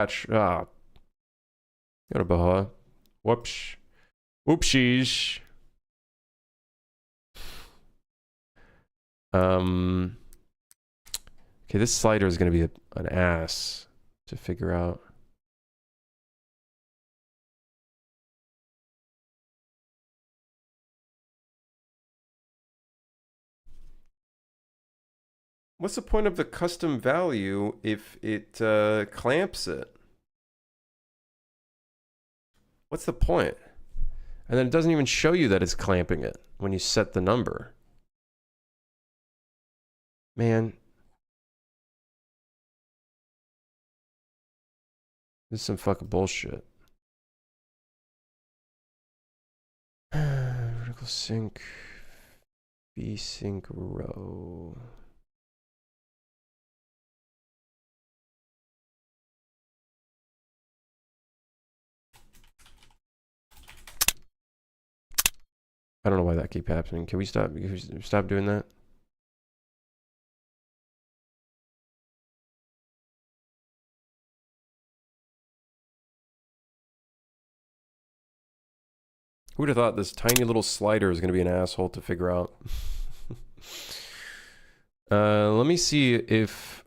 Ah. Go to Baja. Whoops. Oopsies. Okay, this slider is going to be an ass to figure out. What's the point of the custom value if it clamps it? What's the point? And then it doesn't even show you that it's clamping it when you set the number. Man. This is some fucking bullshit. Vertical sync. VSync row. I don't know why that keeps happening. Can we stop doing that? Who would have thought this tiny little slider is going to be an asshole to figure out? Let me see if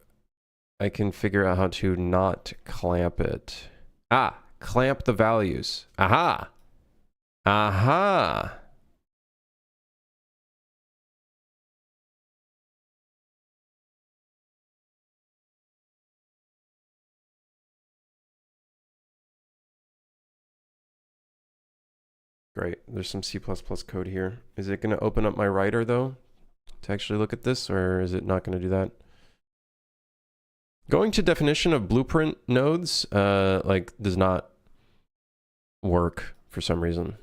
I can figure out how to not clamp it. Ah, clamp the values. Aha! Aha! Great. There's some C++ code here. Is it going to open up my writer, though, to actually look at this, or is it not going to do that? Going to definition of blueprint nodes, like, does not work for some reason.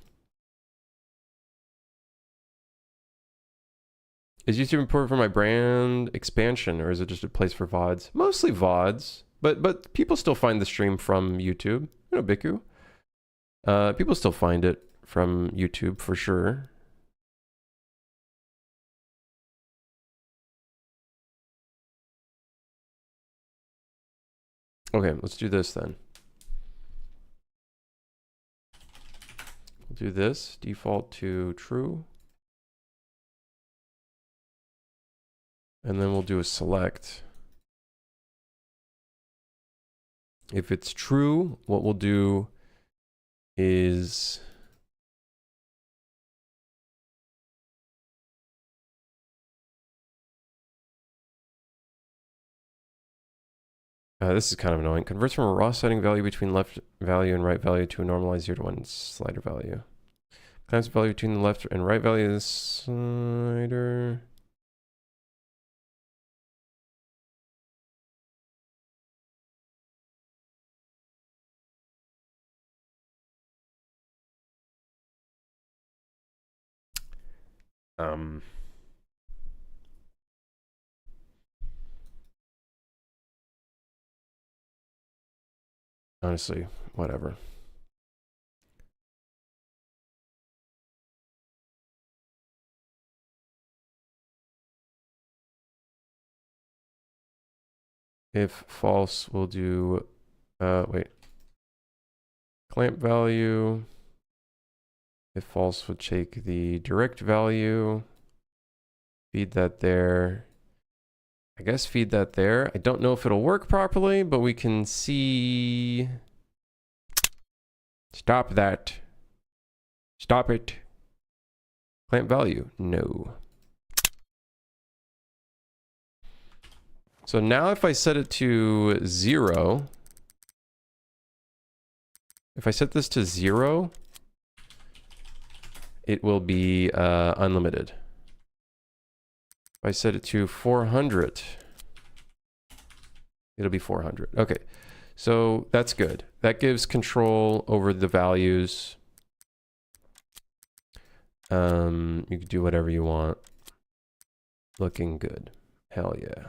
Is YouTube important for my brand expansion, or is it just a place for VODs? Mostly VODs, but people still find the stream from YouTube. You know, Biku. People still find it from YouTube for sure. Okay, let's do this then. We'll do this, default to true. And then we'll do a select. If it's true, what we'll do is this is kind of annoying. Converts from a raw setting value between left value and right value to a normalized 0 to 1 slider value. Clamps value between the left and right value of the slider. Honestly, whatever. If false, we'll do, wait. Clamp value. If false, we'll take the direct value. Feed that there. I guess feed that there. I don't know if it'll work properly, but we can see. Stop that. Stop it. Clamp value. No. So now if I set it to 0, if I set this to 0, it will be unlimited. If I set it to 400, it'll be 400. Okay, so that's good. That gives control over the values. You can do whatever you want. Looking good. Hell yeah.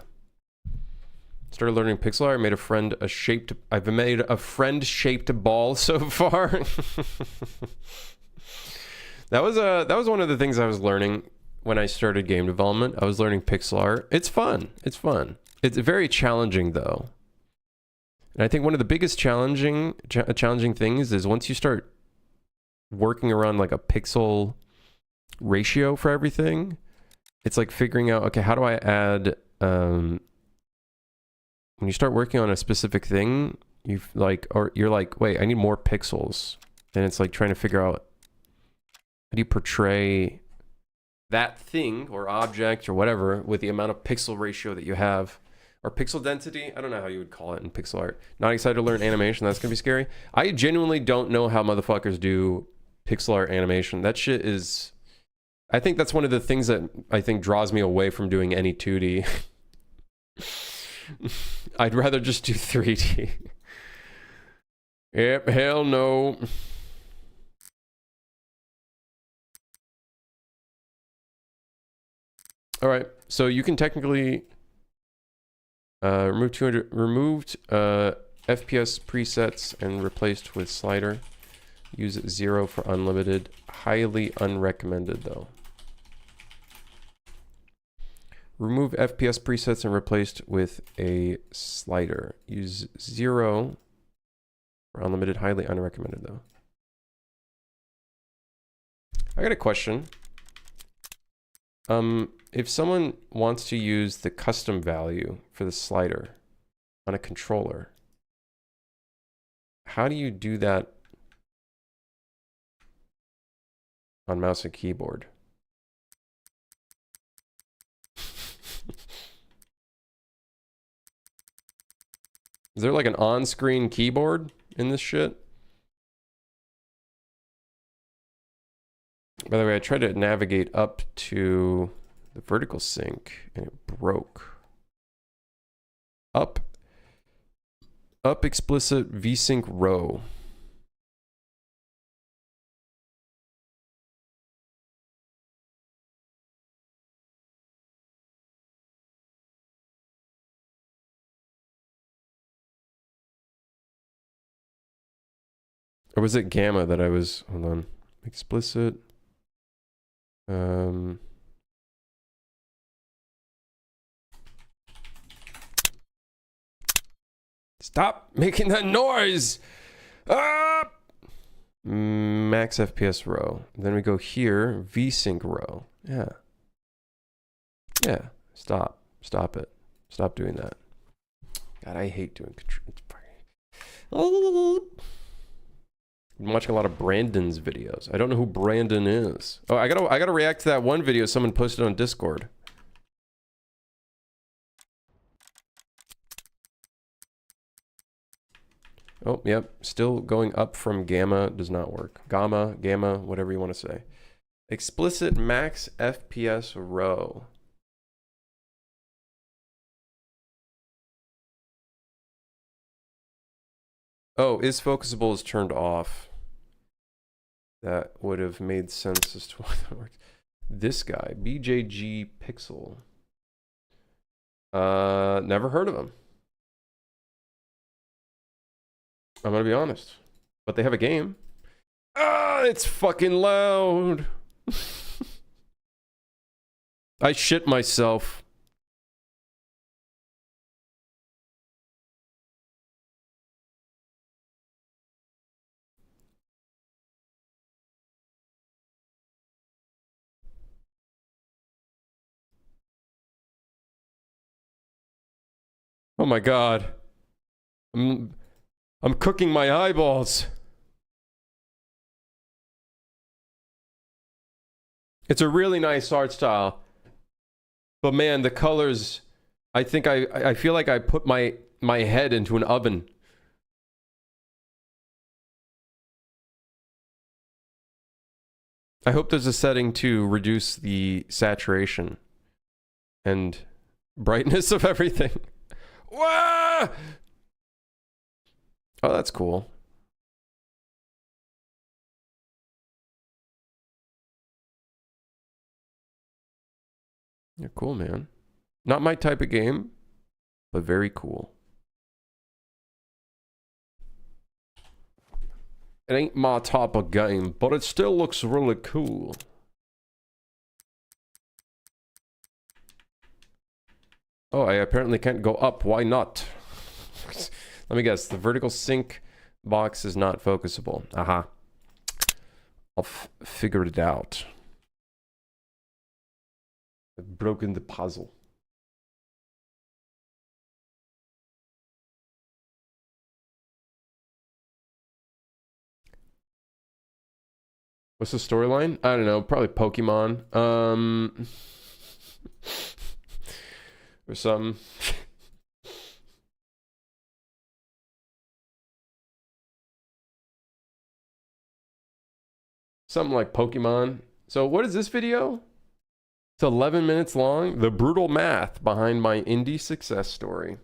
Started learning pixel art. I've made a friend shaped ball so far. That was one of the things I was learning when I started game development. I was learning pixel art. It's fun. It's fun. It's very challenging though. And I think one of the biggest challenging things is once you start working around like a pixel ratio for everything, it's like figuring out, okay, how do I add, when you start working on a specific thing, you're like, wait, I need more pixels. And it's like trying to figure out, how do you portray that thing or object or whatever with the amount of pixel ratio that you have, or pixel density? I don't know how you would call it in pixel art. Not excited to learn animation. That's gonna be scary. I genuinely don't know how motherfuckers do pixel art animation. That shit is, I think that's one of the things that I think draws me away from doing any 2D. I'd rather just do 3D. Yep, hell no. All right, so you can technically removed FPS presets and replaced with slider. Use 0 for unlimited. Highly unrecommended though. Remove FPS presets and replaced with a slider. Use 0 for unlimited. Highly unrecommended though. I got a question. If someone wants to use the custom value for the slider on a controller, how do you do that on mouse and keyboard? Is there like an on-screen keyboard in this shit? By the way, I tried to navigate up to the vertical sync and it broke. Up explicit vsync row. Or was it gamma that I was, hold on, explicit. Stop making that noise! Ah! Max FPS row. Then we go here, vsync row. Yeah. Yeah. Stop. Stop it. Stop doing that. God, I hate doing control. I'm watching a lot of Brandon's videos. I don't know who Brandon is. Oh, I gotta react to that one video someone posted on Discord. Oh, yep. Still going up from gamma does not work. Gamma, whatever you want to say. Explicit max FPS row. Oh, is focusable is turned off. That would have made sense as to why that works. This guy, BJG Pixel. Never heard of him. I'm gonna be honest. But they have a game. Ah, it's fucking loud. I shit myself. Oh my god. I'm cooking my eyeballs. It's a really nice art style. But man, the colors, I think I feel like I put my head into an oven. I hope there's a setting to reduce the saturation and brightness of everything. Wah! Oh, that's cool. You're cool, man. Not my type of game, but very cool. It ain't my type of game, but it still looks really cool. Oh, I apparently can't go up. Why not? Let me guess. The vertical sync box is not focusable. Aha. I'll figure it out. I've broken the puzzle. What's the storyline? I don't know. Probably Pokemon. Or some. Something like Pokemon. So what is this video? It's 11 minutes long. The brutal math behind my indie success story.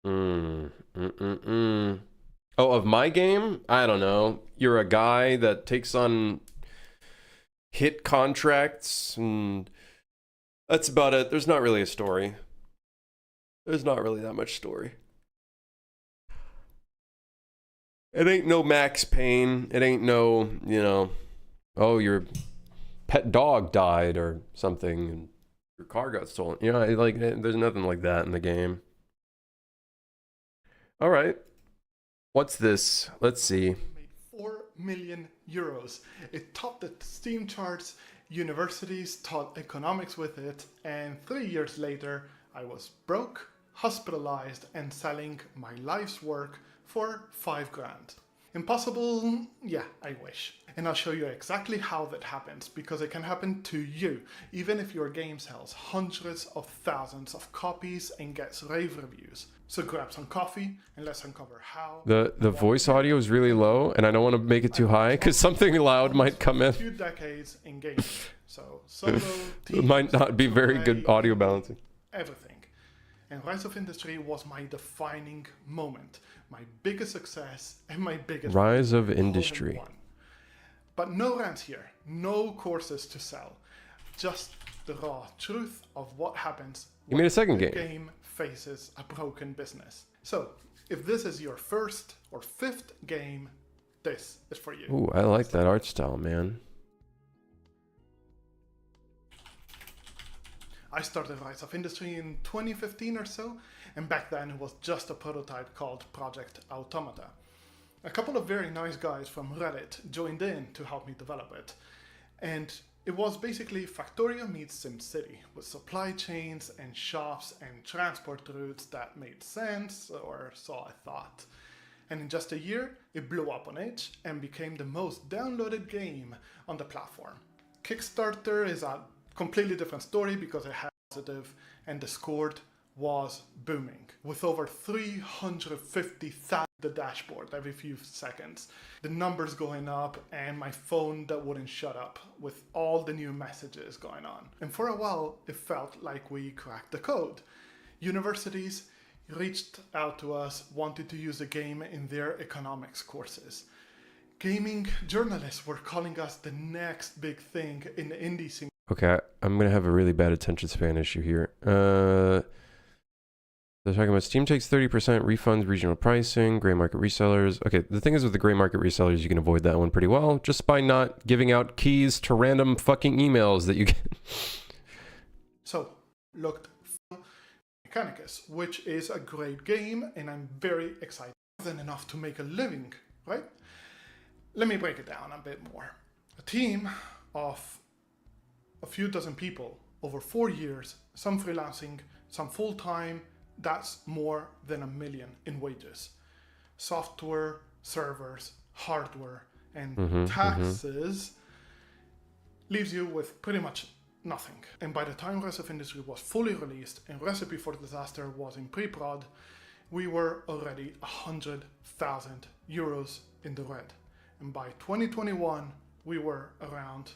Oh, of my game? I don't know. You're a guy that takes on hit contracts, and that's about it. There's not really a story. There's not really that much story. It ain't no Max Payne. It ain't no, you know, oh, your pet dog died or something and your car got stolen. You know, like, there's nothing like that in the game. All right. What's this? Let's see. Made 4 million euros. It topped the Steam charts. Universities taught economics with it. And 3 years later, I was broke, hospitalized, and selling my life's work for 5 grand. Impossible? Yeah, I wish. And I'll show you exactly how that happens, because it can happen to you, even if your game sells hundreds of thousands of copies and gets rave reviews. So grab some coffee and let's uncover how. The voice audio is really low, and I don't want to make it too high because something loud might come in. 2 decades in gaming. So solo, It might not be very good audio balancing. Everything. And Rise of Industry was my defining moment, my biggest success and my biggest Rise of all in Industry. one. But no rants here, no courses to sell, just the raw truth of what happens You made a second when game. a game faces a broken business. So, if this is your first or 5th game, this is for you. Ooh, I like that art style, man. I started Rise of Industry in 2015 or so, and back then it was just a prototype called Project Automata. A couple of very nice guys from Reddit joined in to help me develop it, and it was basically Factorio meets SimCity, with supply chains and shops and transport routes that made sense, or so I thought. And in just a year, it blew up on itch and became the most downloaded game on the platform. Kickstarter is a completely different story because it had positive, and Discord was booming with over 350,000 the dashboard every few seconds. The numbers going up and my phone that wouldn't shut up with all the new messages going on. And for a while, it felt like we cracked the code. Universities reached out to us, wanted to use the game in their economics courses. Gaming journalists were calling us the next big thing in the indie scene. Okay, I'm gonna have a really bad attention span issue here. They're talking about Steam takes 30% refunds, regional pricing, gray market resellers. Okay, the thing is with the gray market resellers, you can avoid that one pretty well just by not giving out keys to random fucking emails that you get. So, looked for Mechanicus, which is a great game, and I'm very excited. More than enough to make a living, right? Let me break it down a bit more. A team of a few dozen people over 4 years, some freelancing, some full-time, that's more than $1 million in wages. Software, servers, hardware, and taxes leaves you with pretty much nothing. And by the time Rise of Industry was fully released and Recipe for Disaster was in pre-prod, we were already 100,000 euros in the red. And by 2021, we were around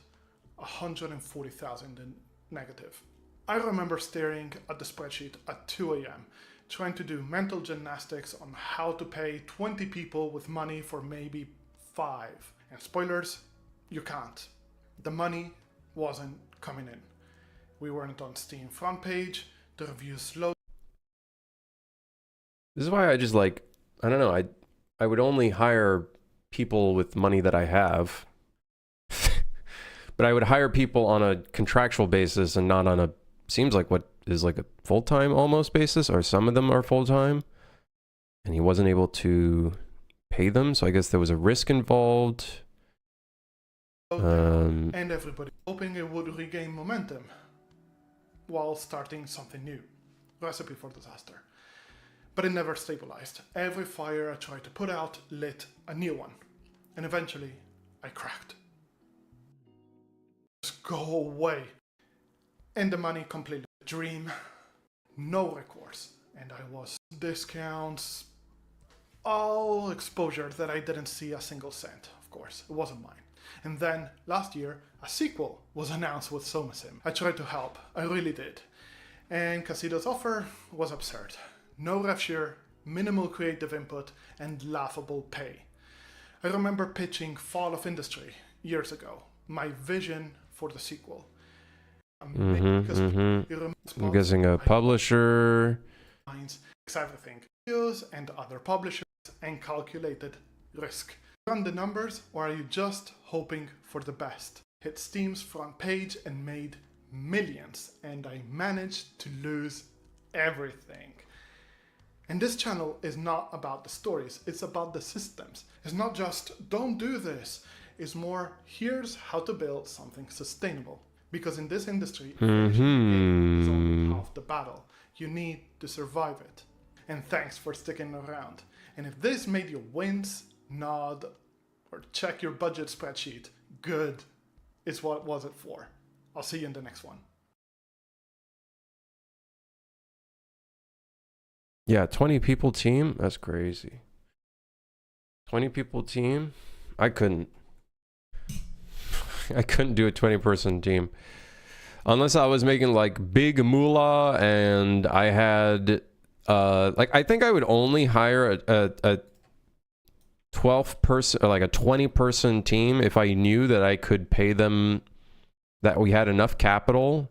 140,000 in negative. I remember staring at the spreadsheet at 2 a.m., trying to do mental gymnastics on how to pay 20 people with money for maybe 5. And spoilers, you can't. The money wasn't coming in. We weren't on Steam front page, the reviews slowed. This is why I just like, I don't know, I would only hire people with money that I have. But I would hire people on a contractual basis and not on a, seems like what is like a full-time almost basis, or some of them are full-time, and he wasn't able to pay them, so I guess there was a risk involved. And everybody hoping it would regain momentum while starting something new. Recipe for disaster. But it never stabilized. Every fire I tried to put out lit a new one. And eventually, I cracked. Just go away. And the money completely dream. No recourse. And I was discounts, all exposure that I didn't see a single cent, of course. It wasn't mine. And then, last year, a sequel was announced with SomaSim. I tried to help, I really did. And Casido's offer was absurd. No rev share, minimal creative input, and laughable pay. I remember pitching Fall of Industry years ago, my vision for the sequel. I'm guessing a publisher. Everything, studios and other publishers, and calculated risk. Run the numbers, or are you just hoping for the best? Hit Steam's front page and made millions, and I managed to lose everything. And this channel is not about the stories, it's about the systems. It's not just, don't do this. It's more, here's how to build something sustainable. Because in this industry, finishing is only half the battle. You need to survive it. And thanks for sticking around. And if this made you wince, nod, or check your budget spreadsheet, good. It's what was it for. I'll see you in the next one. Yeah, 20 people team? That's crazy. 20 people team? I couldn't do a 20-person team. Unless I was making like big moolah and I had like I think I would only hire a 12-person or like a 20-person team if I knew that I could pay them, that we had enough capital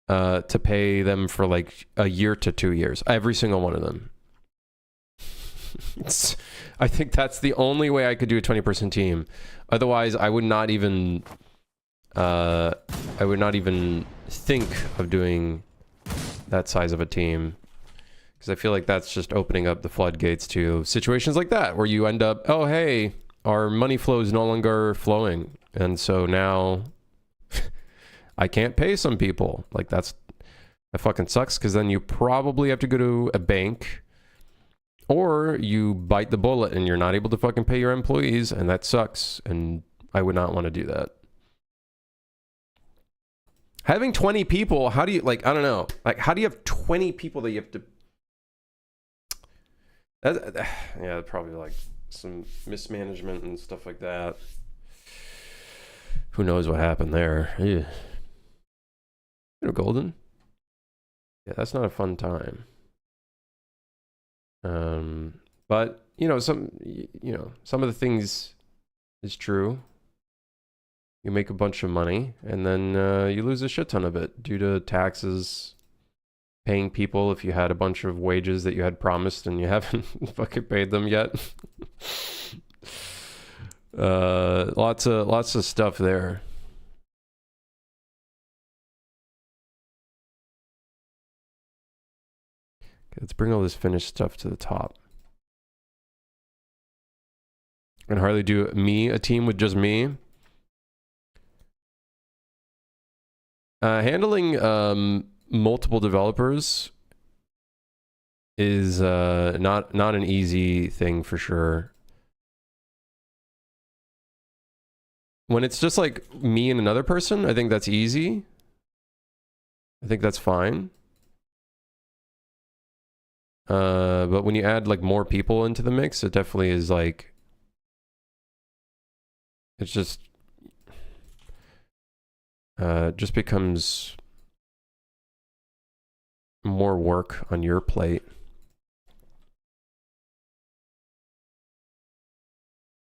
to pay them for like a year to 2 years, every single one of them. I think that's the only way I could do a 20-person team. Otherwise, I would not even think of doing that size of a team, because I feel like that's just opening up the floodgates to situations like that where you end up, oh hey, our money flow is no longer flowing, and so now I can't pay some people. Like that fucking sucks, because then you probably have to go to a bank, or you bite the bullet and you're not able to fucking pay your employees, and that sucks, and I would not want to do that. Having 20 people, how do you, like, I don't know, like, how do you have 20 people that you have to, yeah, probably like some mismanagement and stuff like that. Who knows what happened there? Yeah. You know, Golden. Yeah, that's not a fun time. But you know, some of the things is true. You make a bunch of money and then you lose a shit ton of it due to taxes, paying people if you had a bunch of wages that you had promised and you haven't fucking paid them yet. Lots of stuff there. Okay, let's bring all this finished stuff to the top. And Harley, do a team with just me. Handling multiple developers is not an easy thing for sure. When it's just like me and another person, I think that's easy. I think that's fine. But when you add like more people into the mix, it definitely is like, it's just becomes more work on your plate.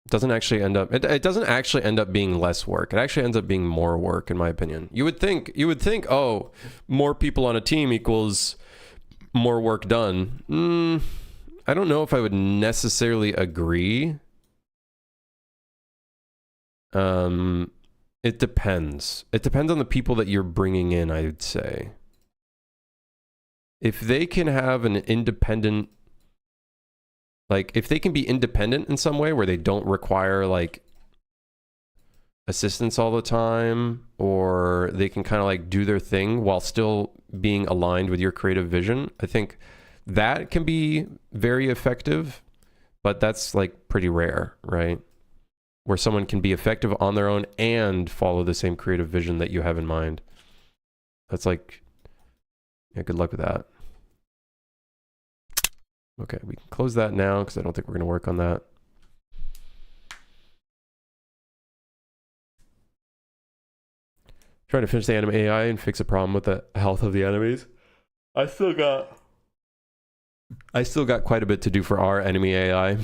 It doesn't actually end up, it doesn't actually end up being less work. It actually ends up being more work, in my opinion. You would think, oh, more people on a team equals more work done. I don't know if I would necessarily agree. It depends. It depends on the people that you're bringing in, I would say. if they can have an independent, like if they can be independent in some way where they don't require like assistance all the time, or they can kind of like do their thing while still being aligned with your creative vision, I think that can be very effective, but that's like pretty rare, right? Where someone can be effective on their own and follow the same creative vision that you have in mind. That's like, yeah, good luck with that. Okay, we can close that now because I don't think we're going to work on that. Trying to finish the anime AI and fix a problem with the health of the enemies. I still got quite a bit to do for our enemy AI.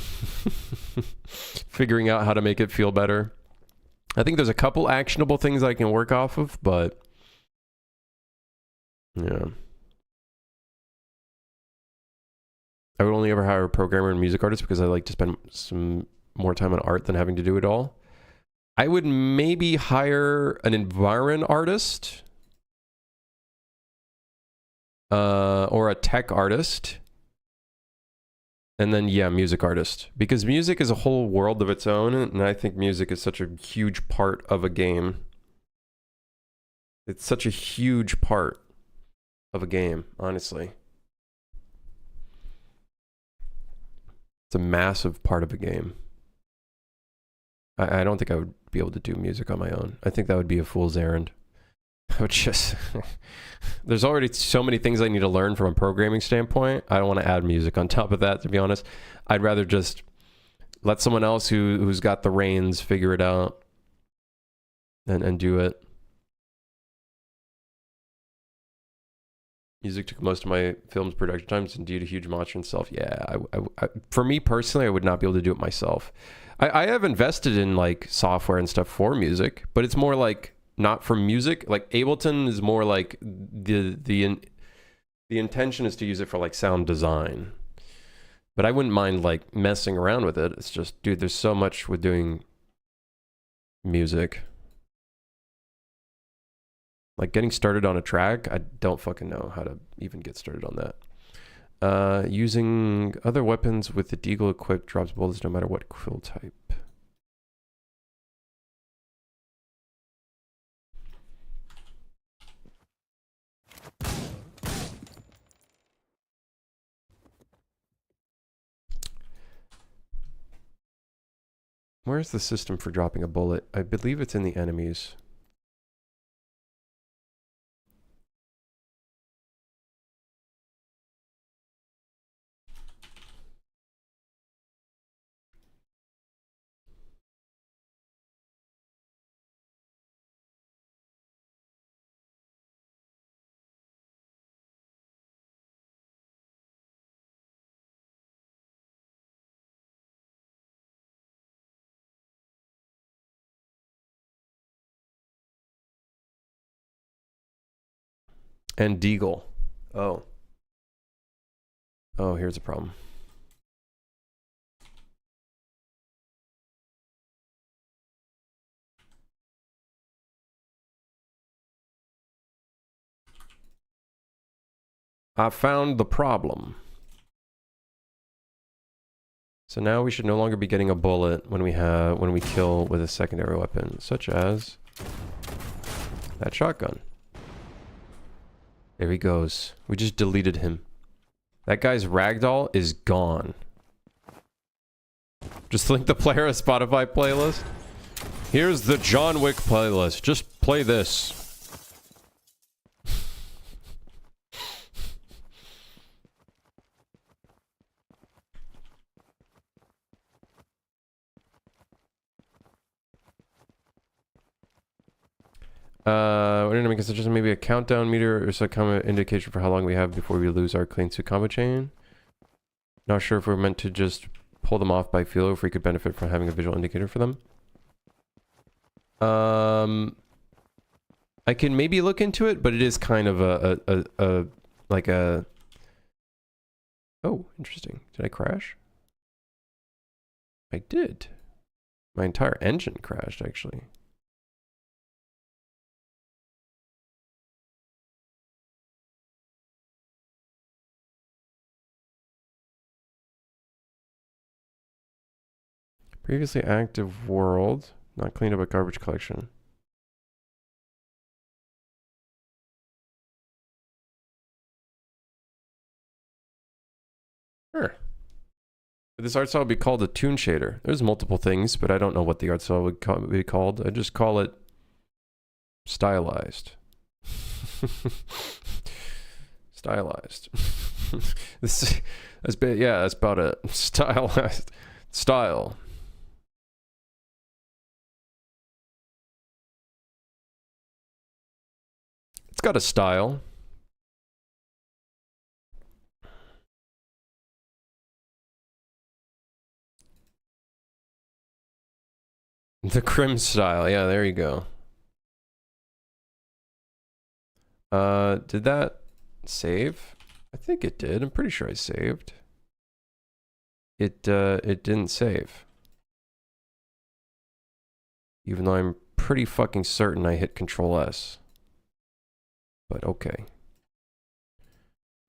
Figuring out how to make it feel better. I think there's a couple actionable things I can work off of, but yeah. I would only ever hire a programmer and music artist because I like to spend some more time on art than having to do it all. I would maybe hire an environment artist or a tech artist. And then, yeah, music artist. Because music is a whole world of its own, and I think music is such a huge part of a game. It's such a huge part of a game, honestly. It's a massive part of a game. I don't think I would be able to do music on my own. I think that would be a fool's errand. I would just... There's already so many things I need to learn from a programming standpoint. I don't want to add music on top of that, to be honest. I'd rather just let someone else who's got the reins figure it out and do it. Music took most of my film's production time. It's indeed a huge monster in itself. Yeah, for me personally, I would not be able to do it myself. I have invested in like software and stuff for music, but it's more like not for music. Like Ableton is more like the intention is to use it for like sound design. But I wouldn't mind like messing around with it. It's just, dude, there's so much with doing music. Like getting started on a track, I don't fucking know how to even get started on that. Using other weapons with the deagle equipped drops bullets no matter what quill type. Where's the system for dropping a bullet? I believe it's in the enemies. And deagle. Oh. Oh, here's a problem. I found the problem. So now we should no longer be getting a bullet when we kill with a secondary weapon, such as that shotgun. There he goes. We just deleted him. That guy's ragdoll is gone. Just link the player a Spotify playlist. Here's the John Wick playlist. Just play this. We're gonna make a suggestion, maybe a countdown meter or some kind of indication for how long we have before we lose our clean suit combo chain. Not sure if we're meant to just pull them off by feel or if we could benefit from having a visual indicator for them. I can maybe look into it, but it is kind of like a... Oh, interesting. Did I crash? I did. My entire engine crashed, actually. Previously active world. Not cleaned up a garbage collection. Sure. This art style would be called a toon shader. There's multiple things, but I don't know what the art style would be called. I just call it stylized. Stylized. That's about it. Stylized. Style. It's got a style. The Crim style. Yeah, there you go. Did that save? I think it did. I'm pretty sure I saved. It didn't save. Even though I'm pretty fucking certain I hit Control S. But okay.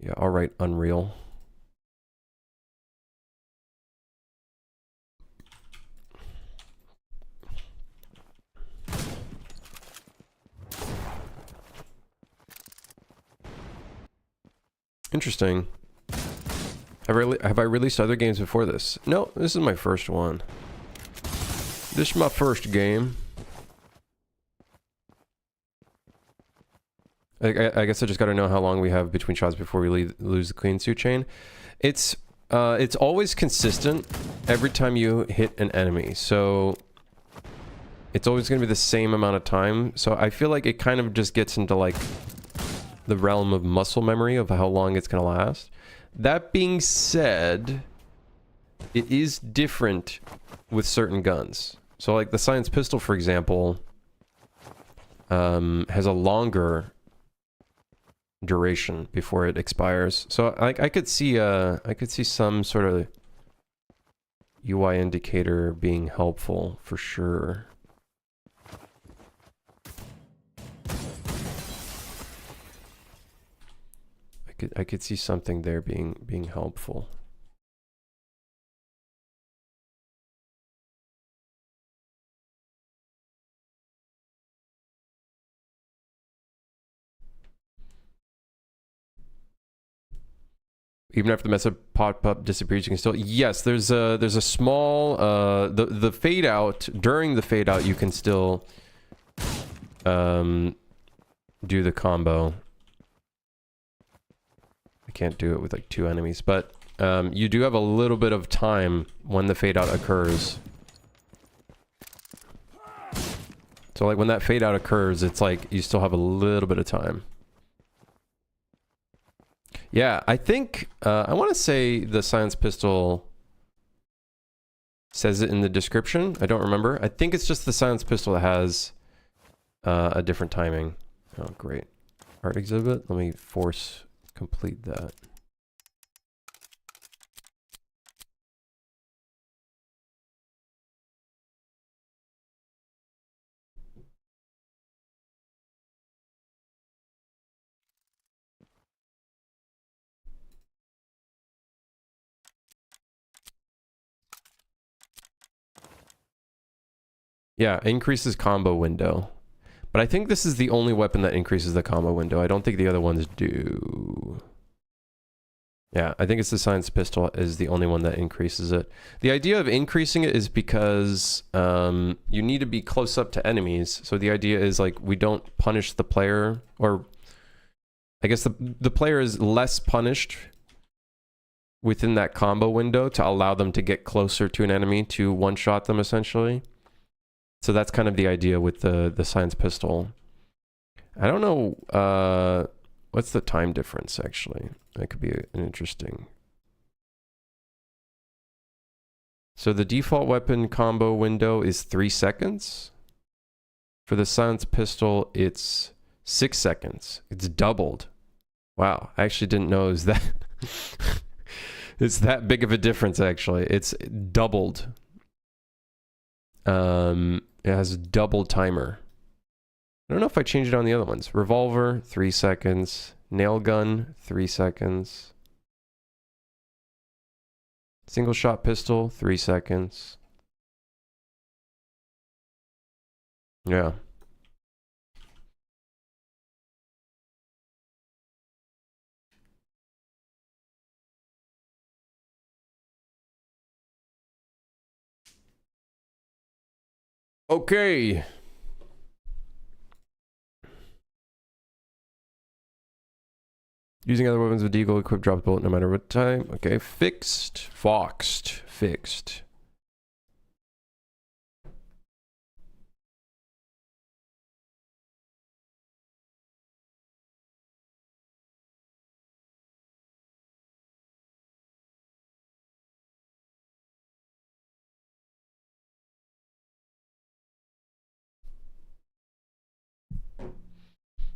Yeah, alright, Unreal. Interesting. Have I released other games before this? No, this is my first one. This is my first game. I guess I just gotta know how long we have between shots before we lose the clean suit chain. It's always consistent every time you hit an enemy, so it's always gonna be the same amount of time. So I feel like it kind of just gets into like the realm of muscle memory of how long it's gonna last. That being said, it is different with certain guns. So like the Science Pistol, for example, has a longer duration before it expires. So I could see some sort of UI indicator being helpful for sure. I could see something there being helpful. Even after the message pop-up disappears, you can still... Yes, there's a small... the fade out, during the fade out, you can still do the combo. I can't do it with like 2 enemies, but you do have a little bit of time when the fade out occurs. So like when that fade out occurs, it's like you still have a little bit of time. Yeah, I think, I want to say the Science Pistol says it in the description. I don't remember. I think it's just the Science Pistol that has a different timing. Oh, great. Art exhibit. Let me force complete that. Yeah, increases combo window. But I think this is the only weapon that increases the combo window. I don't think the other ones do. Yeah, I think it's the Science Pistol is the only one that increases it. The idea of increasing it is because you need to be close up to enemies. So the idea is like we don't punish the player, or I guess the player is less punished within that combo window to allow them to get closer to an enemy to one-shot them essentially. So that's kind of the idea with the Science Pistol. I don't know, what's the time difference actually? That could be an interesting. So the default weapon combo window is 3 seconds. For the Science Pistol, it's 6 seconds. It's doubled. Wow, I actually didn't know it was that. It's that big of a difference actually. It's doubled. It has a double timer. I don't know if I changed it on the other ones. Revolver, 3 seconds. Nail gun, 3 seconds. Single shot pistol, 3 seconds. Yeah. Okay. Using other weapons with deagle, equip, drop bullet no matter what time. Okay, fixed. Foxed. Fixed.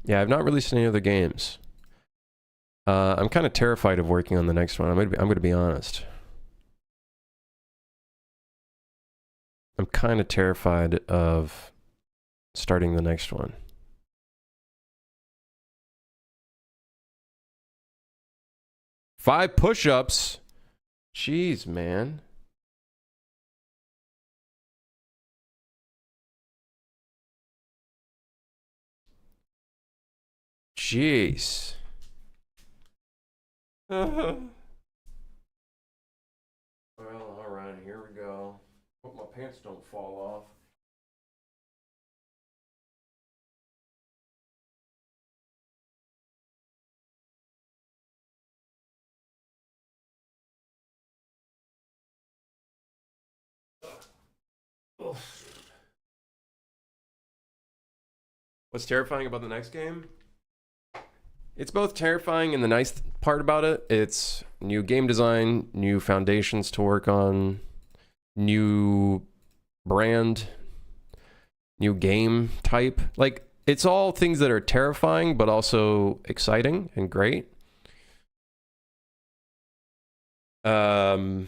Yeah, I've not released any other games. I'm kind of terrified of working on the next one. I'm gonna be honest. I'm kind of terrified of starting the next one. Five push-ups? Jeez, man. Jeez. Well, alright, here we go. Hope my pants don't fall off. What's terrifying about the next game? It's both terrifying and the nice part about it. It's new game design, new foundations to work on, new brand, new game type. Like, it's all things that are terrifying, but also exciting and great. Yeah,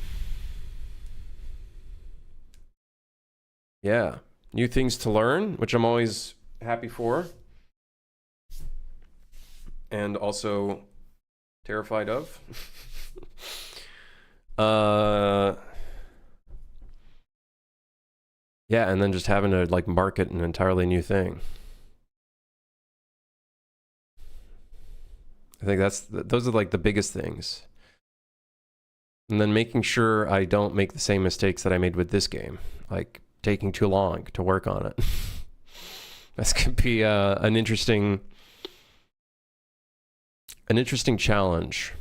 new things to learn, which I'm always happy for. And also terrified of. Yeah, and then just having to like market an entirely new thing. I think those are like the biggest things. And then making sure I don't make the same mistakes that I made with this game, like taking too long to work on it. This could be an interesting challenge.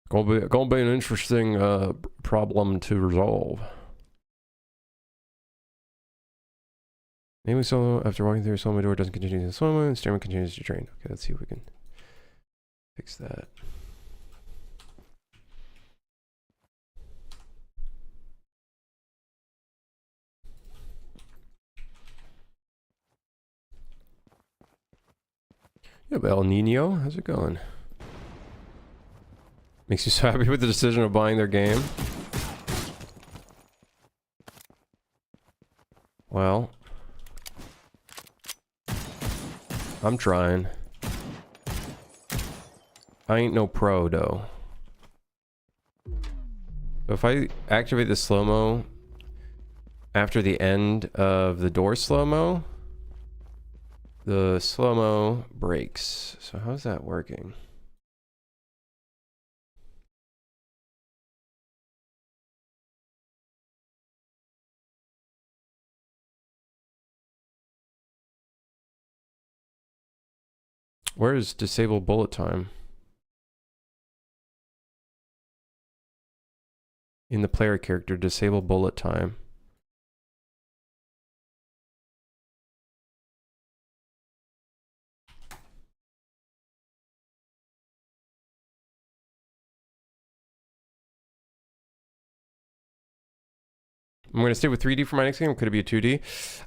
Gonna be an interesting problem to resolve. Maybe solo after walking through solo door doesn't continue to slow and Stairman continues to drain. Okay, let's see if we can fix that. Yeah, El Nino, how's it going? Makes you so happy with the decision of buying their game? Well, I'm trying. I ain't no pro, though. So if I activate the slow-mo after the end of the door slow-mo, the slow-mo breaks. So how's that working? Where is disable bullet time? In the player character, disable bullet time. I'm going to stay with 3D for my next game. Could it be a 2D?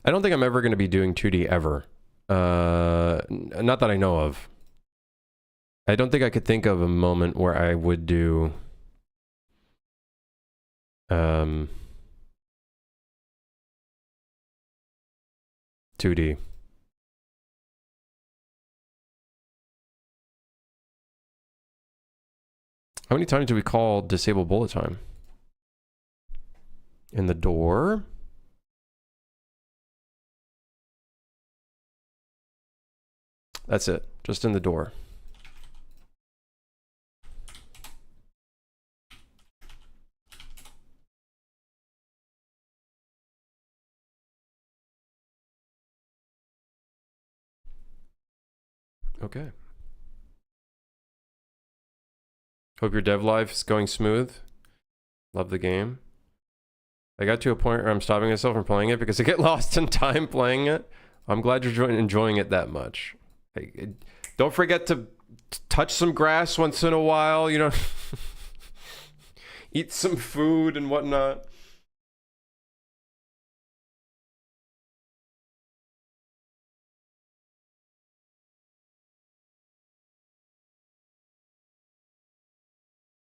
I don't think I'm ever going to be doing 2D ever. Not that I know of. I don't think I could think of a moment where I would do 2D. How many times do we call disable bullet time? In the door. That's it. Just in the door. Okay. Hope your dev life is going smooth. Love the game. I got to a point where I'm stopping myself from playing it because I get lost in time playing it. I'm glad you're enjoying it that much. Hey, don't forget to touch some grass once in a while, you know. Eat some food and whatnot.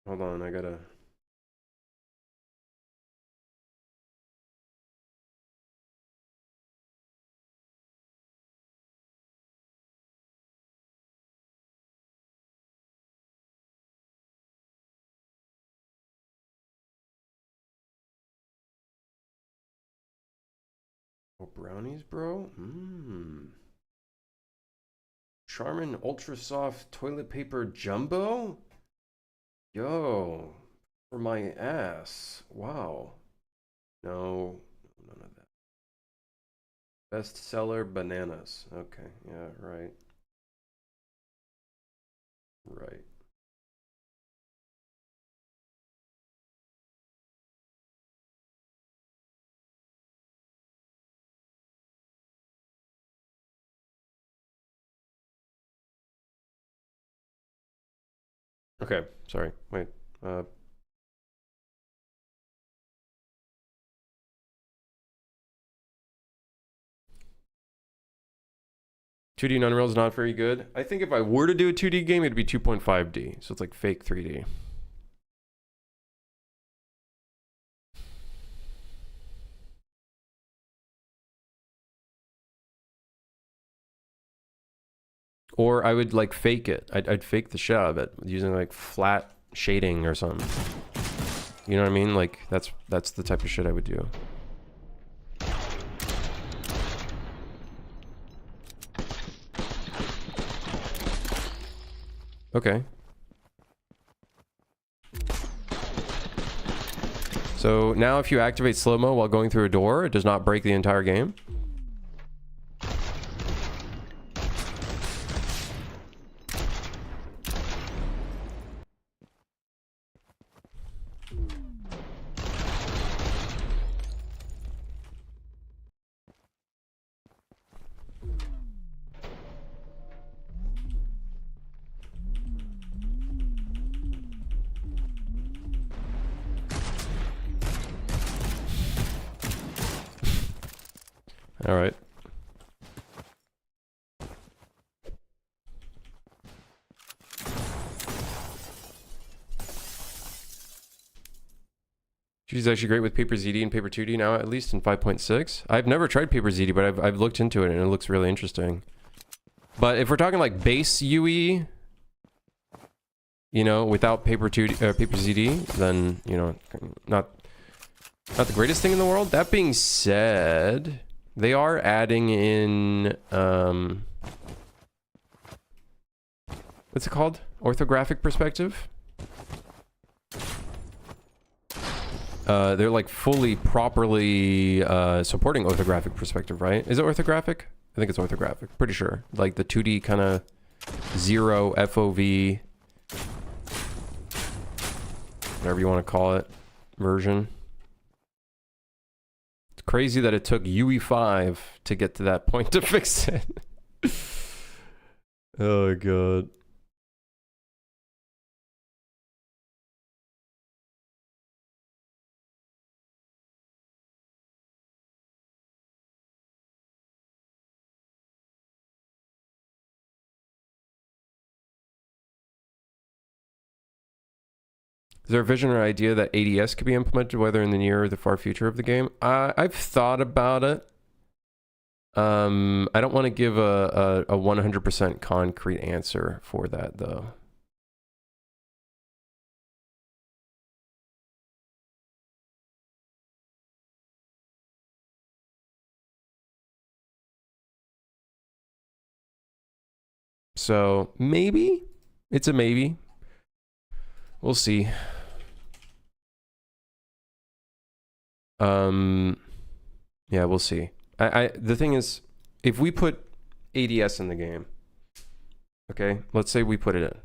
Hold on, I gotta... Oh, brownies, bro? Mmm. Charmin Ultra Soft Toilet Paper Jumbo? Yo, for my ass. Wow. No, none of that. Bestseller bananas. Okay, yeah, right. Right. Okay, sorry. Wait. 2D in Unreal is not very good. I think if I were to do a 2D game, it'd be 2.5D. So it's like fake 3D. Or I would like fake it. I'd fake the shit out of it using like flat shading or something. You know what I mean? Like that's the type of shit I would do. Okay. So now if you activate slow-mo while going through a door, it does not break the entire game. All right. She's actually great with Paper ZD and Paper 2D now, at least in 5.6. I've never tried Paper ZD, but I've looked into it and it looks really interesting. But if we're talking like base UE, you know, without Paper 2D, Paper ZD, then you know, not the greatest thing in the world. That being said, they are adding in what's it called? Orthographic perspective. They're like fully, properly supporting orthographic perspective, right? Is it orthographic? I think it's orthographic. Pretty sure. Like the 2D kind of 0 FOV, whatever you want to call it, version. It's crazy that it took UE5 to get to that point to fix it. Oh god. Is there a vision or idea that ADS could be implemented, whether in the near or the far future of the game? I've thought about it. I don't want to give a 100% concrete answer for that, though. So maybe. It's a maybe. We'll see. Yeah, we'll see. The thing is, if we put ADS in the game, okay, let's say we put it in.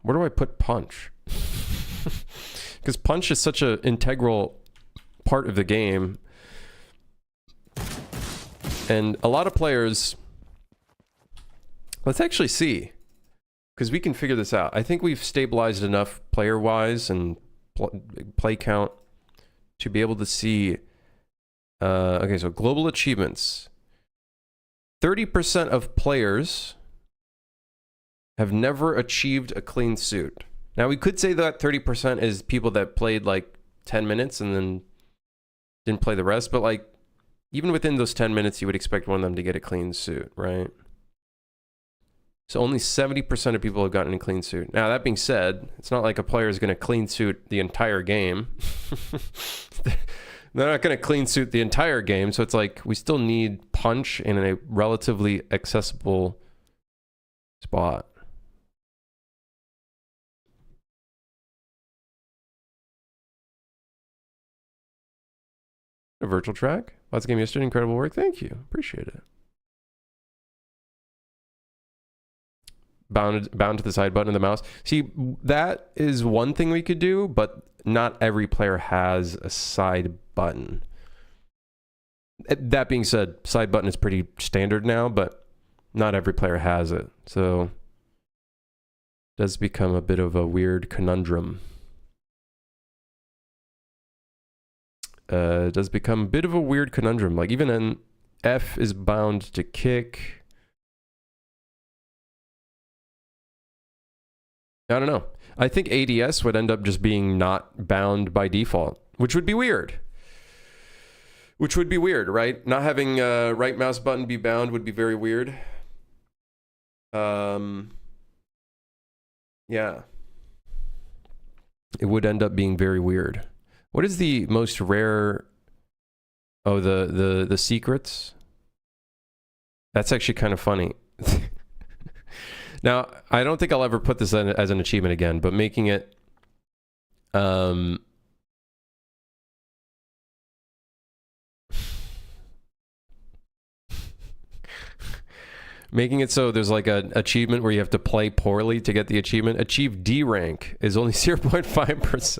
Where do I put punch? Because punch is such an integral part of the game. And a lot of players... Let's actually see. Because we can figure this out. I think we've stabilized enough player-wise and play count to be able to see... okay, so global achievements. 30% of players have never achieved a clean suit. Now, we could say that 30% is people that played like 10 minutes and then didn't play the rest, but like, even within those 10 minutes, you would expect one of them to get a clean suit, right? So only 70% of people have gotten a clean suit. Now, that being said, it's not like a player is going to clean suit the entire game. They're not going to clean suit the entire game, so it's like we still need punch in a relatively accessible spot. A virtual track. Lots of game yesterday. Incredible work. Thank you. Appreciate it. Bound to the side button of the mouse. See, that is one thing we could do, but not every player has a side button. That being said, side button is pretty standard now, but not every player has it. So it does become a bit of a weird conundrum. It does become a bit of a weird conundrum. Like even an F is bound to kick. I don't know. I think ADS would end up just being not bound by default, which would be weird. Which would be weird, right? Not having right mouse button be bound would be very weird. Yeah. It would end up being very weird. What is the most rare... Oh, the secrets? That's actually kind of funny. Now, I don't think I'll ever put this as an achievement again, but making it... making it so there's like an achievement where you have to play poorly to get the achievement. Achieve D rank is only 0.5%.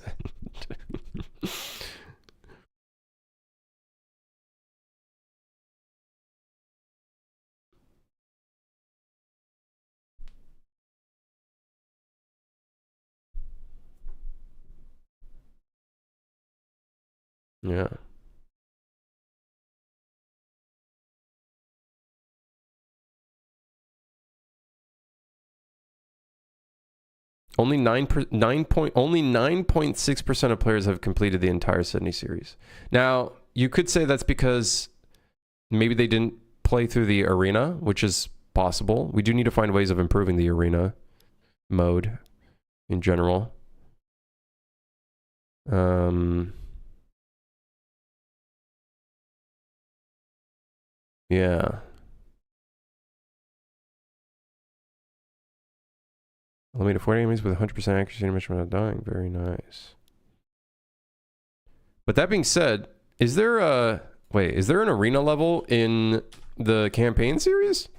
Yeah. Only 9.6% of players have completed the entire Sydney series. Now, you could say that's because maybe they didn't play through the arena, which is possible. We do need to find ways of improving the arena mode in general. Yeah. Eliminate 40 enemies with 100% accuracy and mission without dying. Very nice. But that being said, is there a... Wait, is there an arena level in the campaign series?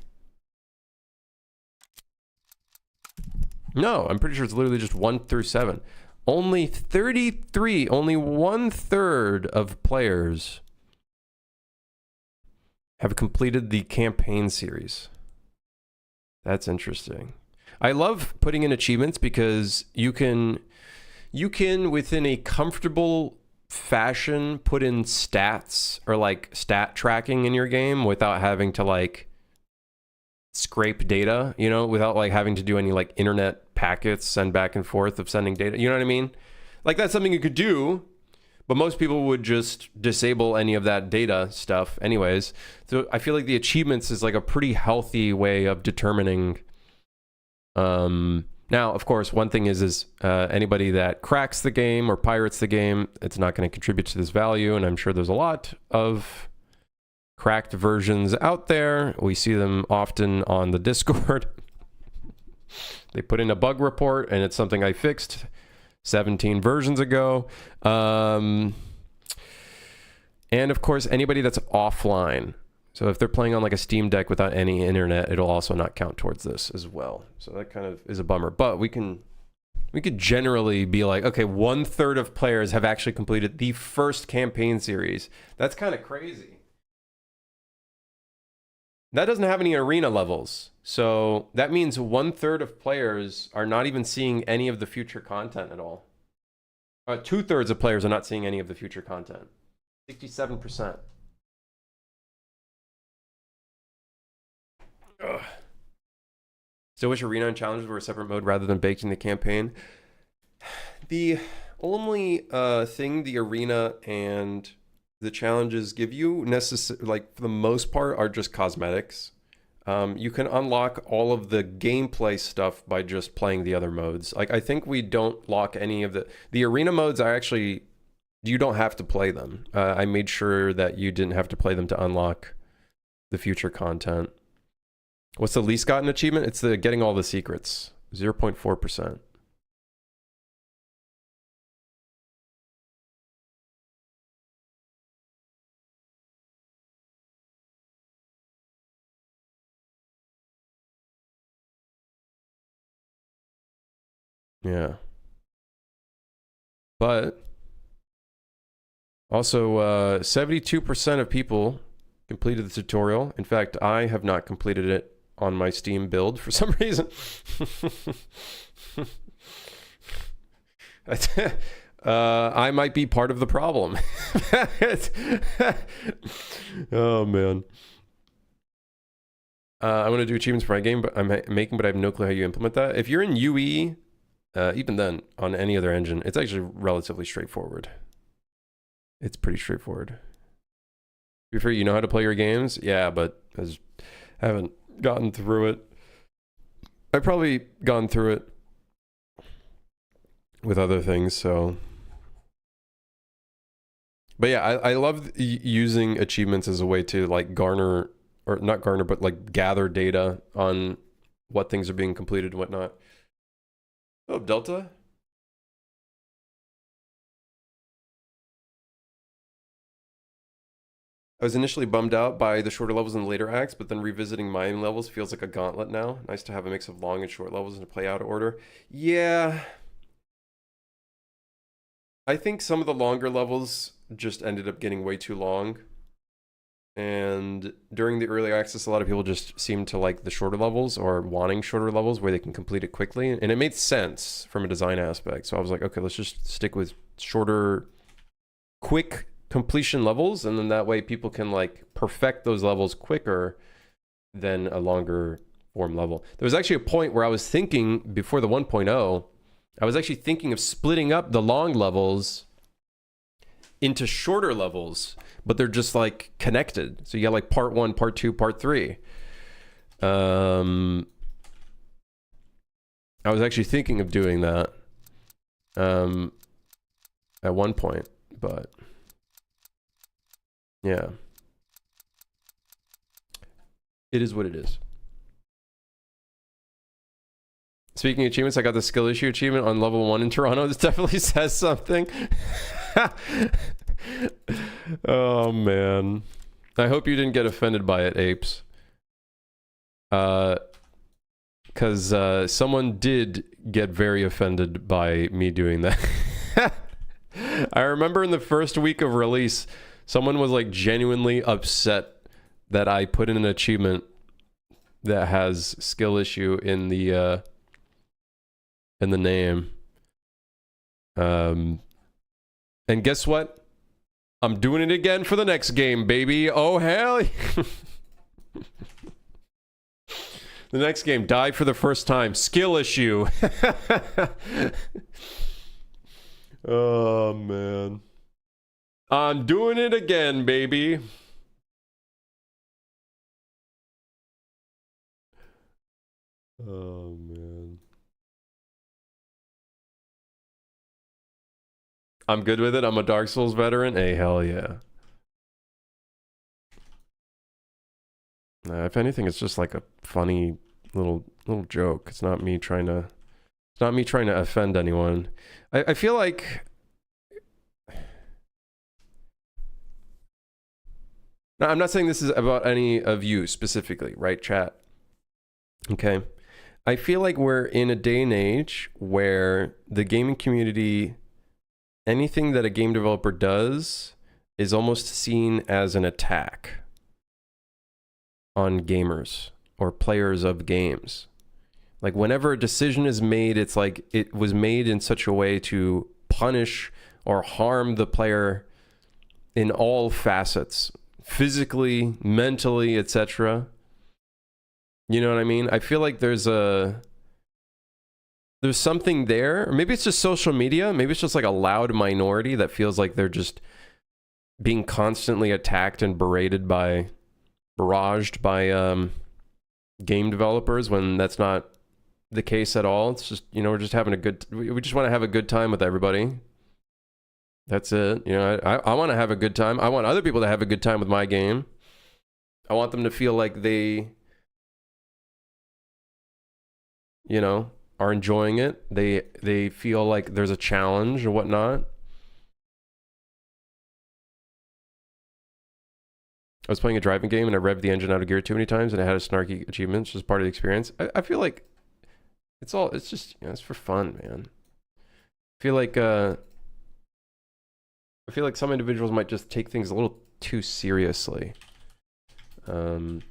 No, I'm pretty sure it's literally just 1 through 7. Only 33, only 1/3 of players have completed the campaign series. That's interesting. I love putting in achievements because you can within a comfortable fashion put in stats or like stat tracking in your game without having to like scrape data, you know, without like having to do any like internet packets, send back and forth of sending data. You know what I mean? Like that's something you could do, but most people would just disable any of that data stuff anyways. So I feel like the achievements is like a pretty healthy way of determining. Now, of course, one thing is anybody that cracks the game or pirates the game, it's not going to contribute to this value. And I'm sure there's a lot of cracked versions out there. We see them often on the Discord. They put in a bug report, and it's something I fixed 17 versions ago. And of course, anybody that's offline. So if they're playing on like a Steam Deck without any internet, it'll also not count towards this as well. So that kind of is a bummer. But we could generally be like, okay, 1/3 of players have actually completed the first campaign series. That's kind of crazy. That doesn't have any arena levels. So that means 1/3 of players are not even seeing any of the future content at all. 2/3 of players are not seeing any of the future content. 67%. Ugh. Still wish arena and challenges were a separate mode rather than baked in the campaign. The only thing the arena and the challenges give you, like for the most part, are just cosmetics. You can unlock all of the gameplay stuff by just playing the other modes. Like, I think we don't lock any of the arena modes are actually, you don't have to play them. I made sure that you didn't have to play them to unlock the future content. What's the least gotten achievement? It's the getting all the secrets, 0.4%. Yeah. But also, 72% of people completed the tutorial. In fact, I have not completed it on my Steam build for some reason. I might be part of the problem. Oh, man. I want to do achievements for my game, but I'm making, but I have no clue how you implement that. If you're in UE, even then, on any other engine, it's actually relatively straightforward. It's pretty straightforward. Before you know how to play your games, yeah, but I haven't gotten through it. I've probably gone through it with other things, so. But yeah, I love using achievements as a way to like garner, or not garner, but like gather data on what things are being completed and whatnot. Oh, Delta? I was initially bummed out by the shorter levels in the later acts, but then revisiting mining levels feels like a gauntlet now. Nice to have a mix of long and short levels and to play out of order. Yeah. I think some of the longer levels just ended up getting way too long. And during the early access, a lot of people just seemed to like the shorter levels or wanting shorter levels where they can complete it quickly. And it made sense from a design aspect. So I was like, okay, let's just stick with shorter, quick completion levels, and then that way people can like perfect those levels quicker than a longer form level. There was actually a point where I was thinking before the 1.0, I was actually thinking of splitting up the long levels into shorter levels, but they're just like connected. So you got like part 1, part 2, part 3. I was actually thinking of doing that at one point, but yeah. It is what it is. Speaking of achievements, I got the skill issue achievement on level 1 in Toronto. This definitely says something. Oh, man. I hope you didn't get offended by it, Apes. Because someone did get very offended by me doing that. I remember in the first week of release, someone was like genuinely upset that I put in an achievement that has skill issue in the name. And guess what? I'm doing it again for the next game, baby. Oh, hell. The next game, die for the first time. Skill issue. Oh, man. I'm doing it again, baby. Oh, man. I'm good with it. I'm a Dark Souls veteran. Hey, hell yeah. If anything, it's just like a funny little joke. It's not me trying to offend anyone. I feel like now, I'm not saying this is about any of you specifically, right, chat? Okay. I feel like we're in a day and age where the gaming community, anything that a game developer does is almost seen as an attack on gamers or players of games. Like whenever a decision is made, it's like it was made in such a way to punish or harm the player in all facets, physically, mentally, etc. You know what I mean? I feel like there's something there. Or maybe it's just social media. Maybe it's just like a loud minority that feels like they're just being constantly attacked and barraged by game developers when that's not the case at all. It's just, you know, we're just having we just want to have a good time with everybody. That's it. You know, I want to have a good time. I want other people to have a good time with my game. I want them to feel like they, you know, are enjoying it. They feel like there's a challenge or whatnot. I was playing a driving game and I revved the engine out of gear too many times and I had a snarky achievement, which is part of the experience. I feel like it's just, you know, it's for fun, man. I feel like some individuals might just take things a little too seriously. Kind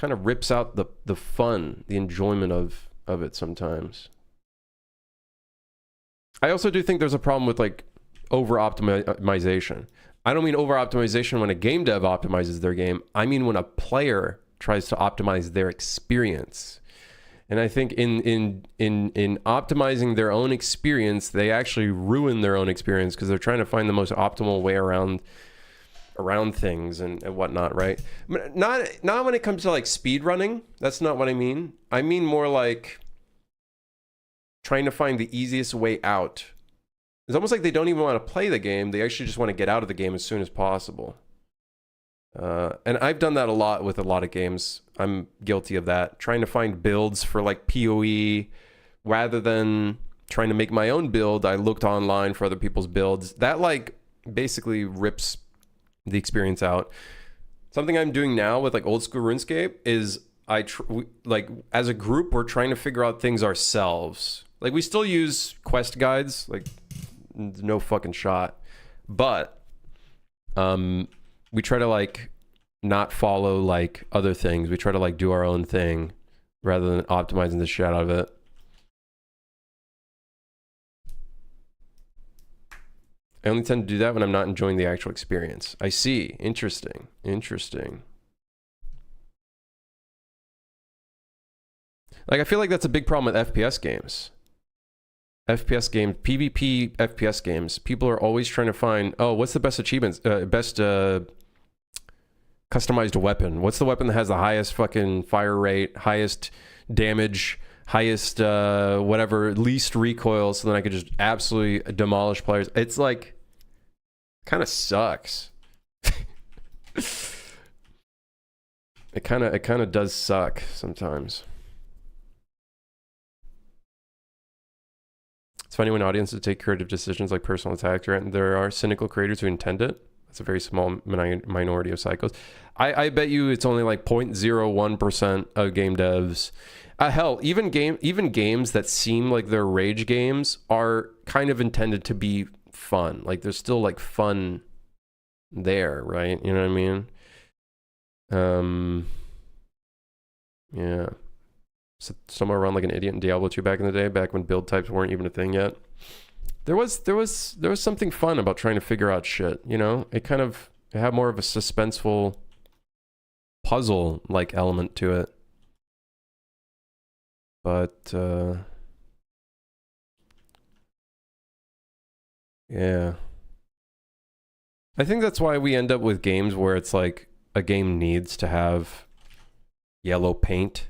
of rips out the fun, the enjoyment of it sometimes. I also do think there's a problem with like over optimization. I don't mean over optimization when a game dev optimizes their game. I mean when a player tries to optimize their experience. And I think in optimizing their own experience, they actually ruin their own experience because they're trying to find the most optimal way around things and whatnot, right? Not when it comes to like speed running. That's not what I mean. I mean more like trying to find the easiest way out. It's almost like they don't even want to play the game. They actually just want to get out of the game as soon as possible. And I've done that a lot with a lot of games. I'm guilty of that. Trying to find builds for like PoE rather than trying to make my own build. I looked online for other people's builds. That like basically rips the experience out. Something I'm doing now with like old school RuneScape is like as a group, we're trying to figure out things ourselves. Like we still use quest guides, like no fucking shot. But we try to like not follow like other things. We try to like do our own thing rather than optimizing the shit out of it. I only tend to do that when I'm not enjoying the actual experience. I see. Interesting. Like, I feel like that's a big problem with FPS games. PvP FPS games. People are always trying to find, oh, what's the best achievements, customized weapon? What's the weapon that has the highest fucking fire rate, highest damage, highest whatever, least recoil, so then I could just absolutely demolish players. It's like, kind of sucks. It kind of does suck sometimes. It's funny when audiences take creative decisions like personal attacks, right? There are cynical creators who intend it. It's a very small minority of psychos. I bet you it's only like 0.01% of game devs. Hell, even games that seem like they're rage games are kind of intended to be fun. Like there's still like fun there, right? You know what I mean? Yeah. So somewhere around like an idiot in Diablo 2 back in the day, back when build types weren't even a thing yet. There was something fun about trying to figure out shit, you know? It had more of a suspenseful puzzle like element to it. But yeah. I think that's why we end up with games where it's like a game needs to have yellow paint.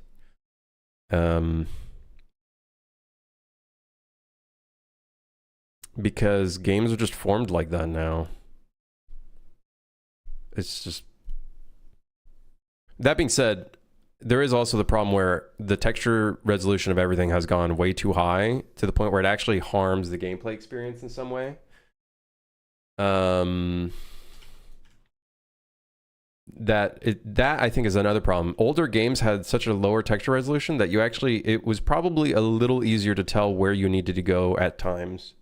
Because games are just formed like that now. It's just... That being said, there is also the problem where the texture resolution of everything has gone way too high to the point where it actually harms the gameplay experience in some way. That I think is another problem. Older games had such a lower texture resolution that it was probably a little easier to tell where you needed to go at times.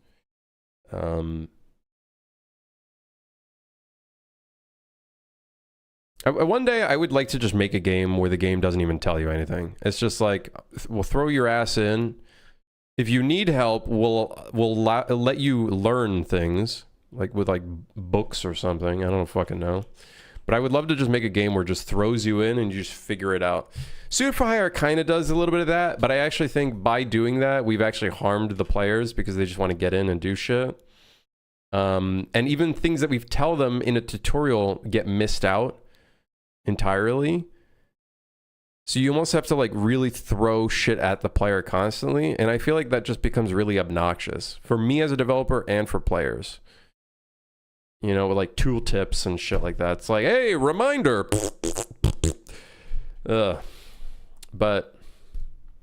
One day I would like to just make a game where the game doesn't even tell you anything. It's just like, we'll throw your ass in. If you need help, we'll let you learn things, like with like books or something. I don't fucking know. But I would love to just make a game where it just throws you in and you just figure it out. Suit for Hire kind of does a little bit of that, but I actually think by doing that, we've actually harmed the players because they just want to get in and do shit. And even things that we tell them in a tutorial get missed out entirely. So you almost have to like really throw shit at the player constantly. And I feel like that just becomes really obnoxious for me as a developer and for players. You know, with like tool tips and shit like that. It's like, hey, reminder. But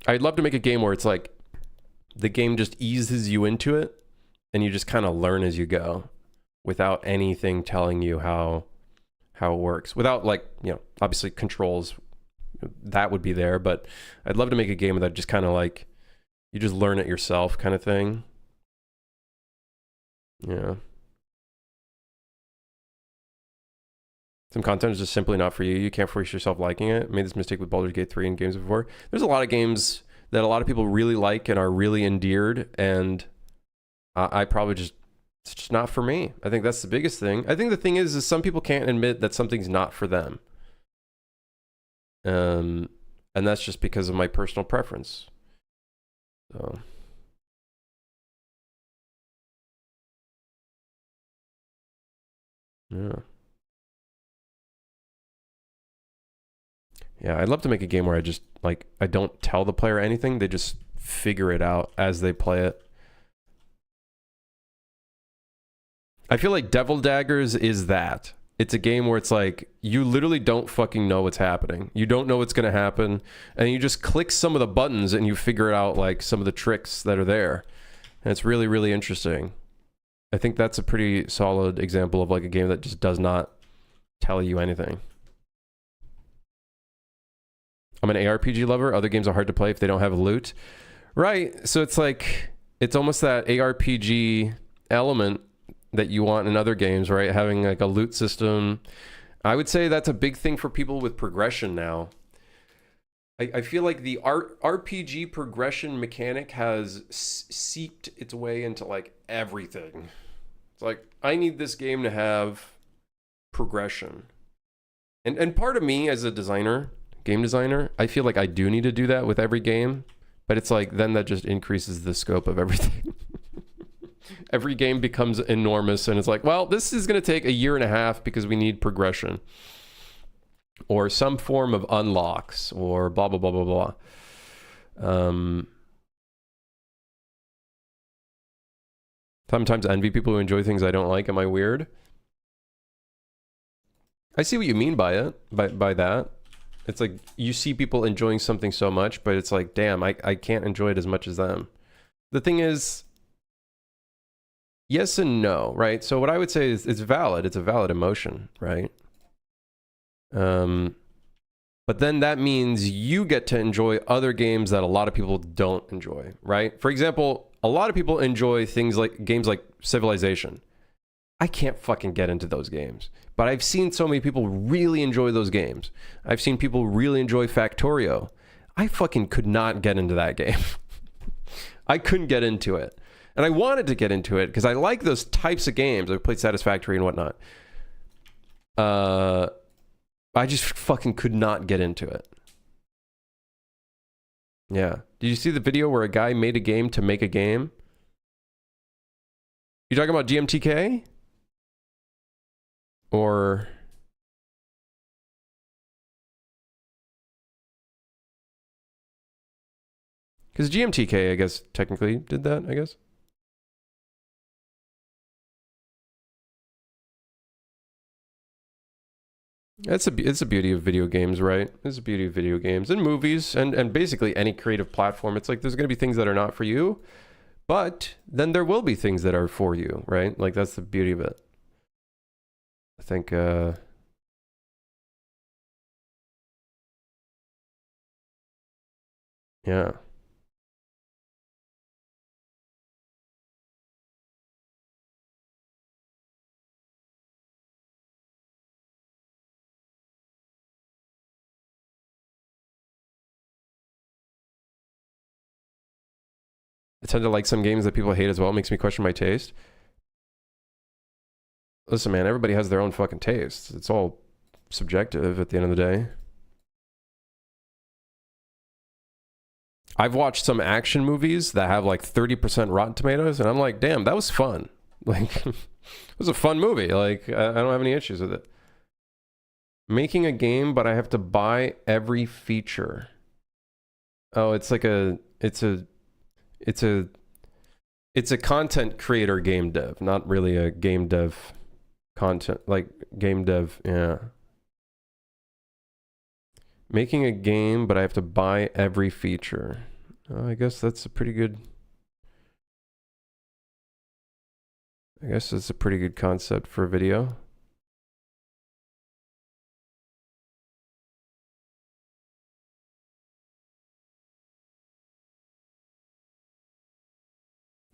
I'd love to make a game where it's like the game just eases you into it and you just kind of learn as you go without anything telling you how it works. Without like, you know, obviously controls that would be there, but I'd love to make a game that just kind of like you just learn it yourself kind of thing. Yeah. Some content is just simply not for you. You can't force yourself liking it. I made this mistake with Baldur's Gate 3 and games before. There's a lot of games that a lot of people really like and are really endeared, and I probably just, it's just not for me. I think that's the biggest thing. I think the thing is some people can't admit that something's not for them. And that's just because of my personal preference. So. Yeah. Yeah, I'd love to make a game where I just, like, I don't tell the player anything. They just figure it out as they play it. I feel like Devil Daggers is that. It's a game where it's like, you literally don't fucking know what's happening. You don't know what's going to happen. And you just click some of the buttons and you figure out, like, some of the tricks that are there. And it's really, really interesting. I think that's a pretty solid example of, like, a game that just does not tell you anything. I'm an ARPG lover. Other games are hard to play if they don't have loot. Right. So it's like, it's almost that ARPG element that you want in other games, right? Having like a loot system. I would say that's a big thing for people with progression now. I feel like the RPG progression mechanic has seeped its way into like everything. It's like, I need this game to have progression. And part of me as a designer, game designer, I feel like I do need to do that with every game, but it's like then that just increases the scope of everything. Every game becomes enormous and it's like, well, this is going to take 1.5 years because we need progression or some form of unlocks or blah blah blah blah blah. Sometimes envy people who enjoy things I don't like. Am I weird? I see what you mean by it, by that. It's like you see people enjoying something so much, but it's like, damn, I can't enjoy it as much as them. The thing is, yes and no, right? So what I would say is it's valid. It's a valid emotion, right? But then that means you get to enjoy other games that a lot of people don't enjoy, right? For example, a lot of people enjoy things like games like Civilization. I can't fucking get into those games. But I've seen so many people really enjoy those games. I've seen people really enjoy Factorio. I fucking could not get into that game. I couldn't get into it. And I wanted to get into it because I like those types of games. I played Satisfactory and whatnot. I just fucking could not get into it. Yeah. Did you see the video where a guy made a game to make a game? You talking about GMTK? Or because GMTK, I guess, technically did that, I guess. It's a beauty of video games, right? It's a beauty of video games and movies and basically any creative platform. It's like there's going to be things that are not for you, but then there will be things that are for you, right? Like that's the beauty of it. I think yeah. I tend to like some games that people hate as well. It makes me question my taste. Listen, man, everybody has their own fucking taste. It's all subjective at the end of the day. I've watched some action movies that have like 30% Rotten Tomatoes, and I'm like, damn, that was fun. Like, it was a fun movie. Like, I don't have any issues with it. Making a game, but I have to buy every feature. Oh, it's like it's a content creator game dev, not really a game dev content, like game dev, yeah. Making a game, but I have to buy every feature. I guess that's a pretty good... I guess it's a pretty good concept for a video.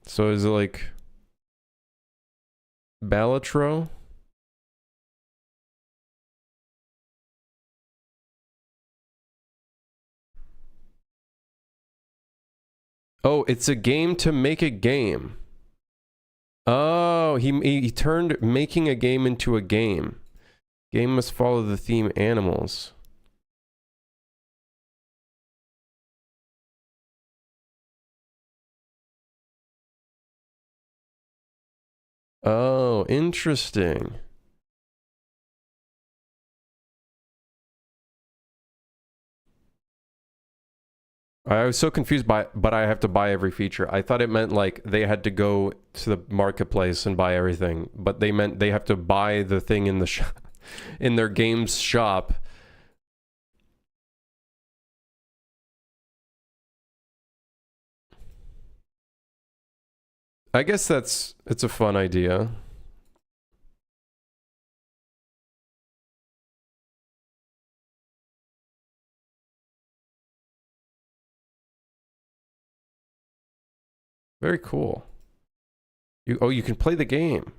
So is it like Balatro? Oh, it's a game to make a game. Oh, he turned making a game into a game. Game must follow the theme animals. Oh, interesting. I was so confused by, but I have to buy every feature. I thought it meant like they had to go to the marketplace and buy everything, but they meant they have to buy the thing in the shop, in their games shop. I guess it's a fun idea. Very cool. You can play the game.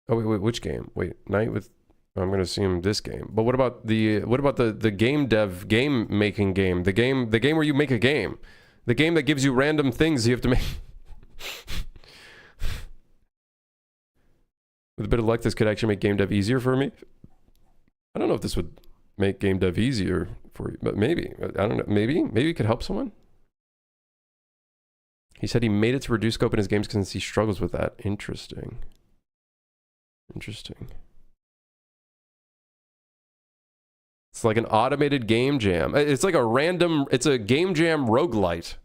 Oh wait, which game? Wait, Night with I'm gonna assume this game. But what about the game dev game making game? The game where you make a game. The game that gives you random things you have to make. With a bit of luck, this could actually make game dev easier for me. I don't know if this would make game dev easier for you, but maybe. I don't know. Maybe it could help someone. He said he made it to reduce scope in his games because he struggles with that. Interesting. Interesting. It's like an automated game jam. It's like a random, it's a game jam roguelite.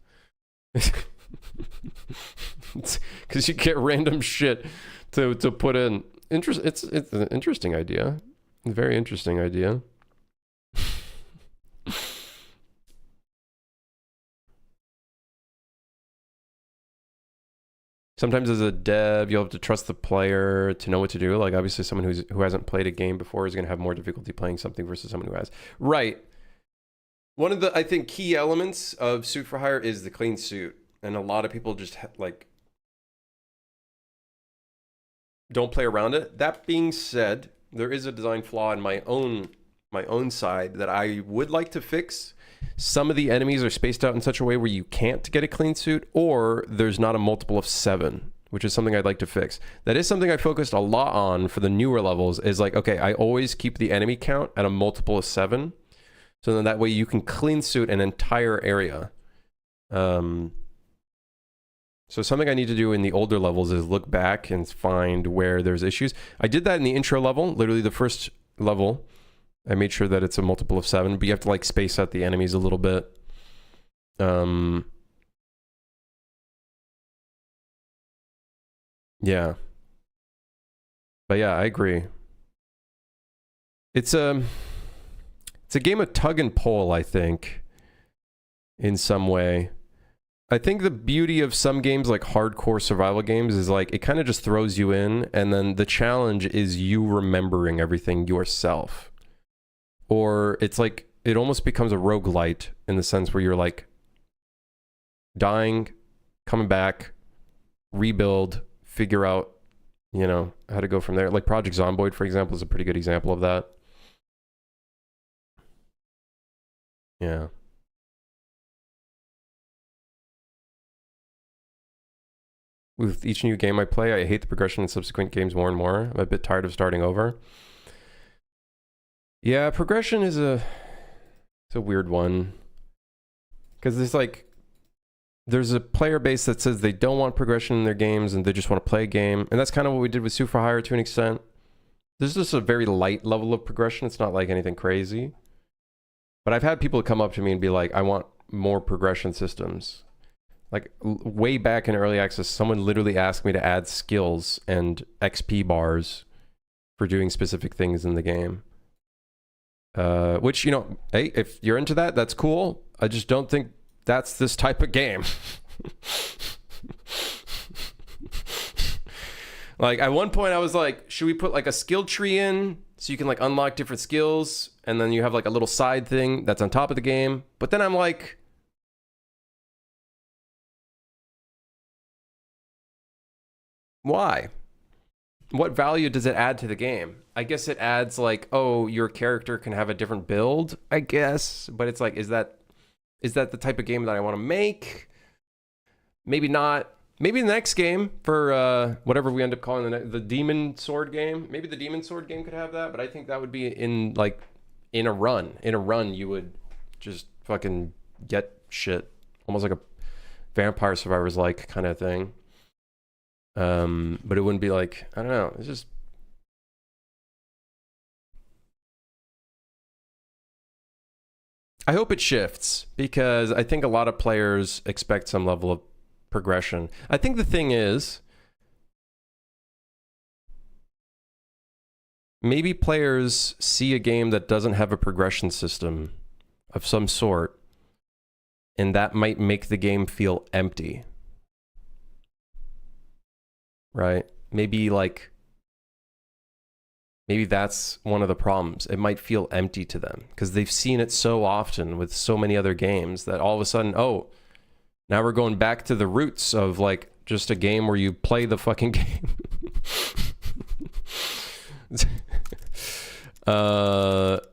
Because you get random shit to put in. It's an interesting idea. A very interesting idea. Sometimes as a dev, you'll have to trust the player to know what to do. Like obviously someone who hasn't played a game before is going to have more difficulty playing something versus someone who has. Right. One of the, I think, key elements of Suit for Hire is the clean suit. And a lot of people just like don't play around it. That being said, there is a design flaw in my own side that I would like to fix. Some of the enemies are spaced out in such a way where you can't get a clean suit, or there's not a multiple of 7, which is something I'd like to fix. That is something I focused a lot on for the newer levels, is like, okay, I always keep the enemy count at a multiple of 7. So then that way you can clean suit an entire area. So something I need to do in the older levels is look back and find where there's issues. I did that in the intro level, literally the first level. I made sure that it's a multiple of 7, but you have to like space out the enemies a little bit. Yeah. But yeah, I agree. It's It's a game of tug and pull, I think, in some way. I think the beauty of some games like hardcore survival games is like it kind of just throws you in, and then the challenge is you remembering everything yourself. Or it's like it almost becomes a roguelite in the sense where you're like dying, coming back, rebuild, figure out, you know, how to go from there. Like Project Zomboid, for example, is a pretty good example of that. Yeah. With each new game I play, I hate the progression in subsequent games more and more. I'm a bit tired of starting over. Yeah, progression is it's a weird one. Because there's a player base that says they don't want progression in their games and they just want to play a game. And that's kind of what we did with Super Hire to an extent. This is just a very light level of progression. It's not like anything crazy. But I've had people come up to me and be like, I want more progression systems. Like way back in early access, someone literally asked me to add skills and XP bars for doing specific things in the game. Which, you know, hey, if you're into that, that's cool. I just don't think that's this type of game. Like at one point I was like, should we put like a skill tree in so you can like unlock different skills and then you have like a little side thing that's on top of the game? But then I'm like, why? What value does it add to the game? I guess it adds like, oh, your character can have a different build, I guess. But it's like, is that the type of game that I want to make? Maybe not. Maybe the next game for whatever we end up calling the Demon Sword game. Maybe the Demon Sword game could have that, but I think that would be in a run. In a run, you would just fucking get shit. Almost like a Vampire Survivors like kind of thing. But it wouldn't be like, I don't know, it's just I hope it shifts because I think a lot of players expect some level of progression. I think the thing is maybe players see a game that doesn't have a progression system of some sort and that might make the game feel empty. Right? Maybe that's one of the problems. It might feel empty to them because they've seen it so often with so many other games that all of a sudden, oh, now we're going back to the roots of like just a game where you play the fucking game. But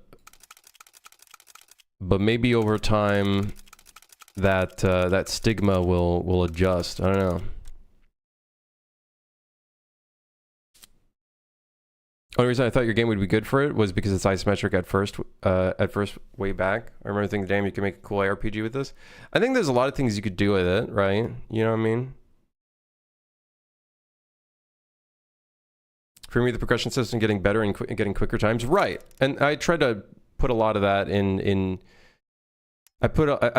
maybe over time that stigma will adjust. I don't know. Only reason I thought your game would be good for it was because it's isometric at first way back. I remember thinking, damn, you can make a cool ARPG with this. I think there's a lot of things you could do with it, right? You know what I mean? For me, the progression system getting better and getting quicker times, right? And I tried to put a lot of that in. I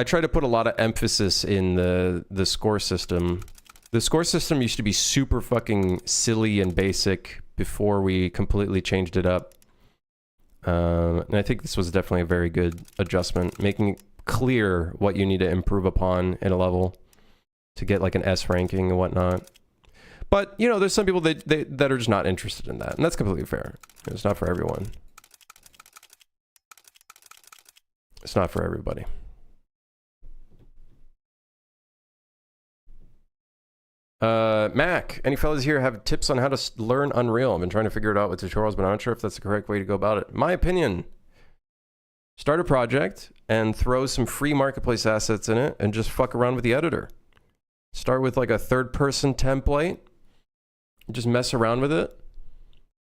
tried to put a lot of emphasis in the score system. The score system used to be super fucking silly and basic before we completely changed it up. And I think this was definitely a very good adjustment, making it clear what you need to improve upon in a level to get like an S ranking and whatnot. But, you know, there's some people that are just not interested in that, and that's completely fair. It's not for everyone. It's not for everybody. Mac, any fellas here have tips on how to learn Unreal? I've been trying to figure it out with tutorials, but I'm not sure if that's the correct way to go about it. My opinion, start a project and throw some free marketplace assets in it and just fuck around with the editor. Start with like a third-person template. Just mess around with it.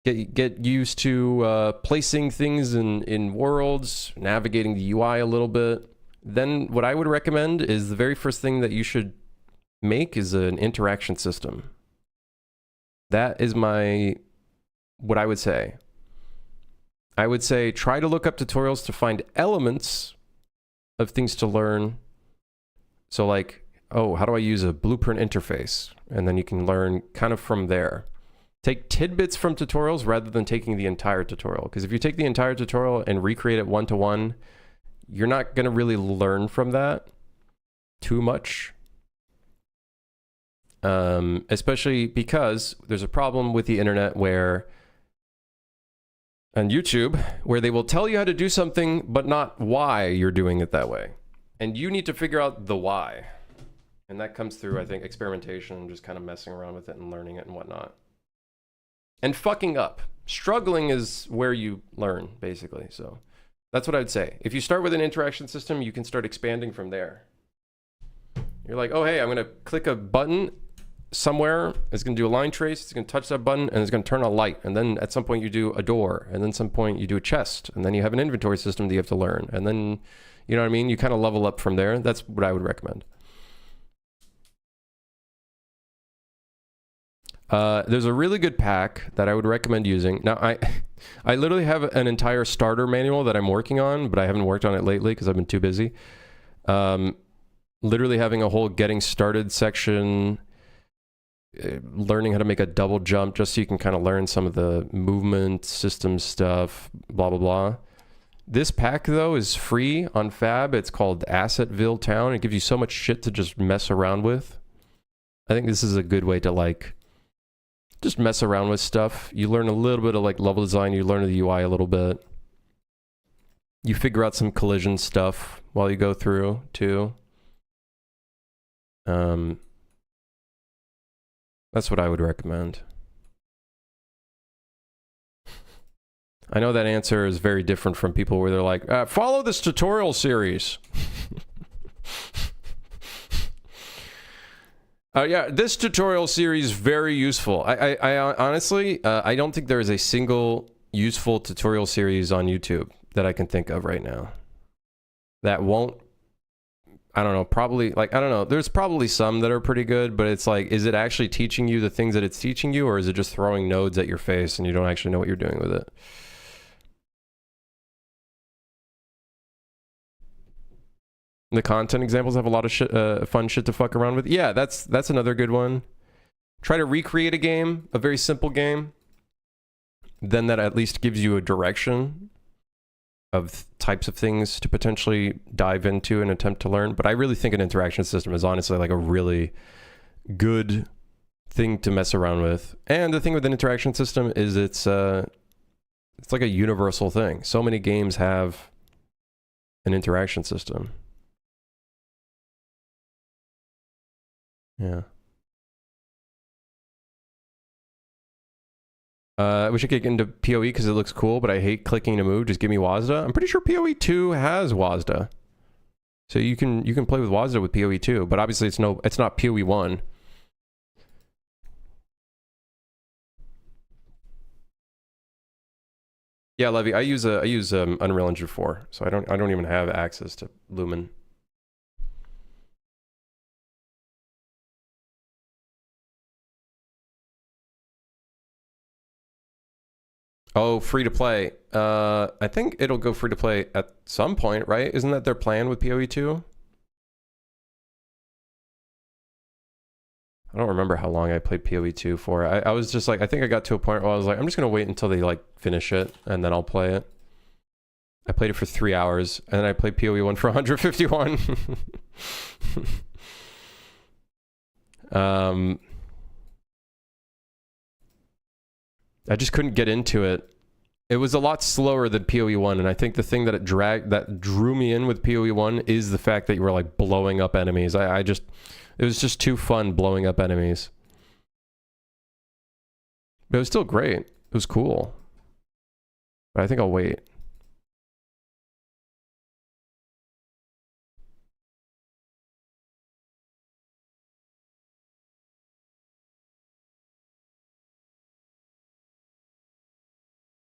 Get used to placing things in worlds, navigating the UI a little bit. Then what I would recommend is the very first thing that you should make is an interaction system. That is what I would say. I would say try to look up tutorials to find elements of things to learn. So like, oh, how do I use a blueprint interface? And then you can learn kind of from there. Take tidbits from tutorials rather than taking the entire tutorial. Because if you take the entire tutorial and recreate it one-to-one, you're not going to really learn from that too much. Especially because there's a problem with the internet where, on YouTube, where they will tell you how to do something, but not why you're doing it that way. And you need to figure out the why. And that comes through, I think, experimentation and just kind of messing around with it and learning it and whatnot. And fucking up. Struggling is where you learn, basically. So that's what I would say. If you start with an interaction system, you can start expanding from there. You're like, oh, hey, I'm going to click a button somewhere. It's going to do a line trace. It's going to touch that button, and it's going to turn a light. And then at some point, you do a door. And then at some point, you do a chest. And then you have an inventory system that you have to learn. And then, you know what I mean? You kind of level up from there. That's what I would recommend. There's a really good pack that I would recommend using. Now, I literally have an entire starter manual that I'm working on, but I haven't worked on it lately because I've been too busy. Literally having a whole getting started section, learning how to make a double jump just so you can kind of learn some of the movement system stuff, blah, blah, blah. This pack, though, is free on Fab. It's called Assetville Town. It gives you so much shit to just mess around with. I think this is a good way to, like, just mess around with stuff. You learn a little bit of, like, level design. You learn the UI a little bit. You figure out some collision stuff while you go through, too. That's what I would recommend. I know that answer is very different from people where they're like, follow this tutorial series. Yeah, this tutorial series is very useful. I honestly, I don't think there is a single useful tutorial series on YouTube that I can think of right now that won't, I don't know, probably, like, I don't know. There's probably some that are pretty good, but it's like, is it actually teaching you the things that it's teaching you, or is it just throwing nodes at your face and you don't actually know what you're doing with it? The content examples have a lot of fun shit to fuck around with. Yeah, that's another good one. Try to recreate a game, a very simple game. Then that at least gives you a direction of types of things to potentially dive into and attempt to learn. But I really think an interaction system is honestly like a really good thing to mess around with. And the thing with an interaction system is it's like a universal thing. So many games have an interaction system. Yeah. We should get into PoE because it looks cool, but I hate clicking to move. Just give me WASDA. I'm pretty sure PoE 2 has WASDA. So you can play with WASDA with PoE 2, but obviously it's not PoE 1. Yeah, Levy, I use Unreal Engine 4, so I don't even have access to Lumen. Oh, free to play. I think it'll go free to play at some point, right? Isn't that their plan with PoE 2? I don't remember how long I played PoE 2 for. I was just like, I think I got to a point where I was like, I'm just gonna wait until they like finish it and then I'll play it. I played it for 3 hours and then I played PoE 1 for 151. I just couldn't get into it. It was a lot slower than PoE 1, and I think the thing that drew me in with PoE 1 is the fact that you were like blowing up enemies. It was just too fun blowing up enemies. But it was still great. It was cool. But I think I'll wait.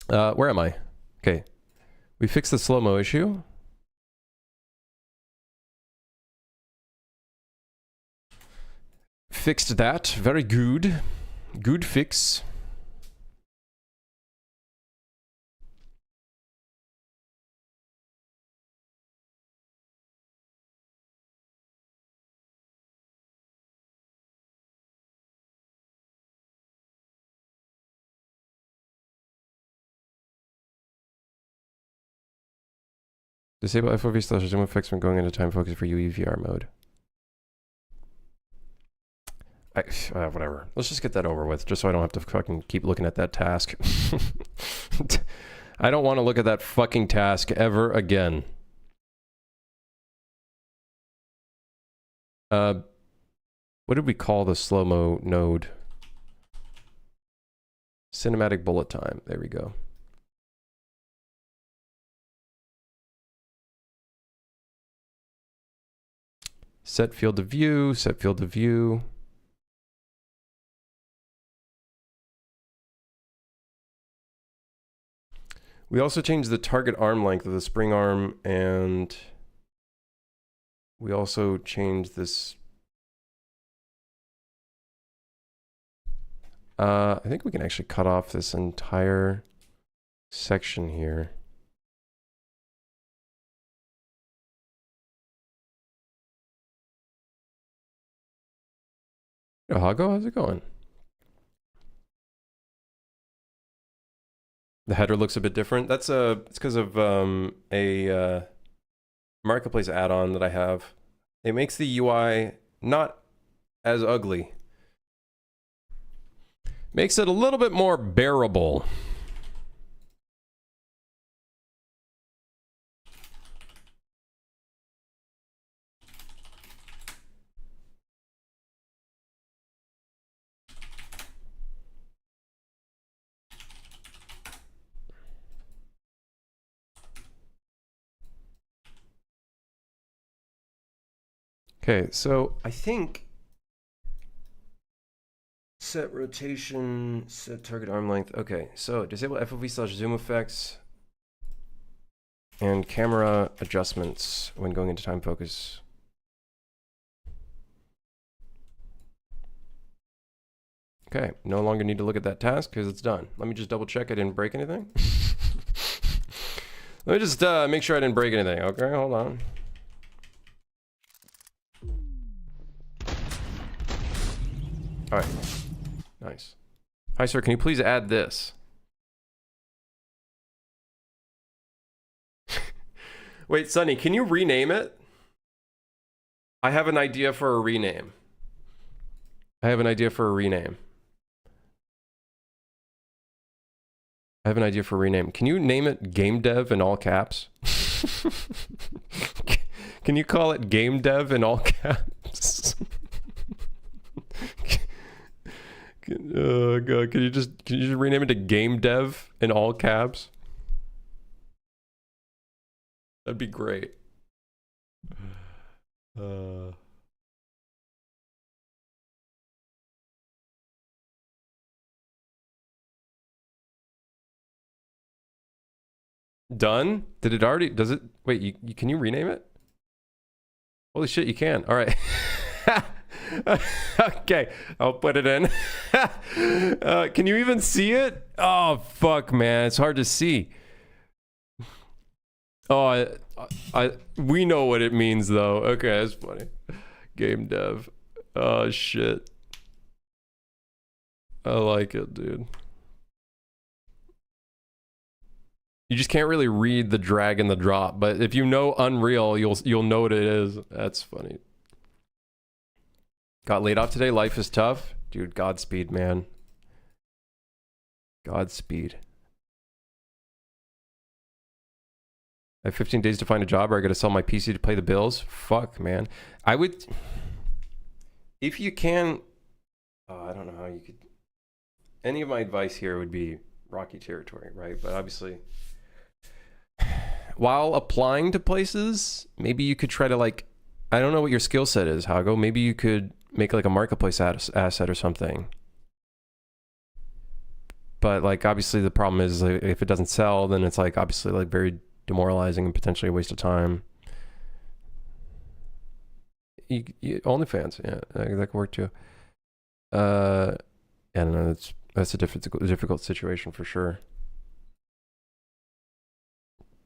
Where am I? Okay. We fixed the slow-mo issue. Fixed that. Very good. Good fix. Disable FOV/zoom effects when going into time focus for UEVR mode. Whatever. Let's just get that over with, just so I don't have to fucking keep looking at that task. I don't want to look at that fucking task ever again. What did we call the slow-mo node? Cinematic bullet time. There we go. Set field of view, set field of view. We also changed the target arm length of the spring arm, and we also changed this. I think we can actually cut off this entire section here. Yo, Hago, how's it going? The header looks a bit different. That's it's because of a marketplace add-on that I have. It makes the UI not as ugly. Makes it a little bit more bearable. Okay, so I think set rotation, set target arm length. Okay, so disable FOV/zoom effects and camera adjustments when going into time focus. Okay, no longer need to look at that task because it's done. Let me just double check I didn't break anything. Let me just make sure I didn't break anything. Okay, hold on. All right, nice. Hi, sir, can you please add this? Wait, Sonny, can you rename it? I have an idea for a rename. I have an idea for a rename. Can you name it Game Dev in all caps? Can you call it Game Dev in all caps? God, can you just rename it to Game Dev in all caps? That'd be great. Done? Did it already? Does it? Wait, can you rename it? Holy shit, you can. All right. Okay, I'll put it in. Can you even see it? Oh, fuck, man. It's hard to see. Oh, we know what it means, though. Okay, that's funny. Game Dev. Oh, shit. I like it, dude. You just can't really read the drag and the drop, but if you know Unreal, you'll know what it is. That's funny. Got laid off today. Life is tough. Dude, Godspeed, man. Godspeed. I have 15 days to find a job, or I gotta sell my PC to pay the bills. Fuck, man. I would... If you can... I don't know how you could... Any of my advice here would be rocky territory, right? But obviously... While applying to places, maybe you could try to, like... I don't know what your skill set is, Hago. Maybe you could make like a marketplace asset or something. But like obviously the problem is like, if it doesn't sell, then it's like obviously like very demoralizing and potentially a waste of time. OnlyFans, yeah, that could work too. I don't know, that's a difficult situation for sure.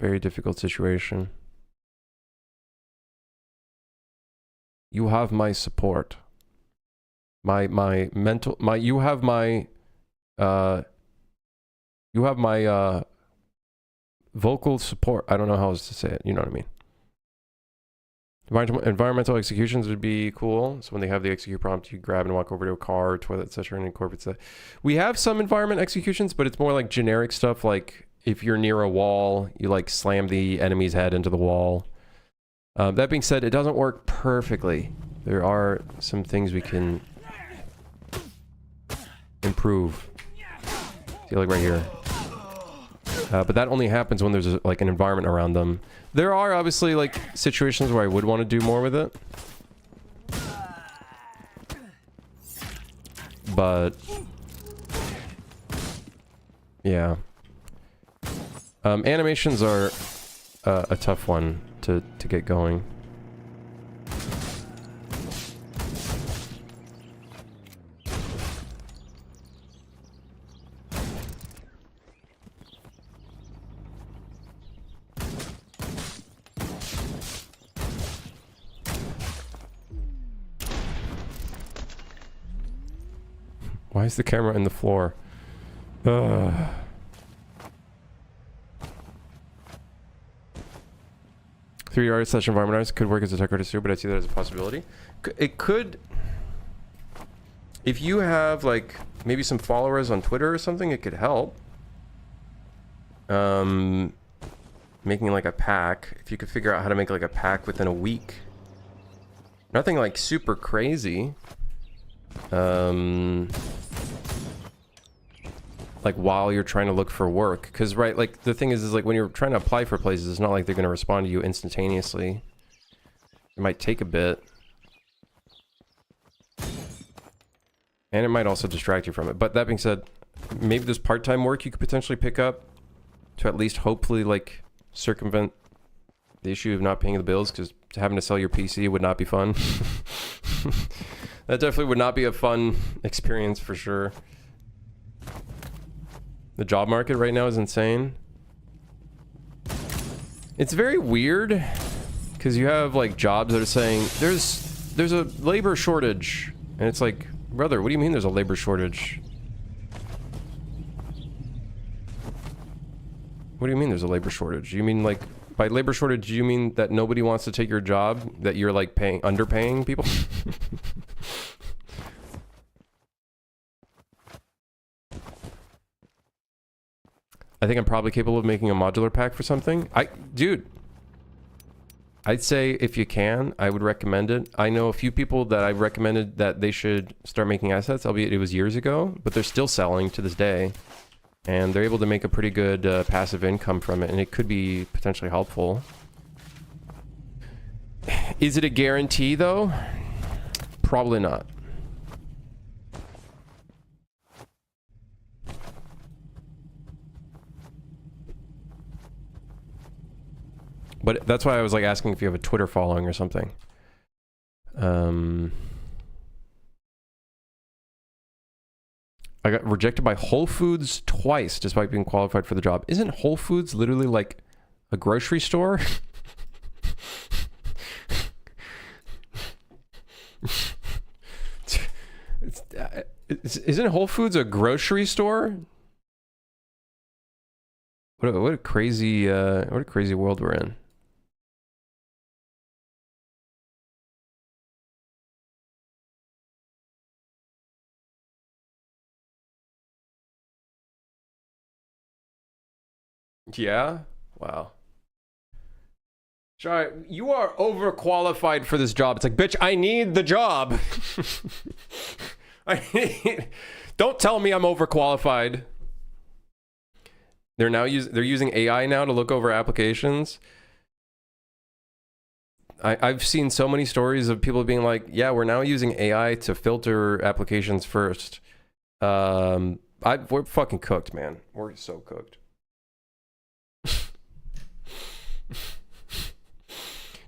Very difficult situation. You have my support. You have my vocal support. I don't know how else to say it. You know what I mean? Environmental executions would be cool. So when they have the execute prompt, you grab and walk over to a car or toilet, etc., and incorporates that. We have some environment executions, but it's more like generic stuff. Like if you're near a wall, you like slam the enemy's head into the wall. That being said, it doesn't work perfectly. There are some things we can improve. See, like right here. But that only happens when there's like an environment around them. There are obviously like situations where I would want to do more with it. But yeah. Animations are a tough one to get going. Why is the camera in the floor? 3D artist / environment artist could work as a tech artist too, but I see that as a possibility. It could... If you have, like, maybe some followers on Twitter or something, it could help. Making, like, a pack. If you could figure out how to make, like, a pack within a week. Nothing, like, super crazy. Like while you're trying to look for work, because right, like the thing is like when you're trying to apply for places, it's not like they're going to respond to you instantaneously. It might take a bit, and it might also distract you from it. But that being said, maybe there's part-time work you could potentially pick up to at least hopefully like circumvent the issue of not paying the bills, because having to sell your PC would not be fun. That definitely would not be a fun experience for sure. The job market right now is insane. It's very weird because you have like jobs that are saying there's a labor shortage, and it's like, brother, what do you mean there's a labor shortage? What do you mean there's a labor shortage? You mean like by labor shortage you mean that nobody wants to take your job, that you're like underpaying people? I think I'm probably capable of making a modular pack for something. Dude, I'd say if you can, I would recommend it. I know a few people that I've recommended that they should start making assets, albeit it was years ago, but they're still selling to this day. And they're able to make a pretty good passive income from it, and it could be potentially helpful. Is it a guarantee, though? Probably not. But that's why I was like asking if you have a Twitter following or something. I got rejected by Whole Foods twice despite being qualified for the job. Isn't Whole Foods literally like a grocery store? Isn't Whole Foods a grocery store? What a crazy world we're in. Yeah? Wow. Sorry, you are overqualified for this job. It's like, bitch, I need the job. Don't tell me I'm overqualified. They're using AI now to look over applications. I've seen so many stories of people being like, yeah, we're now using AI to filter applications first. We're fucking cooked, man. We're so cooked.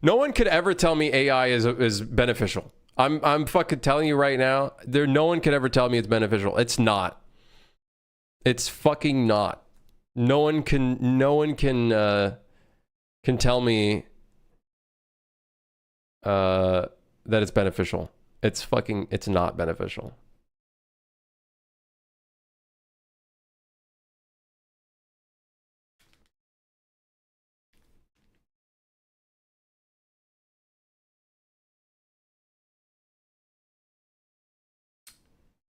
No one could ever tell me AI is beneficial. I'm fucking telling you right now. No one could ever tell me it's beneficial. It's not. It's fucking not. No one can tell me that it's beneficial. It's not beneficial.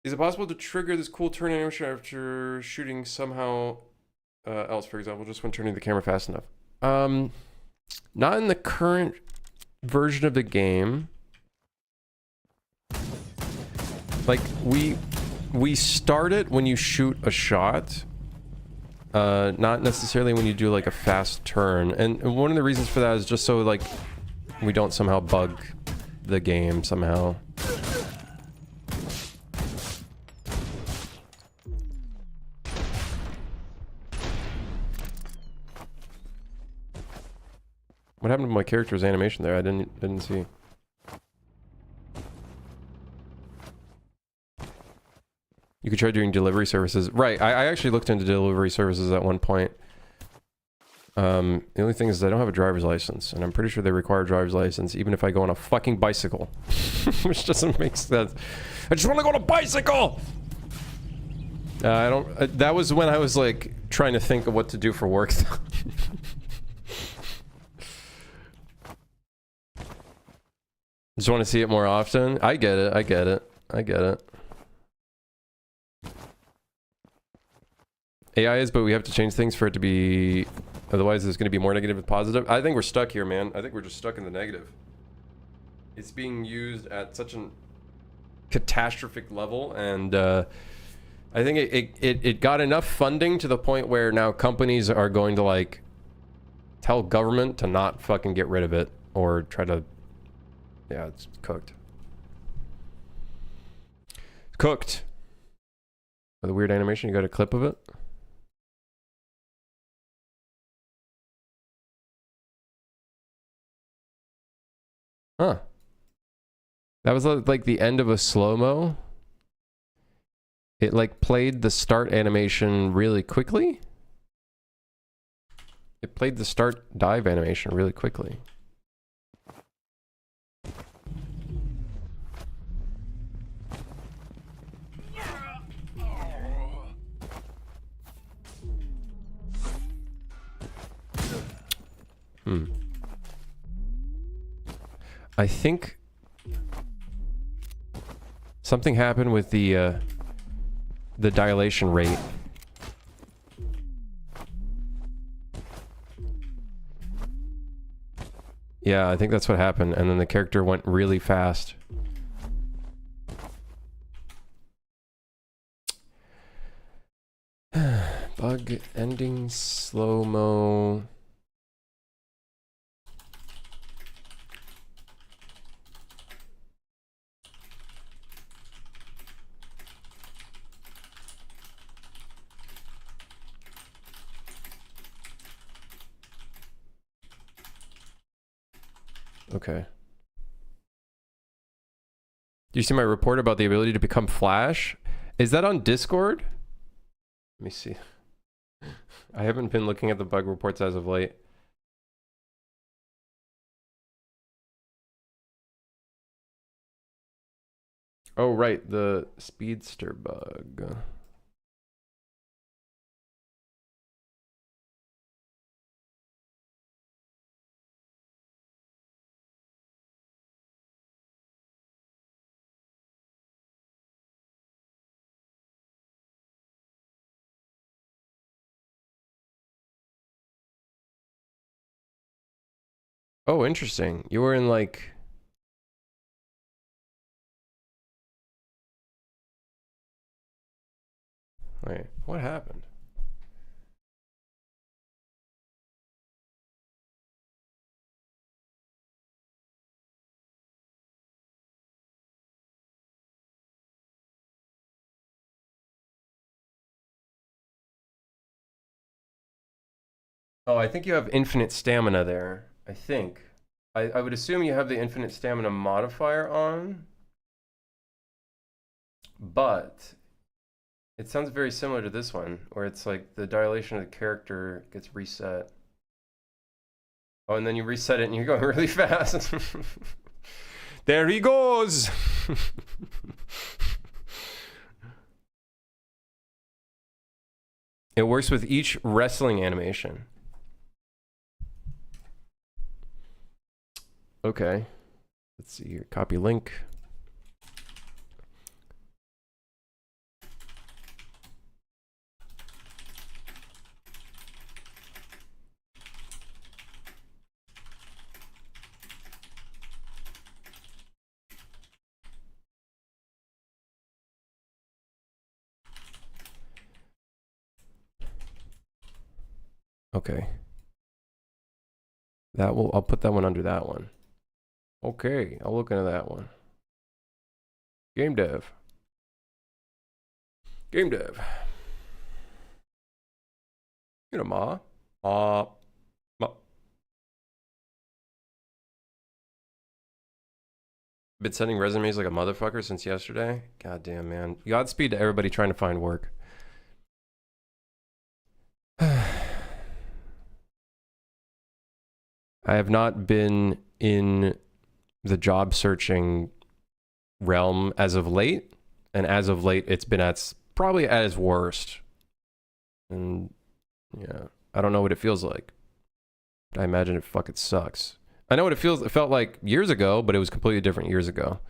Is it possible to trigger this cool turn animation after shooting somehow else, for example, just when turning the camera fast enough? Not in the current version of the game. Like, we start it when you shoot a shot. Not necessarily when you do like a fast turn. And one of the reasons for that is just so like we don't somehow bug the game somehow. What happened to my character's animation there? I didn't see. You could try doing delivery services. Right, I actually looked into delivery services at one point. The only thing is I don't have a driver's license, and I'm pretty sure they require a driver's license even if I go on a fucking bicycle. Which doesn't make sense. I just want to go on a bicycle! I don't... that was when I was, like, trying to think of what to do for work. Just want to see it more often? I get it, I get it. I get it. AI is, but we have to change things for it to be... Otherwise, there's going to be more negative than positive. I think we're stuck here, man. I think we're just stuck in the negative. It's being used at such a catastrophic level, and I think it got enough funding to the point where now companies are going to, like, tell government to not fucking get rid of it, or try to... Yeah, it's cooked. Cooked. The weird animation, you got a clip of it? Huh. That was like the end of a slow-mo. It like played the start animation really quickly. It played the start dive animation really quickly. I think something happened with the dilation rate. Yeah, I think that's what happened, and then the character went really fast. Bug ending slow-mo. Okay. Do you see my report about the ability to become Flash? Is that on Discord? Let me see. I haven't been looking at the bug reports as of late. Oh, right, the speedster bug. Oh, interesting. You were in like... Wait, what happened? Oh, I think you have infinite stamina there. I think. I would assume you have the infinite stamina modifier on. But it sounds very similar to this one, where it's like the dilation of the character gets reset. Oh, and then you reset it and you're going really fast. There he goes! It works with each wrestling animation. Okay. Let's see here. Copy link. Okay. I'll put that one under that one. Okay, I'll look into that one. Game dev. Game dev. You know, Ma. Been sending resumes like a motherfucker since yesterday. God damn, man. Godspeed to everybody trying to find work. I have not been in the job searching realm as of late. And as of late, it's been probably at its worst. And yeah, I don't know what it feels like. I imagine it fucking sucks. I know what it felt like years ago, but it was completely different years ago.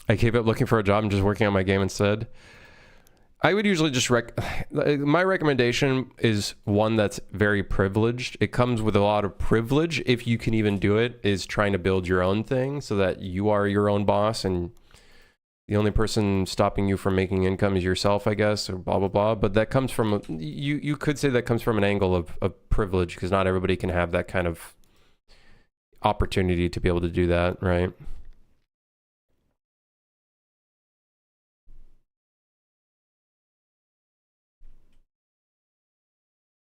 I gave up looking for a job and just working on my game instead. I would usually just my recommendation is one that's very privileged. It comes with a lot of privilege, if you can even do it, is trying to build your own thing so that you are your own boss and the only person stopping you from making income is yourself, I guess, or blah, blah, blah. But that comes from, you could say that comes from an angle of privilege, because not everybody can have that kind of opportunity to be able to do that, right?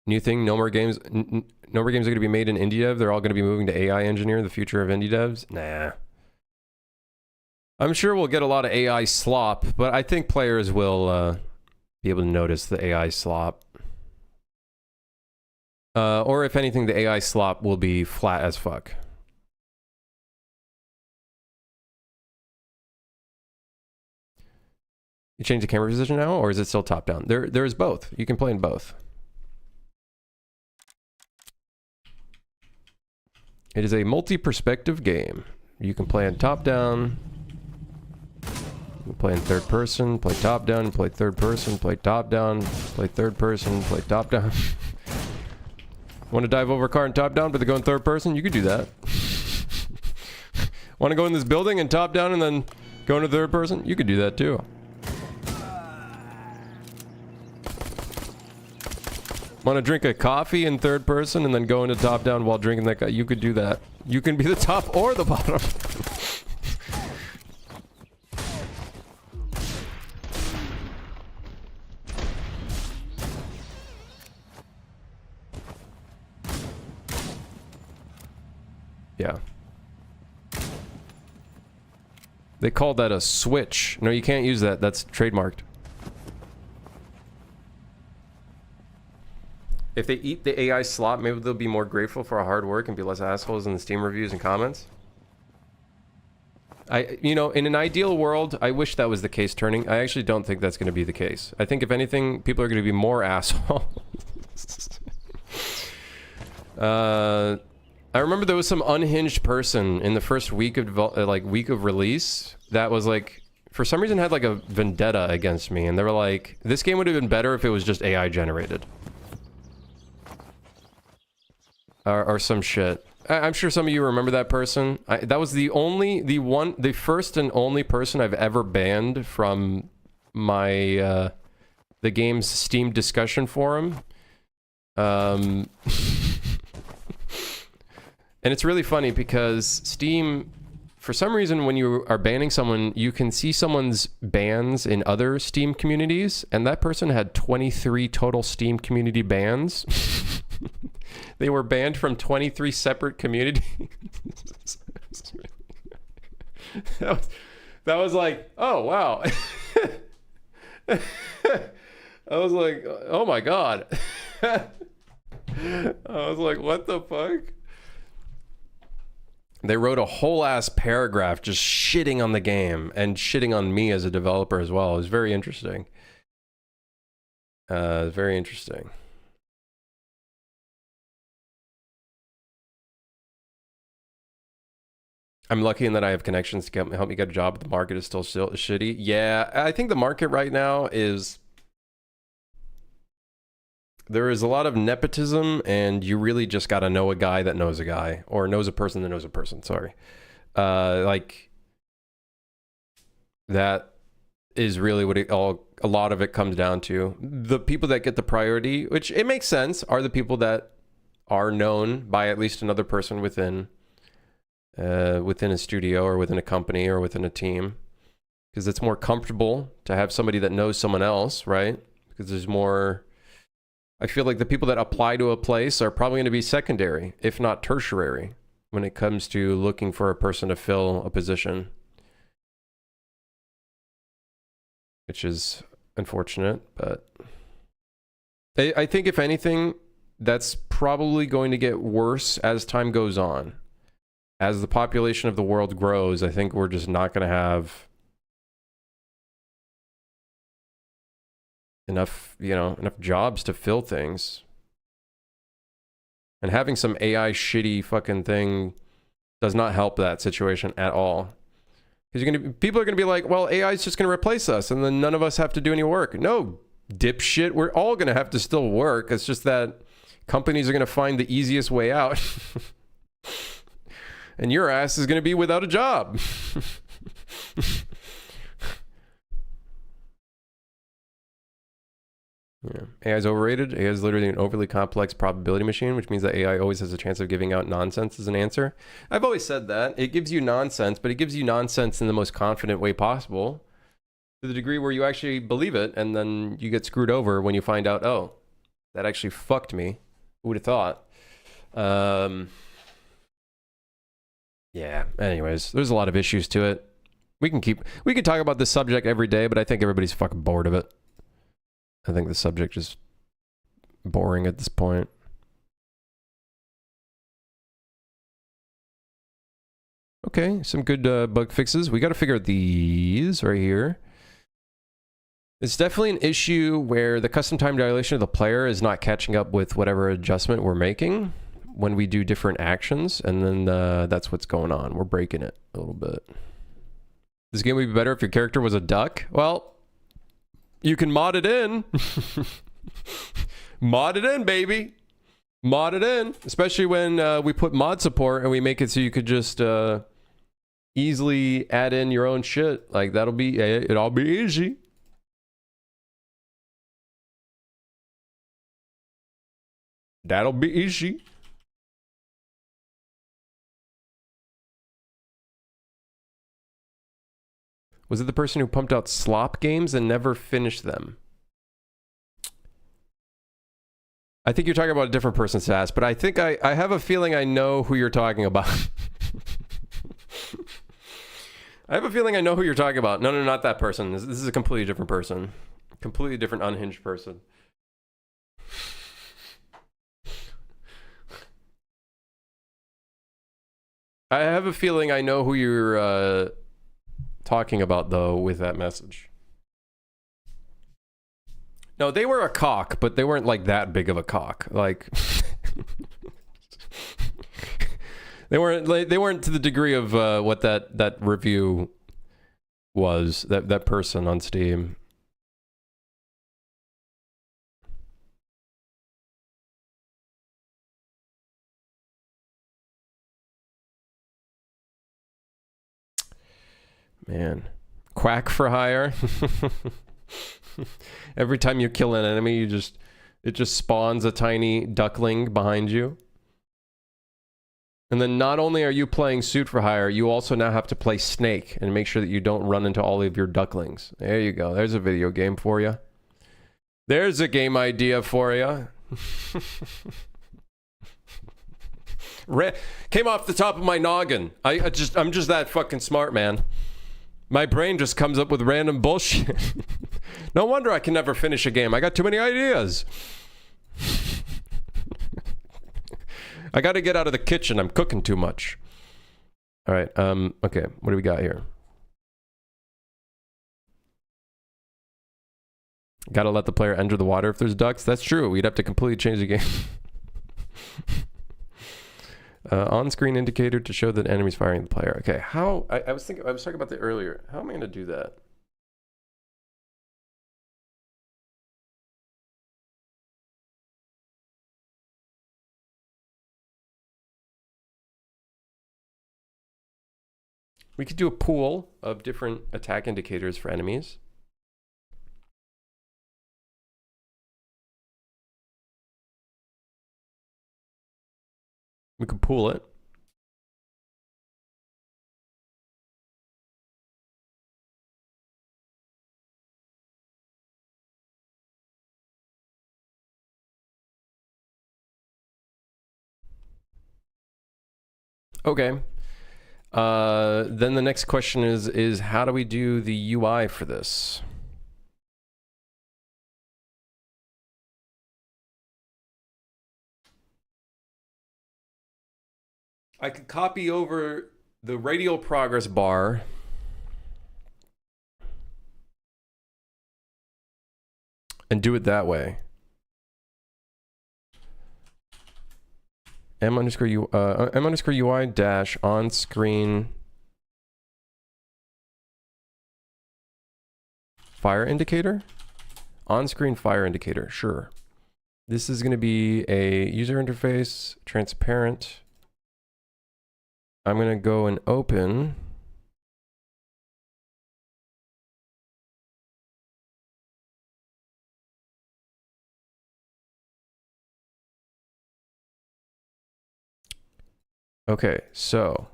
New thing, no more games are going to be made in indie dev. They're all going to be moving to AI engineer, the future of indie devs. Nah. I'm sure we'll get a lot of AI slop, but I think players will be able to notice the AI slop. Or if anything, the AI slop will be flat as fuck. You change the camera position now, or is it still top down? There's both. You can play in both. It is a multi-perspective game. You can play in top down. You play in third person, play top down, play third person, play top down, play third person, play top down. Want to dive over a car and top down, but they go in third person? You could do that. Want to go in this building and top down and then go into third person? You could do that too. Want to drink a coffee in third person and then go into top down while drinking that? You could do that. You can be the top or the bottom. Yeah. They call that a switch. No, you can't use that. That's trademarked. If they eat the AI slop, maybe they'll be more grateful for our hard work and be less assholes in the Steam reviews and comments. You know, in an ideal world, I wish that was the case turning. I actually don't think that's going to be the case. I think if anything, people are going to be more assholes. I remember there was some unhinged person in the first week of week of release that was like, for some reason had like a vendetta against me, and they were like, this game would have been better if it was just AI generated. Or some shit. I'm sure some of you remember that person. That was the first and only person I've ever banned from my the game's Steam discussion forum. And it's really funny because Steam, for some reason, when you are banning someone, you can see someone's bans in other Steam communities, and that person had 23 total Steam community bans. They were banned from 23 separate communities. that was like, oh, wow. I was like, oh my God. I was like, what the fuck? They wrote a whole ass paragraph just shitting on the game and shitting on me as a developer as well. It was very interesting. Very interesting. I'm lucky in that I have connections to help me get a job, but the market is still shitty. Yeah, I think the market right now is... There is a lot of nepotism, and you really just got to know a guy that knows a guy, or knows a person that knows a person, sorry. Like, that is really what a lot of it comes down to. The people that get the priority, which it makes sense, are the people that are known by at least another person within a studio or within a company or within a team, because it's more comfortable to have somebody that knows someone else, right? Because there's more. I feel like the people that apply to a place are probably going to be secondary, if not tertiary, when it comes to looking for a person to fill a position, which is unfortunate. But I think if anything, that's probably going to get worse as time goes on. As the population of the world grows, I think we're just not going to have enough jobs to fill things. And having some AI shitty fucking thing does not help that situation at all. Because people are going to be like, well, AI is just going to replace us and then none of us have to do any work. No, dipshit. We're all going to have to still work. It's just that companies are going to find the easiest way out. And your ass is going to be without a job. Yeah. AI is overrated. AI is literally an overly complex probability machine, which means that AI always has a chance of giving out nonsense as an answer. I've always said that. It gives you nonsense, but it gives you nonsense in the most confident way possible, to the degree where you actually believe it, and then you get screwed over when you find out, oh, that actually fucked me. Who would have thought? Yeah, anyways, there's a lot of issues to it. We can talk about this subject every day, but I think everybody's fucking bored of it. I think the subject is boring at this point. Okay, some good bug fixes. We got to figure out these right here. It's definitely an issue where the custom time dilation of the player is not catching up with whatever adjustment we're making when we do different actions, and then that's what's going on. We're breaking it a little bit. This game would be better if your character was a duck. Well, you can mod it in. Mod it in, baby. Mod it in. Especially when we put mod support and we make it so you could just easily add in your own shit. Like, it'll be easy. That'll be easy. Was it the person who pumped out slop games and never finished them? I think you're talking about a different person, Sass, but I think I have a feeling I know who you're talking about. I have a feeling I know who you're talking about. No, not that person. This is a completely different person. Completely different unhinged person. I have a feeling I know who you're talking about, though, with that message. No, they were a cock, but they weren't like that big of a cock. Like they weren't to the degree of what that review was, that person on Steam. Man, quack for hire. Every time you kill an enemy, it just spawns a tiny duckling behind you. And then not only are you playing Suit for Hire, you also now have to play Snake and make sure that you don't run into all of your ducklings. There you go. There's a video game for you. There's a game idea for you. Came off the top of my noggin. I'm just that fucking smart, man. My brain just comes up with random bullshit. No wonder I can never finish a game. I got too many ideas. I got to get out of the kitchen. I'm cooking too much. All right. Okay. What do we got here? Got to let the player enter the water if there's ducks. That's true. We'd have to completely change the game. On-screen indicator to show that enemies firing the player. Okay, how? I was talking about that earlier. How am I going to do that? We could do a pool of different attack indicators for enemies. We could pool it. Okay. Then the next question is how do we do the UI for this? I could copy over the radial progress bar and do it that way. M underscore UI dash on screen fire indicator? On screen fire indicator, sure. This is going to be a user interface, transparent. I'm going to go and open. Okay, so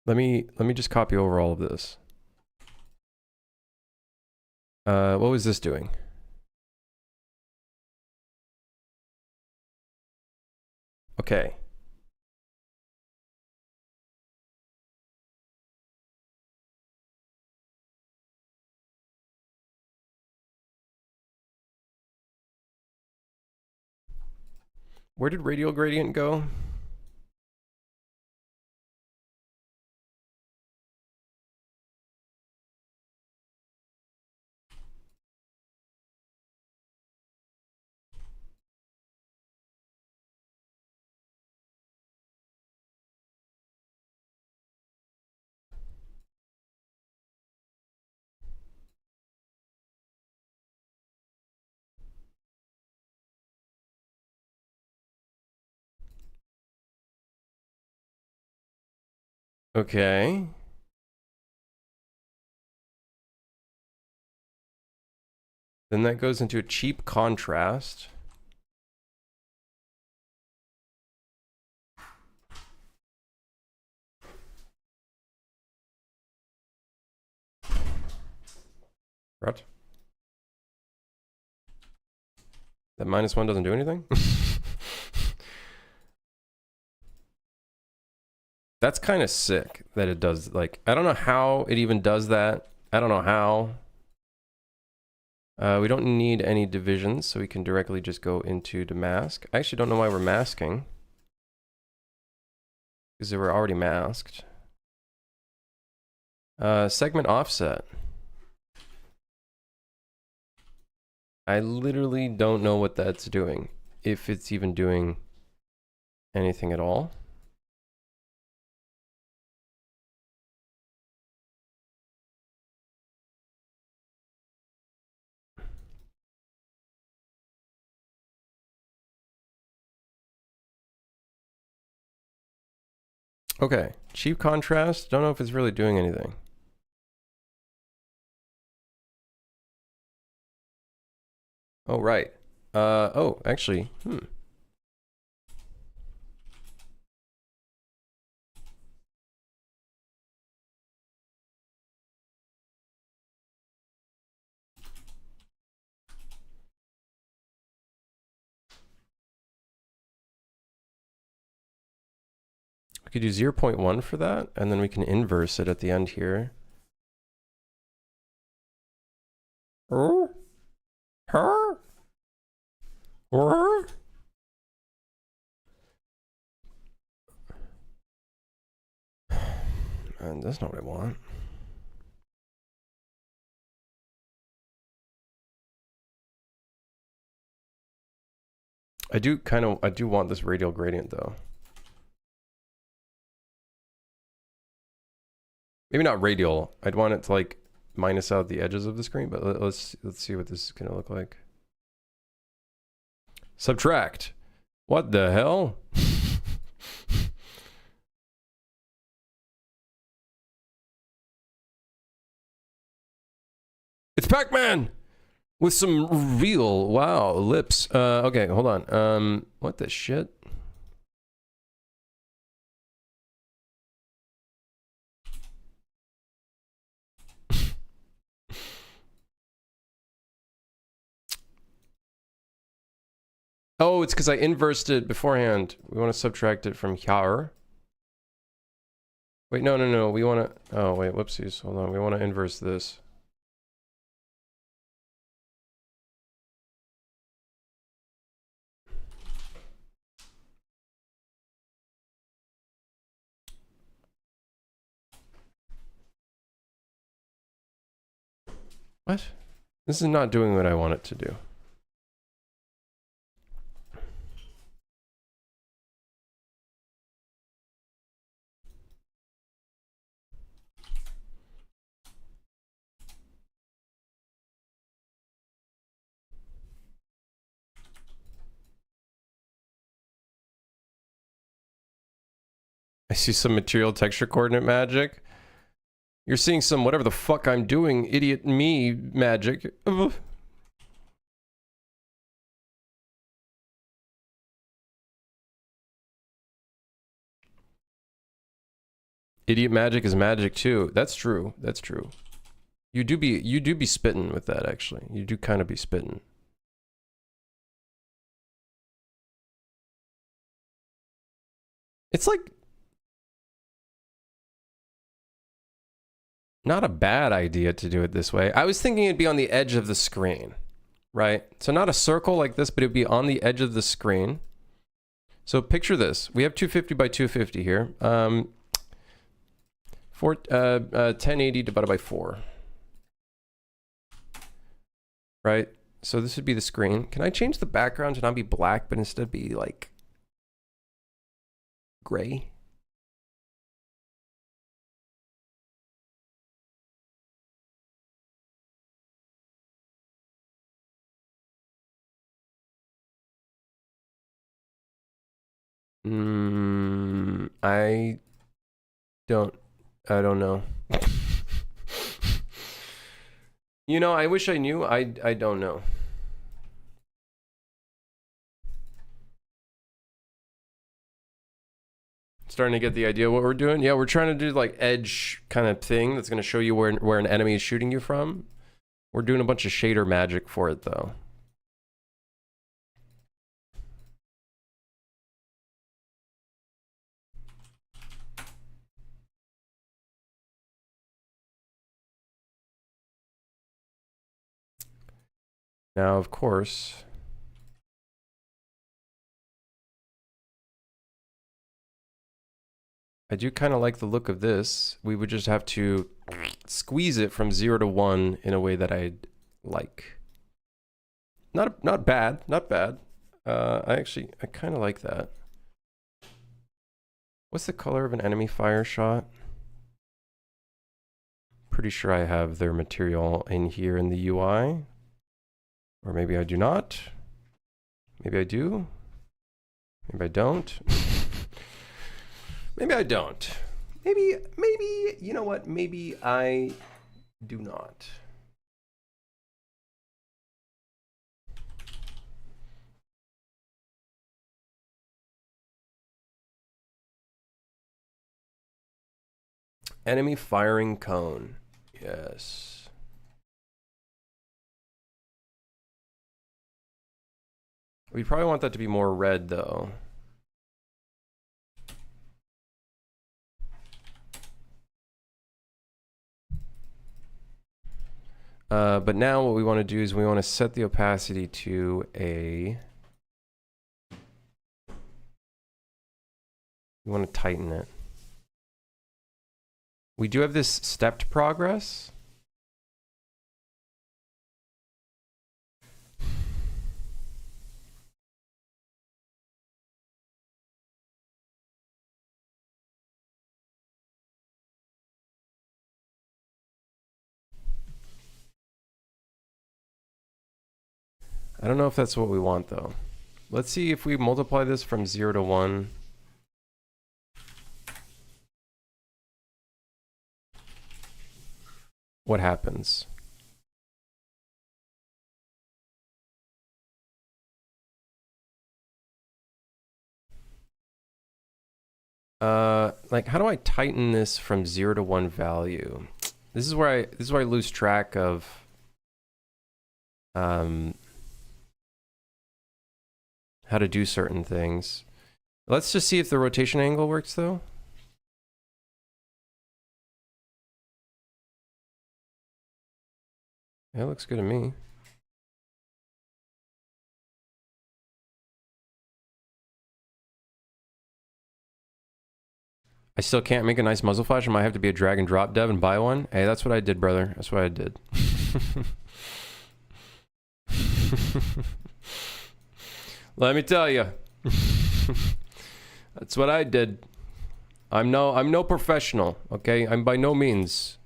let me just copy over all of this. What was this doing? Okay. Where did radial gradient go? Okay. Then that goes into a cheap contrast. Right. That -1 doesn't do anything? That's kind of sick that it does, like, I don't know how it even does that. I don't know how. We don't need any divisions, so we can directly just go into the mask. I actually don't know why we're masking. Because they were already masked. Segment offset. I literally don't know what that's doing. If it's even doing anything at all. Okay, cheap contrast. Don't know if it's really doing anything. Oh, right. Oh, actually, We could do 0.1 for that, and then we can inverse it at the end here. And that's not what I want. I do want this radial gradient though. Maybe not radial. I'd want it to like minus out the edges of the screen, but let's see what this is gonna look like. Subtract. What the hell? It's Pac-Man! With some real, wow, lips. Okay, hold on. What the shit? Oh, it's because I inversed it beforehand. We want to subtract it from here. Wait, no. We want to... Oh, wait, whoopsies. Hold on. We want to inverse this. What? This is not doing what I want it to do. I see some material texture coordinate magic. You're seeing some whatever the fuck I'm doing, idiot me magic. Idiot magic is magic too. That's true. That's true. You do be spitting with that actually. You do kind of be spitting. It's like not a bad idea to do it this way. I was thinking it'd be on the edge of the screen, right? So not a circle like this, but it'd be on the edge of the screen. So picture this. We have 250 by 250 here. 1080 divided by 4. Right? So this would be the screen. Can I change the background to not be black, but instead be like gray? I don't know. You know, I wish I knew. I don't know. Starting to get the idea what we're doing. Yeah, we're trying to do like edge kind of thing that's going to show you where an enemy is shooting you from. We're doing a bunch of shader magic for it though. Now, of course, I do kind of like the look of this. We would just have to squeeze it from 0 to 1 in a way that I'd like. Not bad, not bad. I kind of like that. What's the color of an enemy fire shot? Pretty sure I have their material in here in the UI. Or maybe I do not. Maybe I do. Maybe I don't. Maybe I don't. Maybe, you know what? Maybe I do not. Enemy firing cone. Yes. We probably want that to be more red though. But now what we want to do is we want to set the opacity to a... We want to tighten it. We do have this stepped progress. I don't know if that's what we want though. Let's see if we multiply this from 0 to 1. What happens? Like how do I tighten this from 0 to 1 value? This is where I lose track of how to do certain things. Let's just see if the rotation angle works though. Yeah, it looks good to me. I still can't make a nice muzzle flash. I might have to be a drag and drop dev and buy one. Hey, that's what I did, brother. That's what I did. Let me tell you. That's what I did. I'm no professional, okay? I'm by no means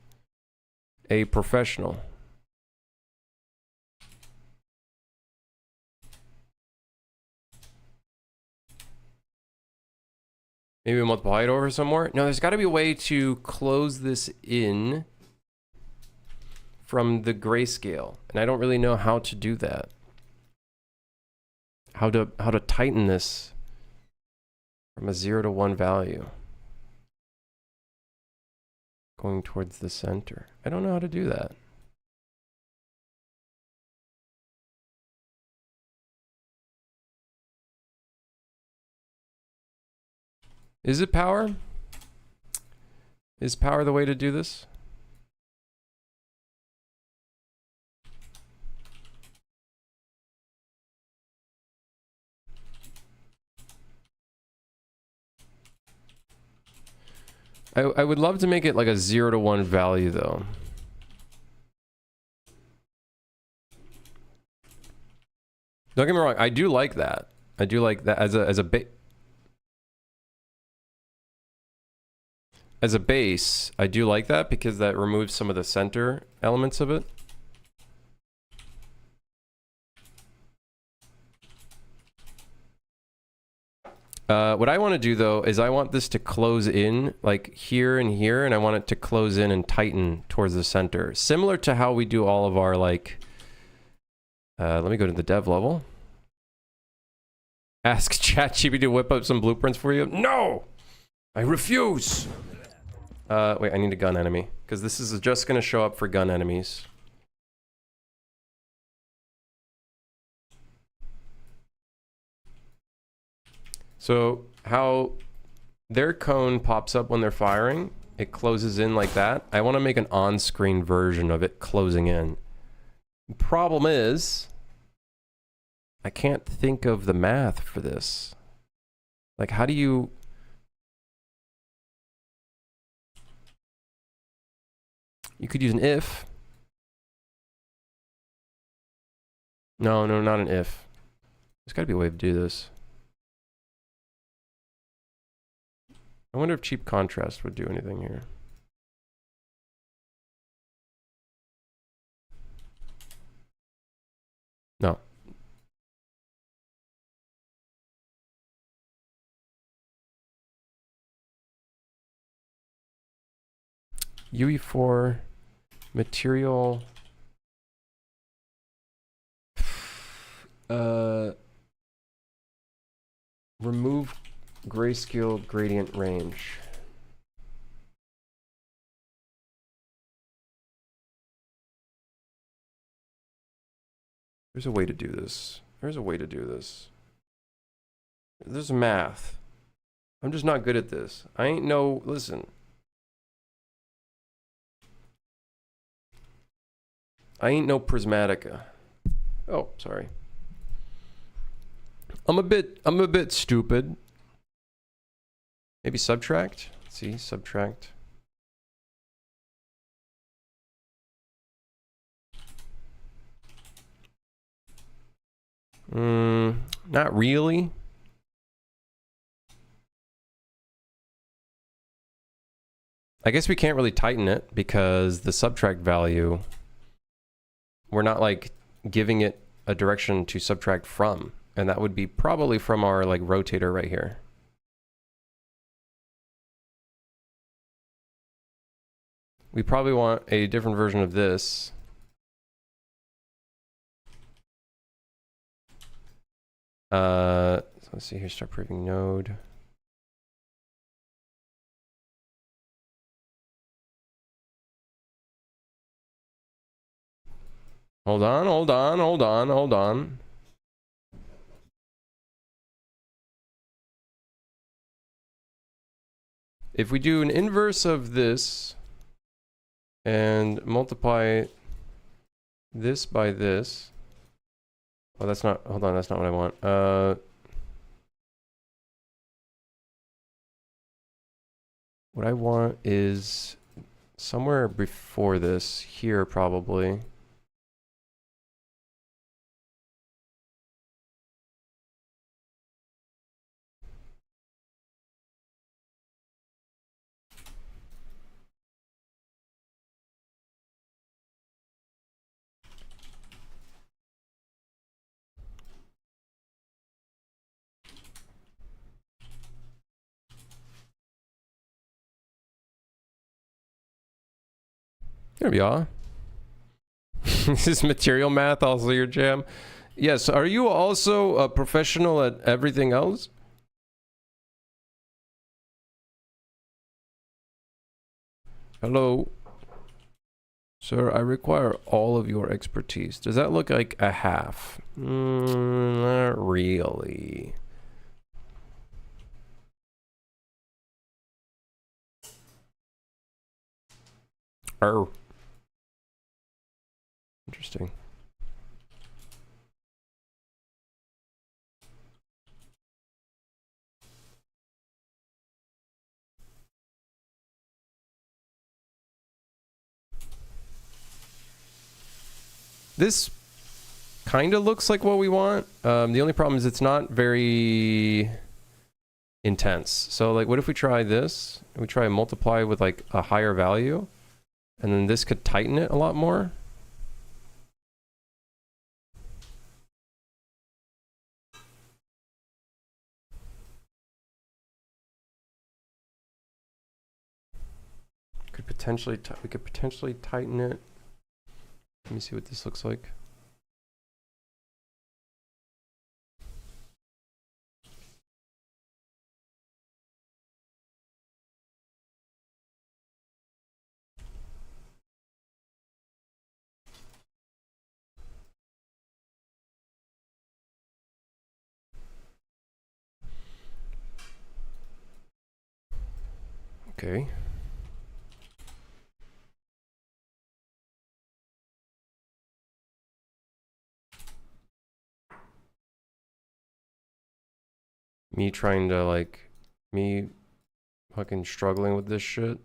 a professional. Maybe multiple height over somewhere? No, there's got to be a way to close this in from the grayscale. And I don't really know how to do that. How to tighten this from a 0 to 1 value. Going towards the center. I don't know how to do that. Is it power? Is power the way to do this? I would love to make it like a 0 to 1 value though. Don't get me wrong, I do like that. I do like that as a base, I do like that because that removes some of the center elements of it. What I want to do though is I want this to close in like here and here, and I want it to close in and tighten towards the center. Similar to how we do all of our like, let me go to the dev level. Ask ChatGPT to whip up some blueprints for you. No! I refuse! Wait, I need a gun enemy. Because this is just going to show up for gun enemies. So, how their cone pops up when they're firing, it closes in like that. I want to make an on-screen version of it closing in. The problem is, I can't think of the math for this. Like, how do you... You could use an if. No, not an if. There's got to be a way to do this. I wonder if cheap contrast would do anything here. No. UE4 material. Remove grayscale gradient range. There's a way to do this. There's a way to do this. There's math. I'm just not good at this. I ain't no... Listen. I ain't no Prismatica. Oh, sorry. I'm a bit stupid. Maybe subtract? Let's see, subtract. Not really. I guess we can't really tighten it because the subtract value, we're not like giving it a direction to subtract from. And that would be probably from our like rotator right here. We probably want a different version of this. So let's see here, start proving node. Hold on, hold on, hold on, hold on. If we do an inverse of this and multiply this by this. Oh, that's not, hold on, that's not what I want. What I want is somewhere before this, here probably. There we are. This is material math, also your jam. Yes, are you also a professional at everything else? Hello? Sir, I require all of your expertise. Does that look like a half? Not really. Interesting. This kind of looks like what we want. The only problem is it's not very intense. So like, what if we try this? We try and multiply with like a higher value, and then this could tighten it a lot more. We could potentially tighten it. Let me see what this looks like. Okay. Me trying to like, me fucking struggling with this shit.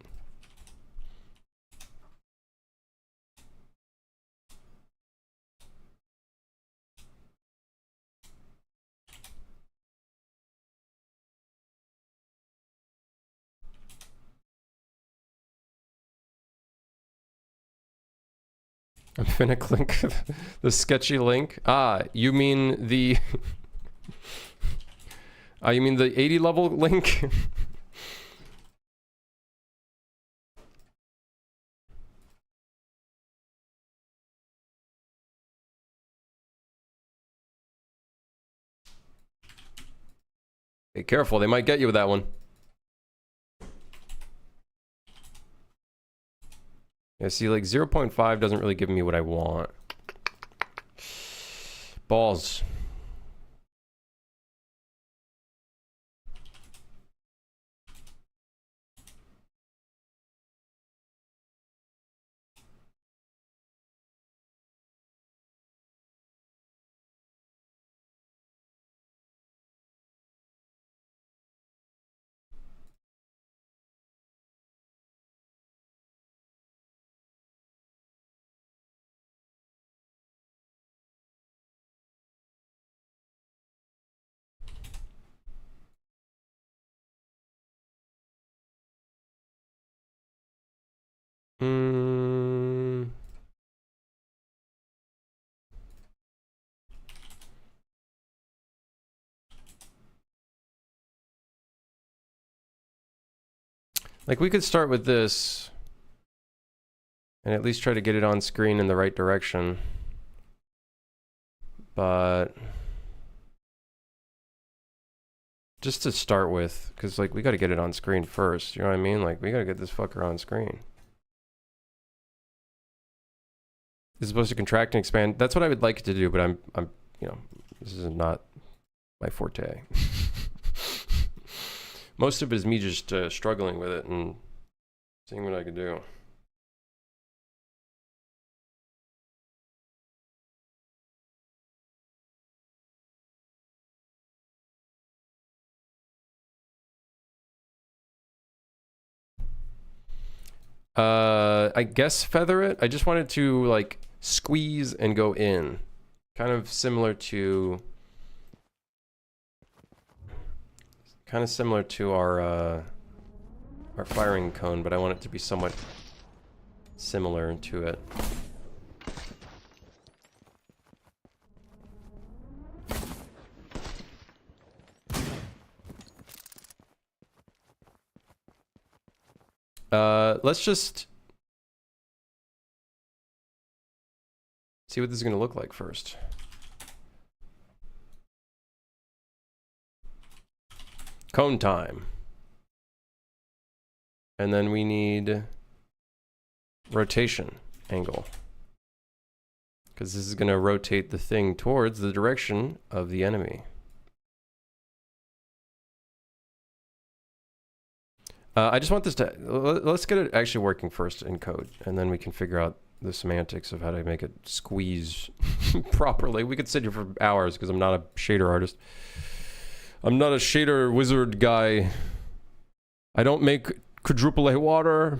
I'm finna click the sketchy link. Ah, you mean the... you mean the 80 level link? Be careful, they might get you with that one. Yeah, see, like 0.5 doesn't really give me what I want. Balls. Like, we could start with this and at least try to get it on screen in the right direction. But just to start with, because like we got to get it on screen first, you know what I mean? Like, we got to get this fucker on screen. It's supposed to contract and expand. That's what I would like it to do, but I'm, you know, this is not my forte. Most of it is me just struggling with it and seeing what I can do. I guess feather it. I just wanted to like squeeze and go in. Kind of similar to our firing cone, but I want it to be somewhat similar to it. Let's just see what this is going to look like first. Cone time. And then we need rotation angle, because this is going to rotate the thing towards the direction of the enemy. I just want this to, let's get it actually working first in code, and then we can figure out the semantics of how to make it squeeze properly. We could sit here for hours because I'm not a shader artist. I'm not a shader wizard guy. I don't make quadruple A water.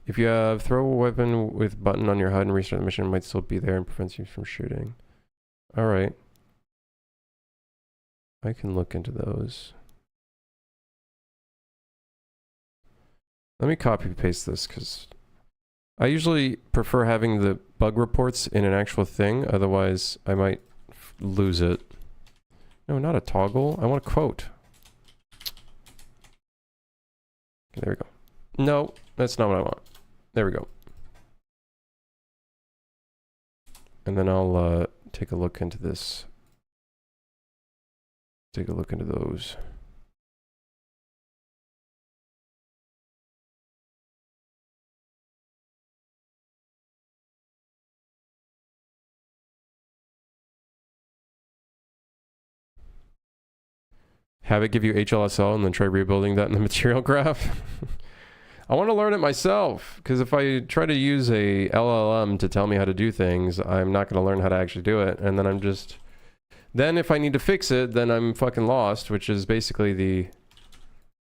If you throw a weapon with button on your HUD and restart the mission, it might still be there and prevents you from shooting. All right. I can look into those. Let me copy paste this because I usually prefer having the bug reports in an actual thing. Otherwise, I might lose it. No, not a toggle. I want a quote. Okay, there we go. No, that's not what I want. There we go. And then I'll take a look into this. Take a look into those. Have it give you HLSL and then try rebuilding that in the material graph. I want to learn it myself, because if I try to use a LLM to tell me how to do things, I'm not going to learn how to actually do it. And then I'm just... Then if I need to fix it, then I'm fucking lost, which is basically the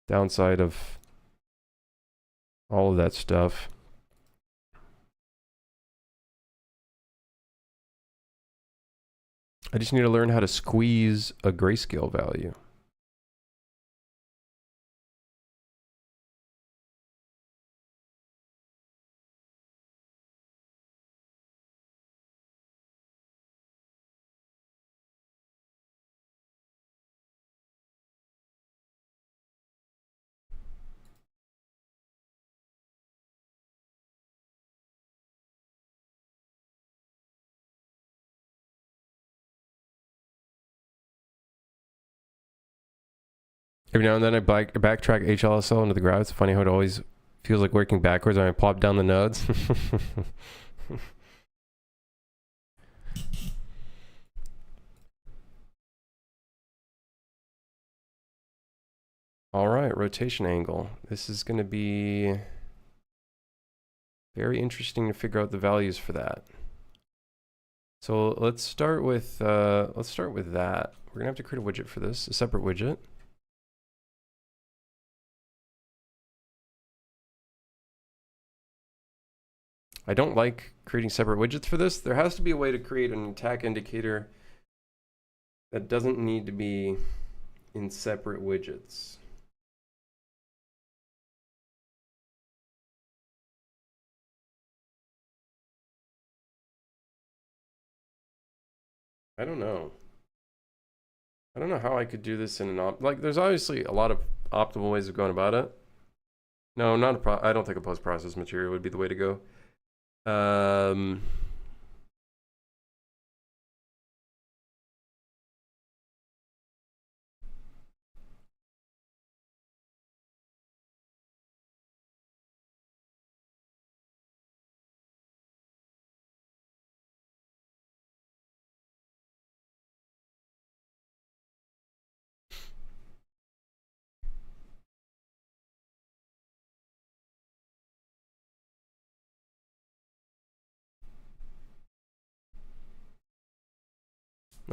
downside of all of that stuff. I just need to learn how to squeeze a grayscale value. Every now and then I backtrack HLSL into the graph. It's funny how it always feels like working backwards when I plop down the nodes. All right, rotation angle. This is going to be very interesting to figure out the values for that. So let's start with that. We're gonna have to create a widget for this, a separate widget. I don't like creating separate widgets for this. There has to be a way to create an attack indicator that doesn't need to be in separate widgets. I don't know. I don't know how I could do this in an like. There's obviously a lot of optimal ways of going about it. No, not a I don't think a post-process material would be the way to go.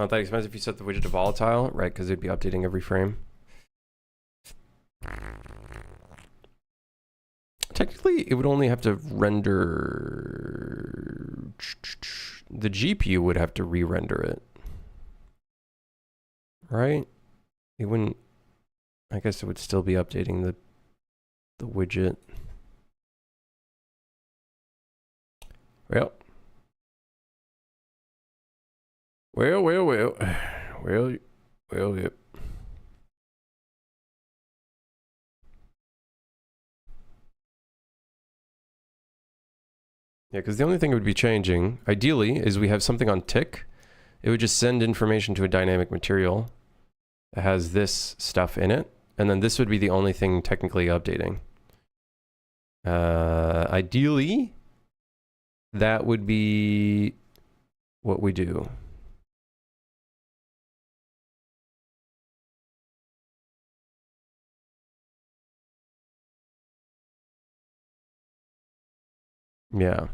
Not that expensive if you set the widget to volatile, right? Because it'd be updating every frame. Technically, it would only have to render... The GPU would have to re-render it. Right? It wouldn't... I guess it would still be updating the widget. Well. Well, yep. Yeah, because the only thing it would be changing, ideally, is we have something on tick. It would just send information to a dynamic material that has this stuff in it, and then this would be the only thing technically updating. Ideally, that would be what we do. Yeah.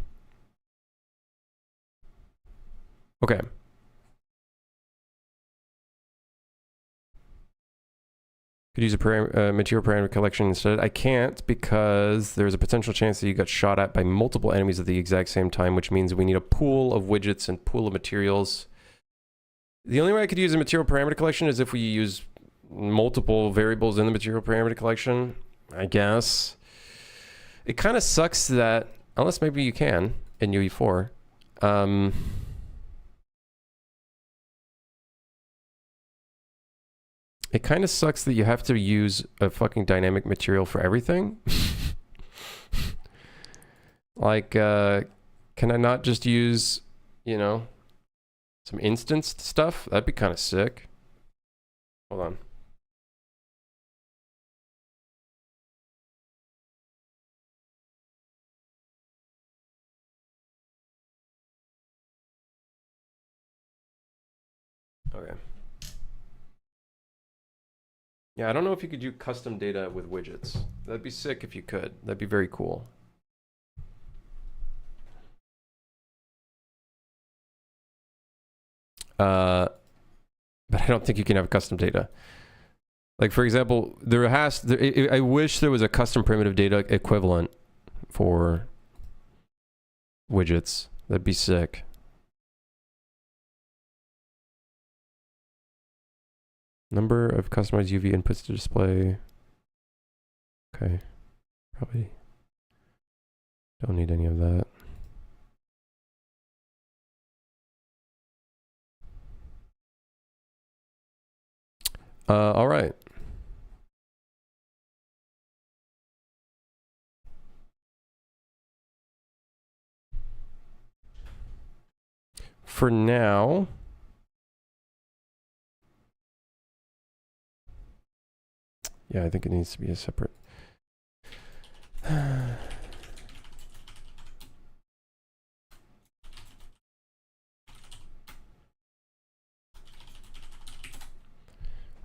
Okay. Could use a material parameter collection instead. I can't because there's a potential chance that you got shot at by multiple enemies at the exact same time, which means we need a pool of widgets and pool of materials. The only way I could use a material parameter collection is if we use multiple variables in the material parameter collection, I guess. It kind of sucks that, unless maybe you can in UE4, it kind of sucks that you have to use a fucking dynamic material for everything. Like, can I not just use, you know, some instanced stuff? That'd be kind of sick. Hold on. Okay. Yeah, I don't know if you could do custom data with widgets. That'd be sick if you could. That'd be very cool. But I don't think you can have custom data. Like, for example, I wish there was a custom primitive data equivalent for widgets. That'd be sick. Number of customized UV inputs to display. Okay. Probably don't need any of that. All right. For now, yeah, I think it needs to be a separate.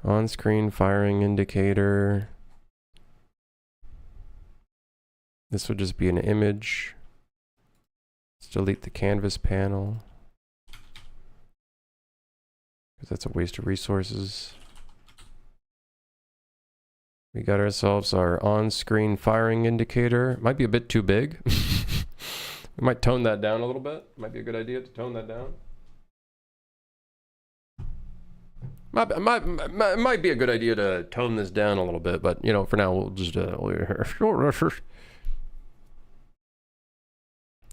On-screen firing indicator. This would just be an image. Let's delete the canvas panel, because that's a waste of resources. We got ourselves our on-screen firing indicator. Might be a bit too big. We might tone that down a little bit. Might be a good idea to tone that down. Might be a good idea to tone this down a little bit, but you know, for now we'll just you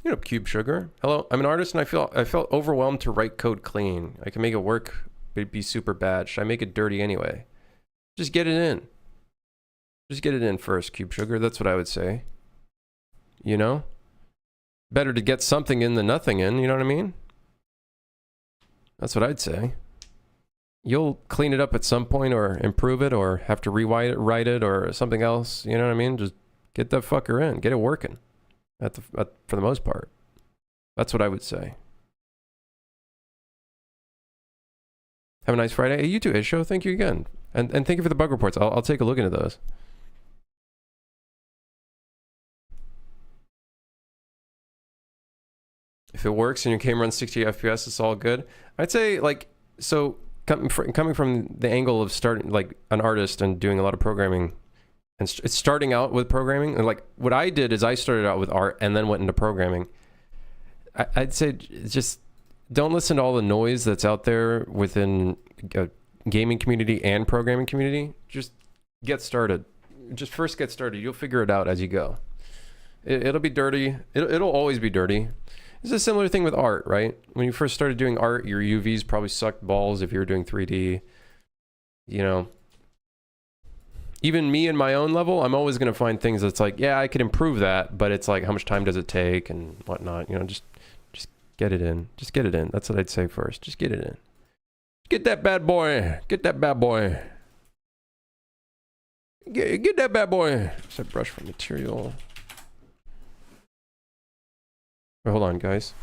know, Cube Sugar. Hello, I'm an artist and I felt overwhelmed to write code clean. I can make it work, but it'd be super bad. Should I make it dirty anyway? Just get it in. Just get it in first, Cube Sugar. That's what I would say. You know? Better to get something in than nothing in, you know what I mean? That's what I'd say. You'll clean it up at some point or improve it or have to rewrite it or something else, you know what I mean? Just get that fucker in. Get it working. For the most part. That's what I would say. Have a nice Friday. Hey, you too, Isho. Thank you again. And thank you for the bug reports. I'll take a look into those. If it works and your game runs 60 FPS, it's all good. I'd say, like, so coming from the angle of starting like an artist and doing a lot of programming, and it's starting out with programming, and like what I did is I started out with art and then went into programming. I'd say just don't listen to all the noise that's out there within a gaming community and programming community. Just get started. Just first get started. You'll figure it out as you go. It'll be dirty. It'll always be dirty. It's a similar thing with art, right? When you first started doing art, your UVs probably sucked balls if you were doing 3D. You know, even me in my own level, I'm always going to find things that's like, yeah, I could improve that, but it's like, how much time does it take and whatnot? You know, just get it in. Just get it in. That's what I'd say first. Just get it in. Get that bad boy. Get that bad boy. Get that bad boy. Set brush for material. Wait, hold on, guys.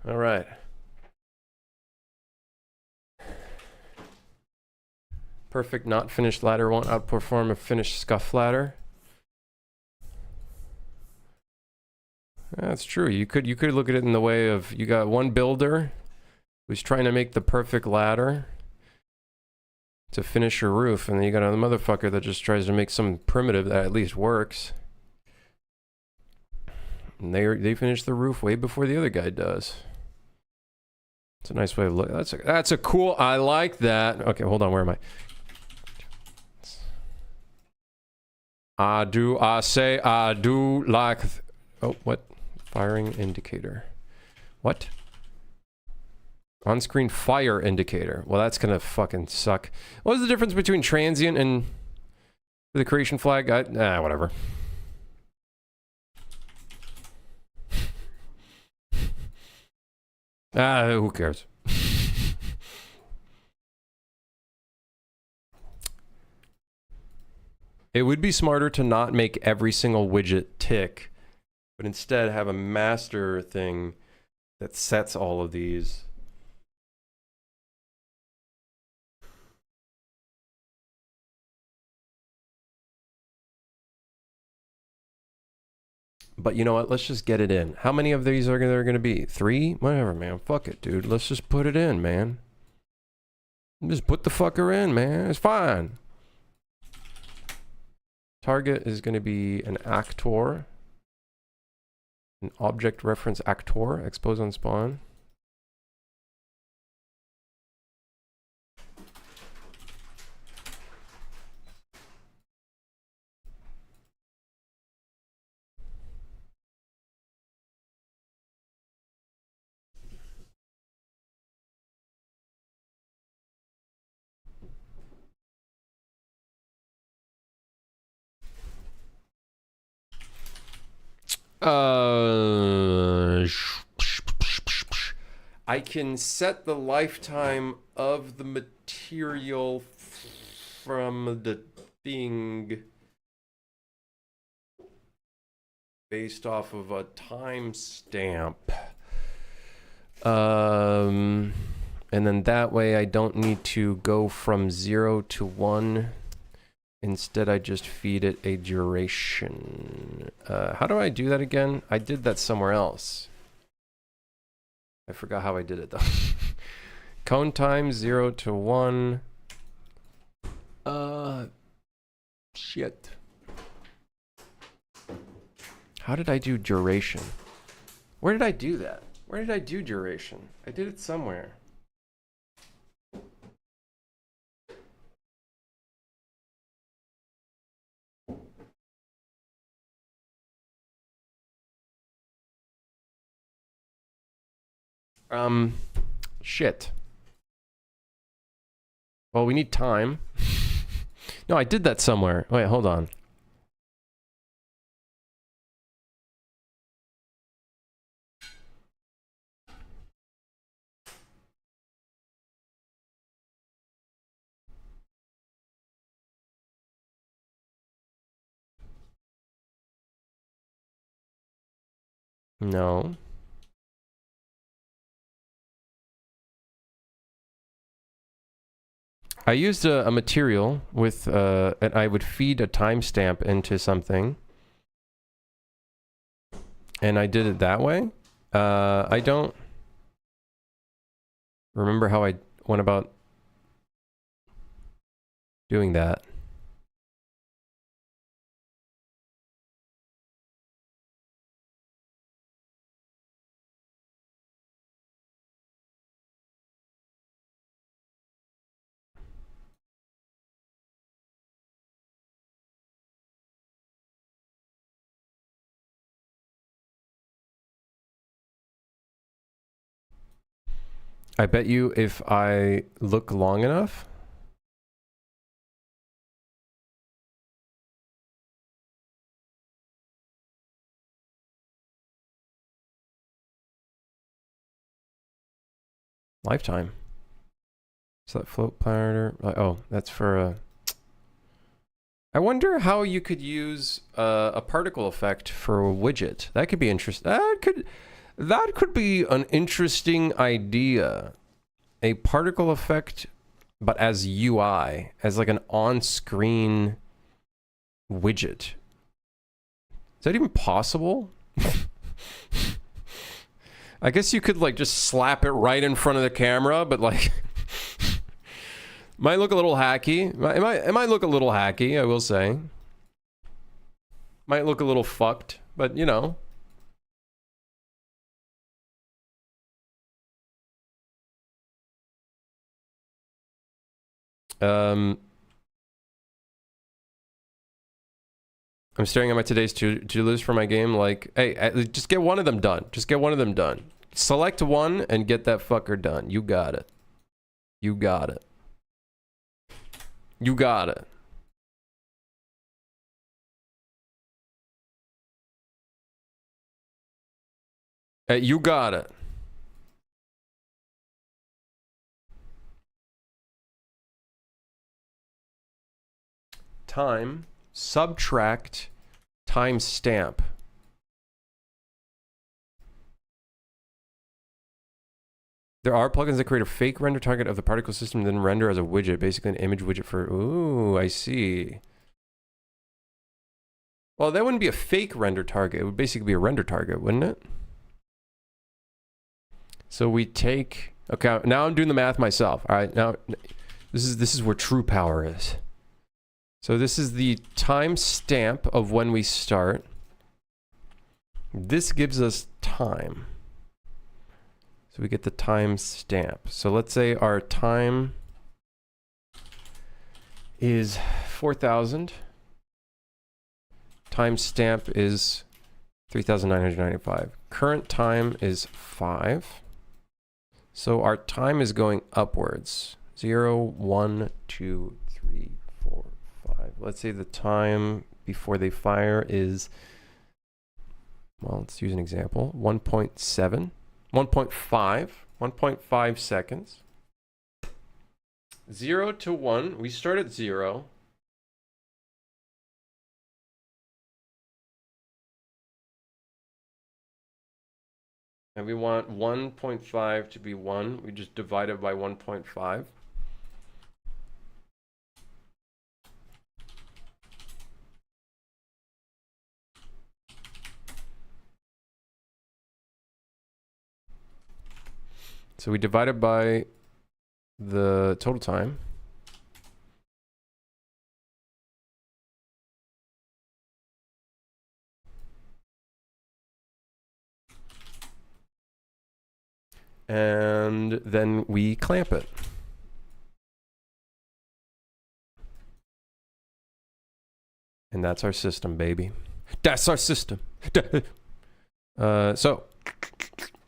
All right. Perfect not finished ladder won't outperform a finished scuff ladder. That's true. You could look at it in the way of, you got one builder who's trying to make the perfect ladder to finish your roof, and then you got another motherfucker that just tries to make some primitive that at least works. And they finish the roof way before the other guy does. It's a nice way of looking. That's a cool. I like that. Okay, hold on. Where am I? I do like. Oh, what? Firing indicator. What? On-screen fire indicator. Well, that's gonna fucking suck. What is the difference between transient and the creation flag? Whatever. Who cares? It would be smarter to not make every single widget tick, but instead have a master thing that sets all of these. But you know what? Let's just get it in. How many of these are there going to be? 3? Whatever, man. Fuck it, dude. Let's just put it in, man. Just put the fucker in, man. It's fine. Target is going to be an actor. An object reference actor. Expose on spawn. I can set the lifetime of the material from the thing based off of a timestamp. And then that way I don't need to go from 0 to 1. Instead, I just feed it a duration. How do I do that again? I did that somewhere else. I forgot how I did it though. Cone time 0 to 1. Shit. How did I do duration? Where did I do that? Where did I do duration? I did it somewhere. Shit. Well, we need time. No, I did that somewhere. Wait, hold on. No. I used a material with, and I would feed a timestamp into something. And I did it that way. I don't remember how I went about doing that. I bet you if I look long enough. Lifetime. So that float platter. Oh, that's for a. I wonder how you could use a particle effect for a widget. That could be interesting. That could be an interesting idea. A particle effect, but as UI, as like an on-screen widget. Is that even possible? I guess you could like just slap it right in front of the camera, but like might look a little hacky. It might look a little hacky, I will say. Might look a little fucked, but you know. I'm staring at my today's to-do list for my game like, hey, just get one of them done. Just get one of them done. Select one and get that fucker done. You got it. You got it. You got it. Hey, you got it. Time, subtract, timestamp. There are plugins that create a fake render target of the particle system, then render as a widget, basically an image widget for. Ooh, I see. Well, that wouldn't be a fake render target. It would basically be a render target, wouldn't it? So we take. Okay, now I'm doing the math myself. All right, now this is where true power is. So this is the timestamp of when we start. This gives us time. So we get the timestamp. So let's say our time is 4,000. Timestamp is 3,995. Current time is 5. So our time is going upwards. 0, 1, 2, 3, 4, 5. Let's say the time before they fire is, well, let's use an example. 1.7, 1.5 seconds. 0 to 1, we start at 0. And we want 1.5 to be 1. We just divide it by 1.5. So we divide it by the total time. And then we clamp it. And that's our system, baby. That's our system. So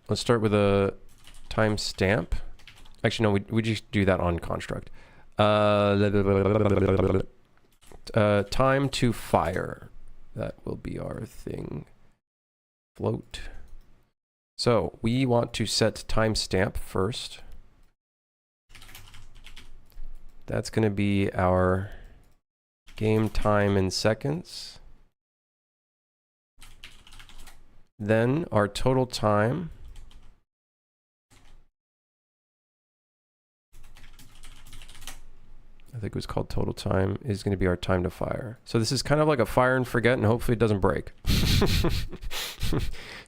let's start with a timestamp. Actually, no, we just do that on construct. Time to fire. That will be our thing. Float. So we want to set timestamp first. That's going to be our game time in seconds. Then our total time. I think it was called total time, is going to be our time to fire. So this is kind of like a fire and forget, and hopefully it doesn't break.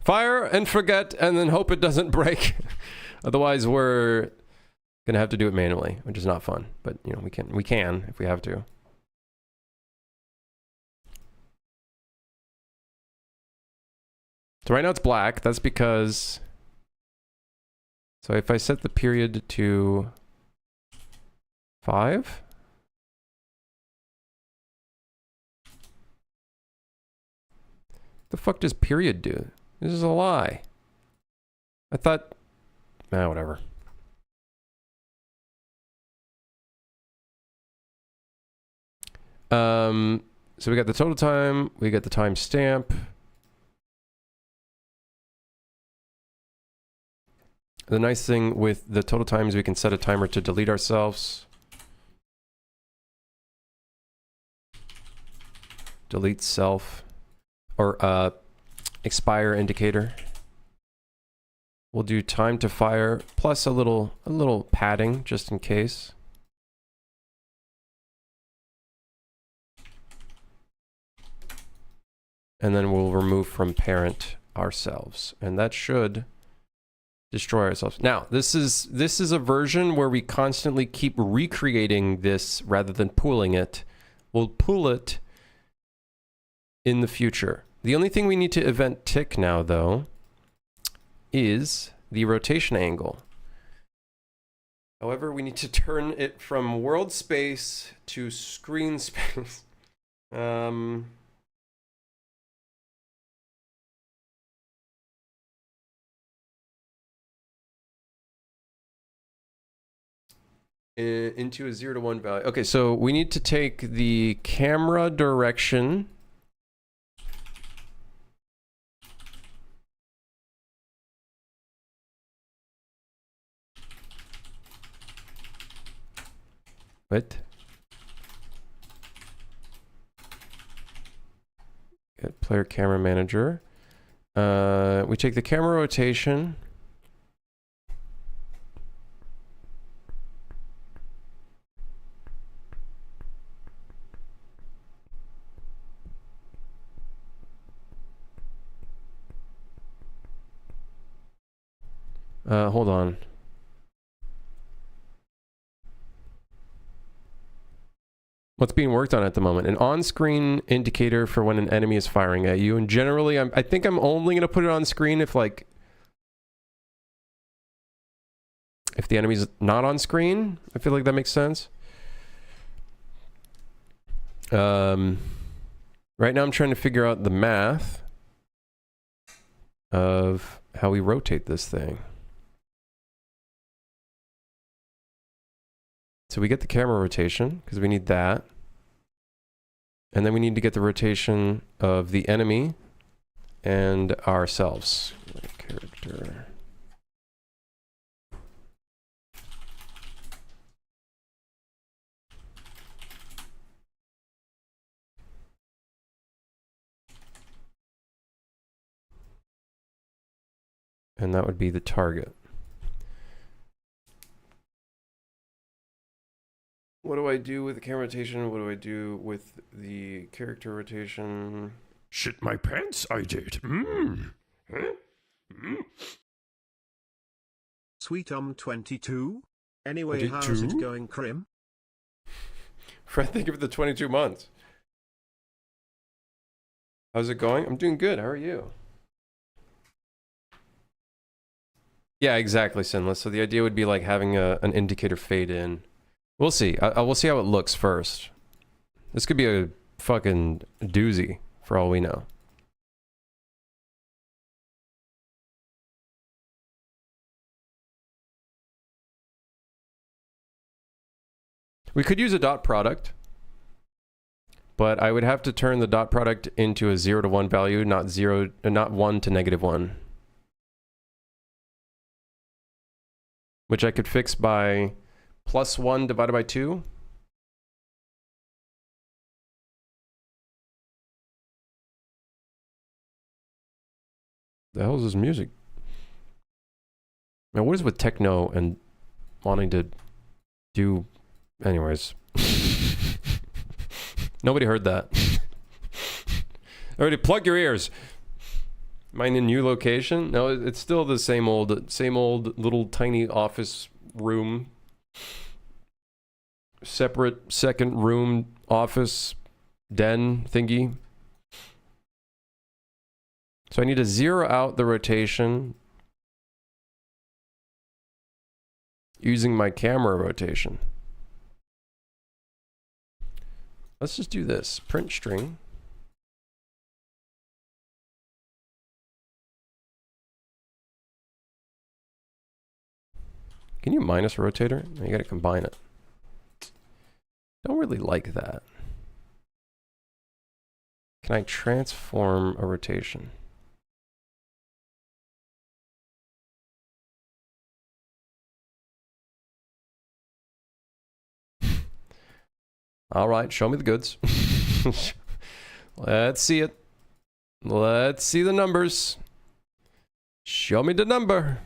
Fire and forget, and then hope it doesn't break. Otherwise, we're going to have to do it manually, which is not fun. But, you know, we can if we have to. So right now it's black. That's because... So if I set the period to 5... The fuck does period do? This is a lie. I thought... whatever. So we got the total time, we got the timestamp. The nice thing with the total time is we can set a timer to delete ourselves. Delete self. Or expire indicator. We'll do time to fire plus a little padding just in case. And then we'll remove from parent ourselves, and that should destroy ourselves. Now, this is a version where we constantly keep recreating this rather than pooling it. We'll pool it in the future. The only thing we need to event tick now, though, is the rotation angle. However, we need to turn it from world space to screen space. Into a 0 to 1 value. Okay, so we need to take the camera direction. What? Get player camera manager. We take the camera rotation. Hold on. What's being worked on at the moment? An on-screen indicator for when an enemy is firing at you. And generally, I think I'm only going to put it on screen if, like, if the enemy's not on screen. I feel like that makes sense. Right now I'm trying to figure out the math of how we rotate this thing. So we get the camera rotation, because we need that. And then we need to get the rotation of the enemy and ourselves. Character. And that would be the target. What do I do with the camera rotation? What do I do with the character rotation? Shit my pants, I did. Sweet 22? Anyway, how's it going, Krim? Fred, think of the 22 months. How's it going? I'm doing good. How are you? Yeah, exactly, Sinless. So the idea would be like having an indicator fade in. We'll see. We'll see how it looks first. This could be a fucking doozy for all we know. We could use a dot product, but I would have to turn the dot product into a 0 to 1 value, not 1 to -1. Which I could fix by +1 divided by 2. The hell is this music? Now, what is with techno and wanting to do... Anyways. Nobody heard that. Already plug your ears. Am I in a new location? No, it's still the same old little tiny office room. Separate second room office den thingy. So I need to zero out the rotation using my camera rotation. Let's just do this. Print string. Can you minus rotator? No, you gotta combine it. Don't really like that. Can I transform a rotation? All right, show me the goods. Let's see it. Let's see the numbers. Show me the number.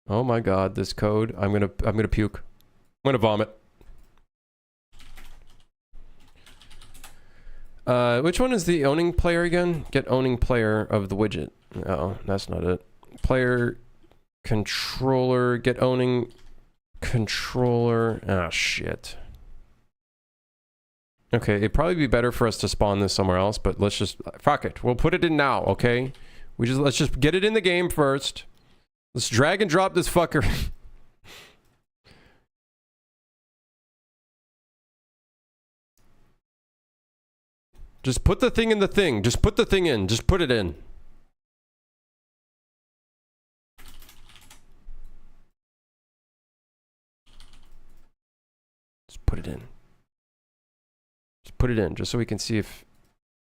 Oh my god, this code. I'm gonna puke. I'm gonna vomit. Which one is the owning player again? Get owning player of the widget. Oh, that's not it. Player controller, get owning controller. Ah, shit. Okay, it'd probably be better for us to spawn this somewhere else, but let's just fuck it. We'll put it in now, okay? Let's just get it in the game first. Let's drag and drop this fucker. Just put the thing in the thing. Just put the thing in. Just put it in. Just put it in. Just put it in, just so we can see if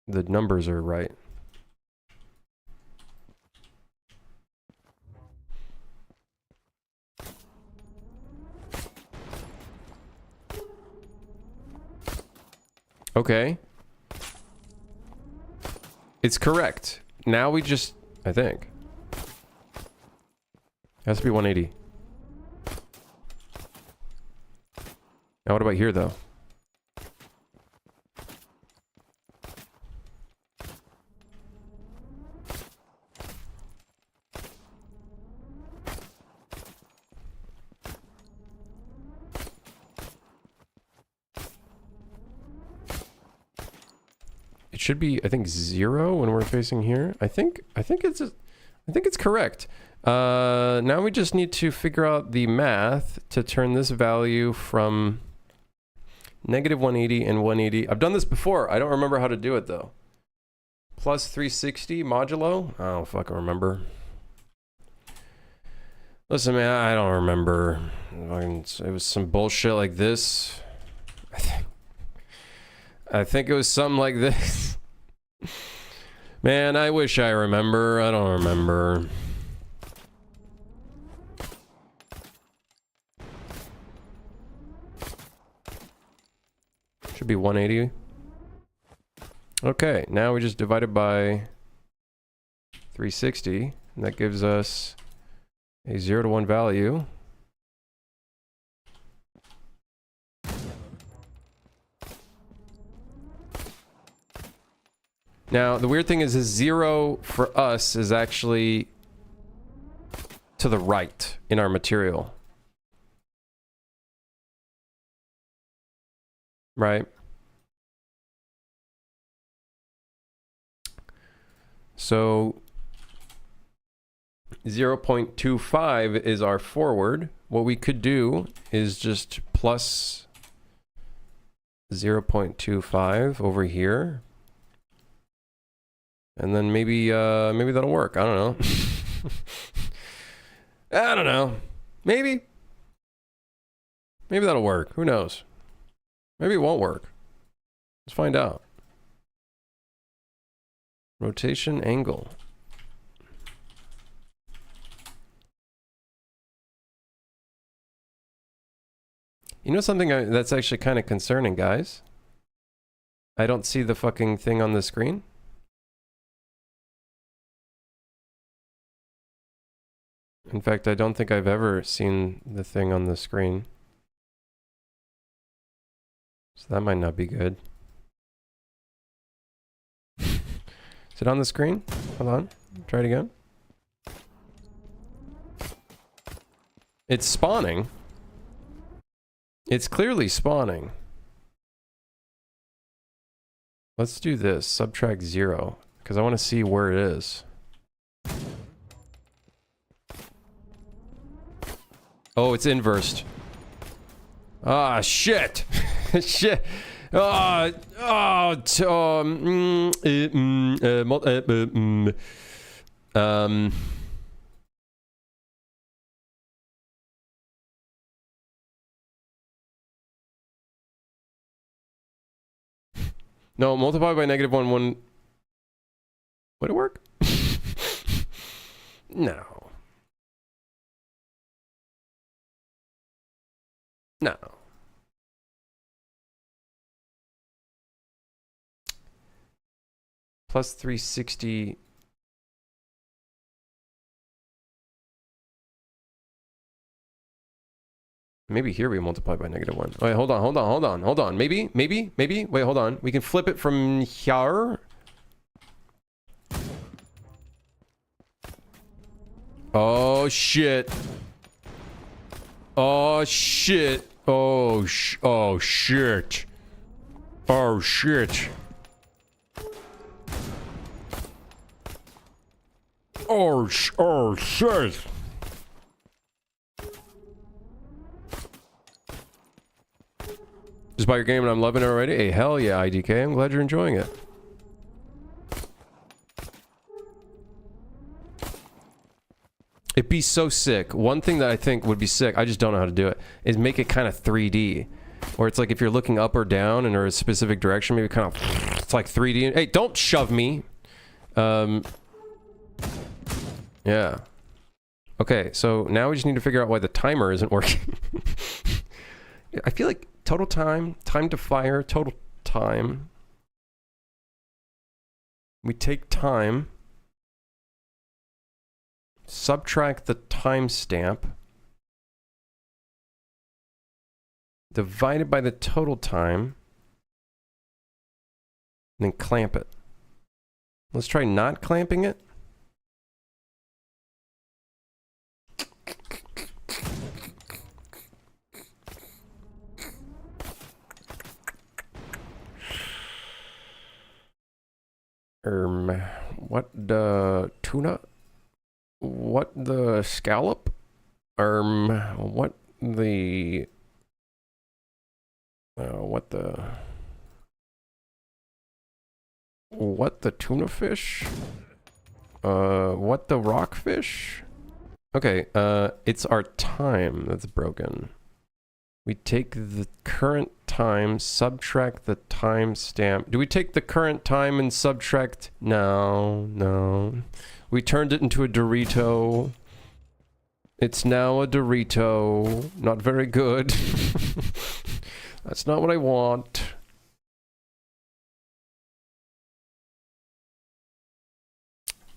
the numbers are right. Okay. It's correct. Now we just, I think. It has to be 180. Now what about here though? Should be, I think, 0 when we're facing here. I think it's correct. Now we just need to figure out the math to turn this value from -180 and 180. I've done this before. I don't remember how to do it though. Plus 360 modulo? I don't fucking remember. Listen, man, I don't remember. It was some bullshit like this. I think it was something like this. Man, I wish I remember. I don't remember. Should be 180. Okay, now we just divide it by 360, and that gives us a 0 to 1 value. Now, the weird thing is 0 for us is actually to the right in our material. Right? So 0.25 is our forward. What we could do is just plus 0.25 over here. And then maybe that'll work. I don't know. I don't know. Maybe. Maybe that'll work. Who knows? Maybe it won't work. Let's find out. Rotation angle. You know something that's actually kind of concerning, guys? I don't see the fucking thing on the screen. In fact, I don't think I've ever seen the thing on the screen. So that might not be good. Is it on the screen? Hold on. Try it again. It's spawning. It's clearly spawning. Let's do this. Subtract 0. Because I want to see where it is. Oh, it's inversed. Ah, shit. Shit. No, multiply by -1. Would it work? No. No. Plus 360. Maybe here we multiply by -1. Wait, hold on. Maybe. Wait, hold on. We can flip it from here. Oh, shit. Oh, shit. Oh, shit. Oh, shit. Oh, shit. Oh, shit. Just bought your game and I'm loving it already? Hey, hell yeah, IDK. I'm glad you're enjoying it. It'd be so sick. One thing that I think would be sick, I just don't know how to do it, is make it kind of 3D. Or it's like if you're looking up or down in a specific direction, maybe kind of, it's like 3D. Hey, don't shove me. Yeah. Okay, so now we just need to figure out why the timer isn't working. I feel like total time, time to fire, total time. We take time, subtract the timestamp, divide it by the total time, and then clamp it. Let's try not clamping it. What the tuna? What the scallop? What the... what the tuna fish? What the rockfish? Okay, it's our time that's broken. We take the current time, subtract the timestamp. Do we take the current time and subtract? No. We turned it into a Dorito. It's now a Dorito. Not very good. That's not what I want.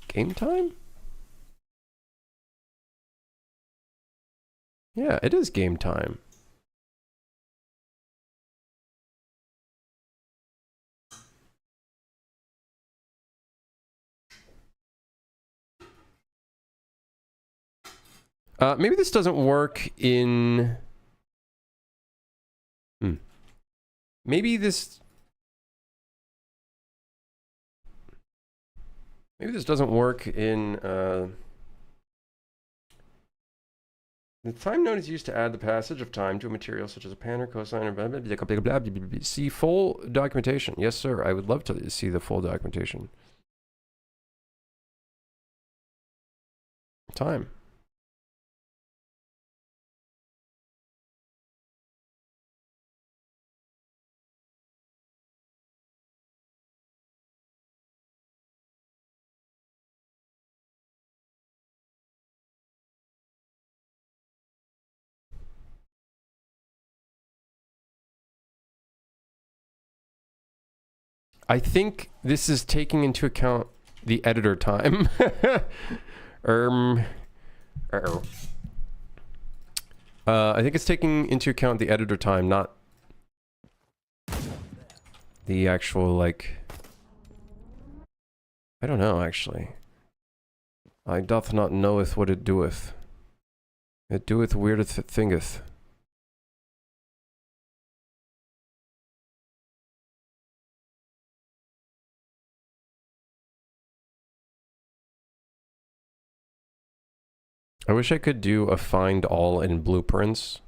Game time? Yeah, it is game time. Maybe this doesn't work in... Maybe this... Maybe this doesn't work in... The time node is used to add the passage of time to a material such as a pan or cosine or blah, blah, blah, blah, blah, blah, blah. See full documentation. Yes, sir. I would love to see the full documentation. time. I think this is taking into account the editor time. Uh-oh. I think it's taking into account the editor time, not the actual, like... I don't know, actually. I doth not knoweth what it doeth. It doeth weirdeth thingeth. I wish I could do a find all in blueprints.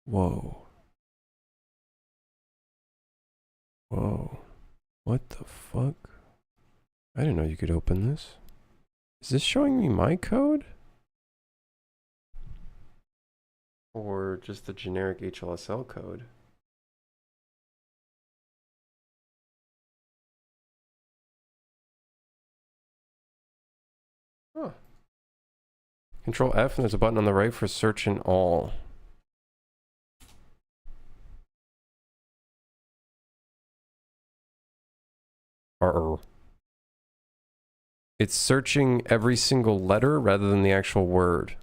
Whoa. Whoa. What the fuck? I didn't know you could open this. Is this showing me my code? Or just the generic HLSL code? Huh. Control F and there's a button on the right for search in all. It's searching every single letter rather than the actual word.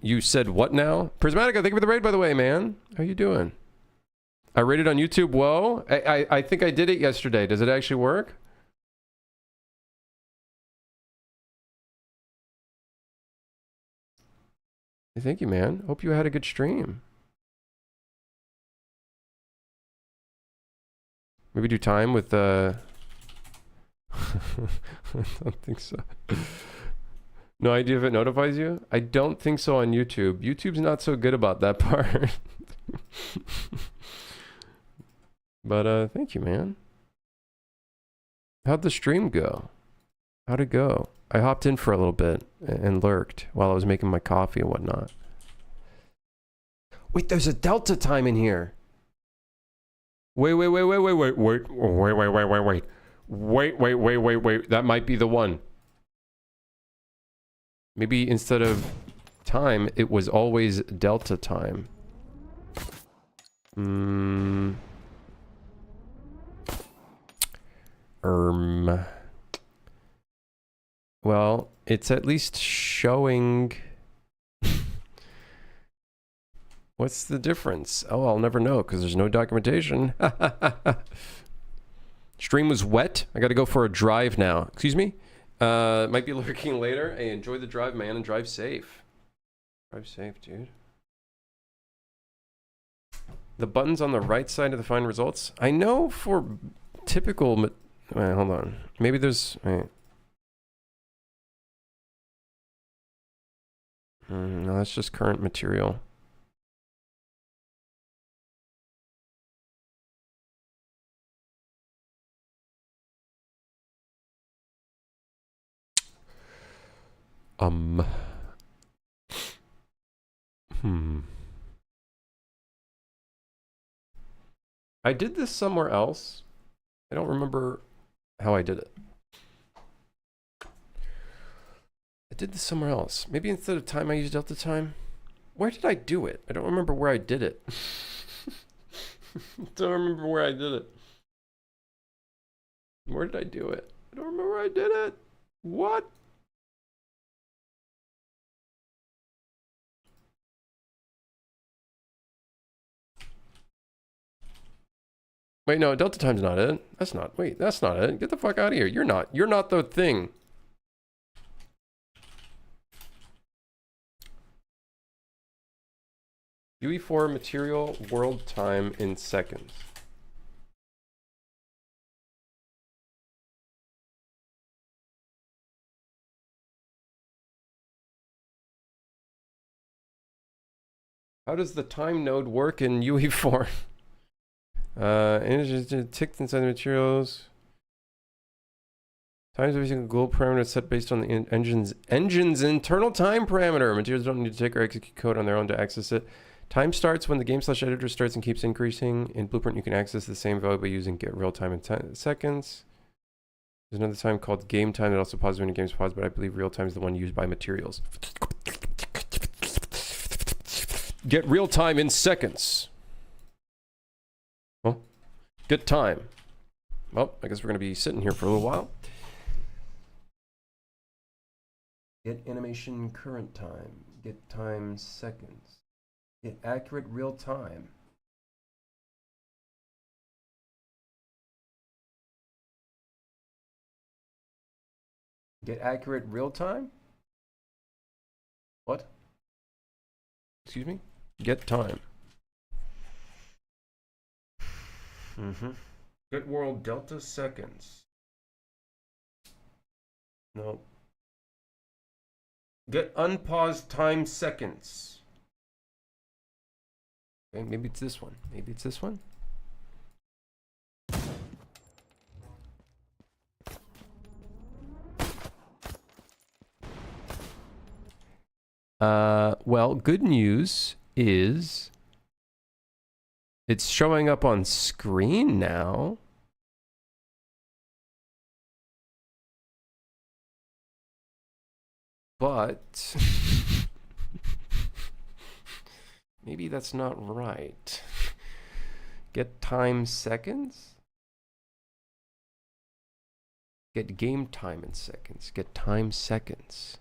You said what now? Prismatica, thank you for the raid, by the way, man. How you doing? I rated on YouTube. Whoa. I think I did it yesterday. Does it actually work? Thank you, man. Hope you had a good stream. Maybe do time with I don't think so. No idea if it notifies you? I don't think so on YouTube. YouTube's not so good about that part. But thank you, man. How'd the stream go? How'd it go? I hopped in for a little bit and lurked while I was making my coffee and whatnot. Wait, there's a delta time in here. Wait. That might be the one. Maybe instead of time, it was always delta time. Well, it's at least showing... What's the difference? Oh, I'll never know because there's no documentation. Stream was wet. I got to go for a drive now. Excuse me? Might be lurking later. Hey, enjoy the drive, man, and drive safe. Drive safe, dude. The button's on the right side of the find results. I know for typical... Wait, hold on. Maybe there's... Wait. No, that's just current material. I did this somewhere else. I don't remember how I did it. I did this somewhere else. Maybe instead of time I used delta time. Where did I do it? I don't remember where I did it. Don't remember where I did it. Where did I do it? I don't remember where I did it. What? Wait, no, delta time's not it. That's not, wait, that's not it. Get the fuck out of here. You're not the thing. UE4 material world time in seconds. How does the time node work in UE4? Energy ticked inside the materials. Times every single global parameter is set based on the engine's internal time parameter. Materials don't need to take or execute code on their own to access it. Time starts when the game/editor starts and keeps increasing. In Blueprint, you can access the same value by using get real time in 10 seconds. There's another time called game time that also pauses when your game's paused, but I believe real time is the one used by materials. Get real time in seconds. Well, get time. Well, I guess we're going to be sitting here for a little while. Get animation current time. Get time seconds. Get accurate real time. Get accurate real time? What? Excuse me? Get time. Get world delta seconds. No. Get unpaused time seconds. Okay, maybe it's this one. Maybe it's this one. Well, good news is it's showing up on screen now. But maybe that's not right. Get time seconds? Get game time in seconds. Get time seconds.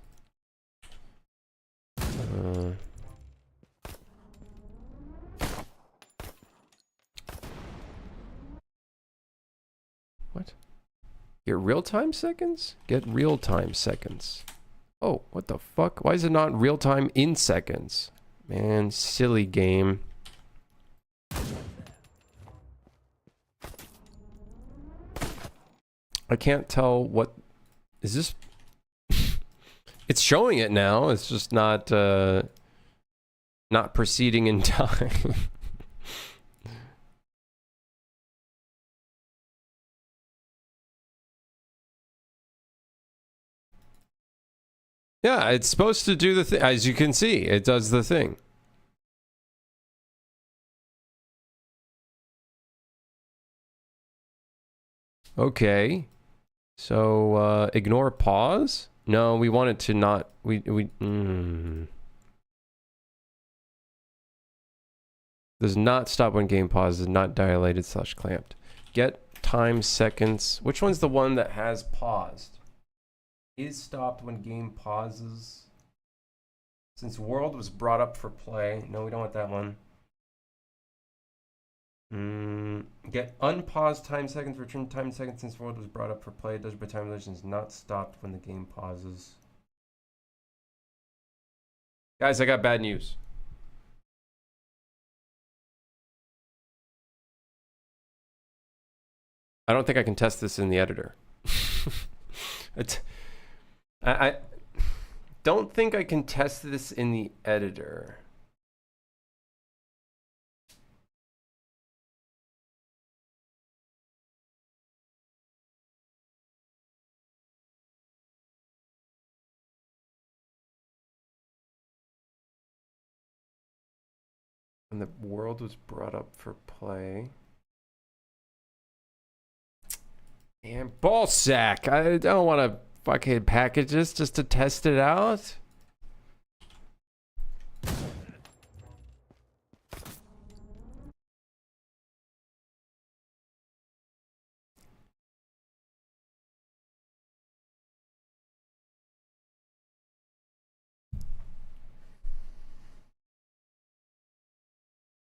What? Get real time seconds? Get real time seconds. Oh, what the fuck? Why is it not real time in seconds? Man, silly game. I can't tell what... Is this... It's showing it now. It's just not proceeding in time. Yeah, it's supposed to do the thing. As you can see, it does the thing. Okay. So, ignore pause? No, we want it to not... Does not stop when game pauses, not dilated / clamped. Get time seconds. Which one's the one that has paused? Is stopped when game pauses. Since world was brought up for play. No, we don't want that one. Get unpaused time seconds. Return time seconds since world was brought up for play. Does by time relations not stopped when the game pauses. Guys, I got bad news. I don't think I can test this in the editor. I don't think I can test this in the editor. When the world was brought up for play. And ballsack! I don't want to fucking package this just to test it out.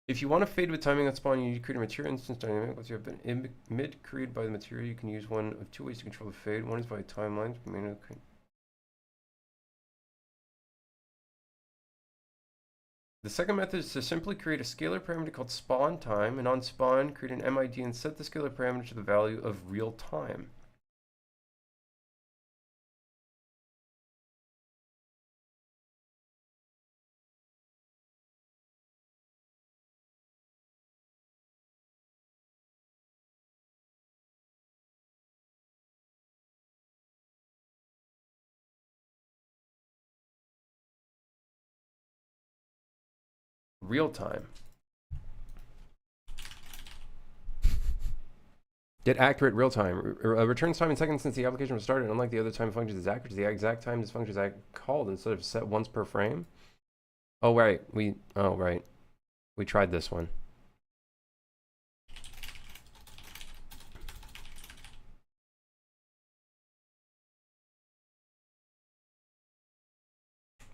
If you want to fade with timing on spawn, you need to create a material instance dynamic. Once you have been mid created by the material, you can use one of two ways to control the fade. One is by timelines. The second method is to simply create a scalar parameter called spawn time, and on spawn, create an MID and set the scalar parameter to the value of real time. real time. Get accurate real time. Returns time in seconds since the application was started. Unlike the other time functions, is accurate to the exact time this function is called instead of set once per frame. Oh right, we tried this one.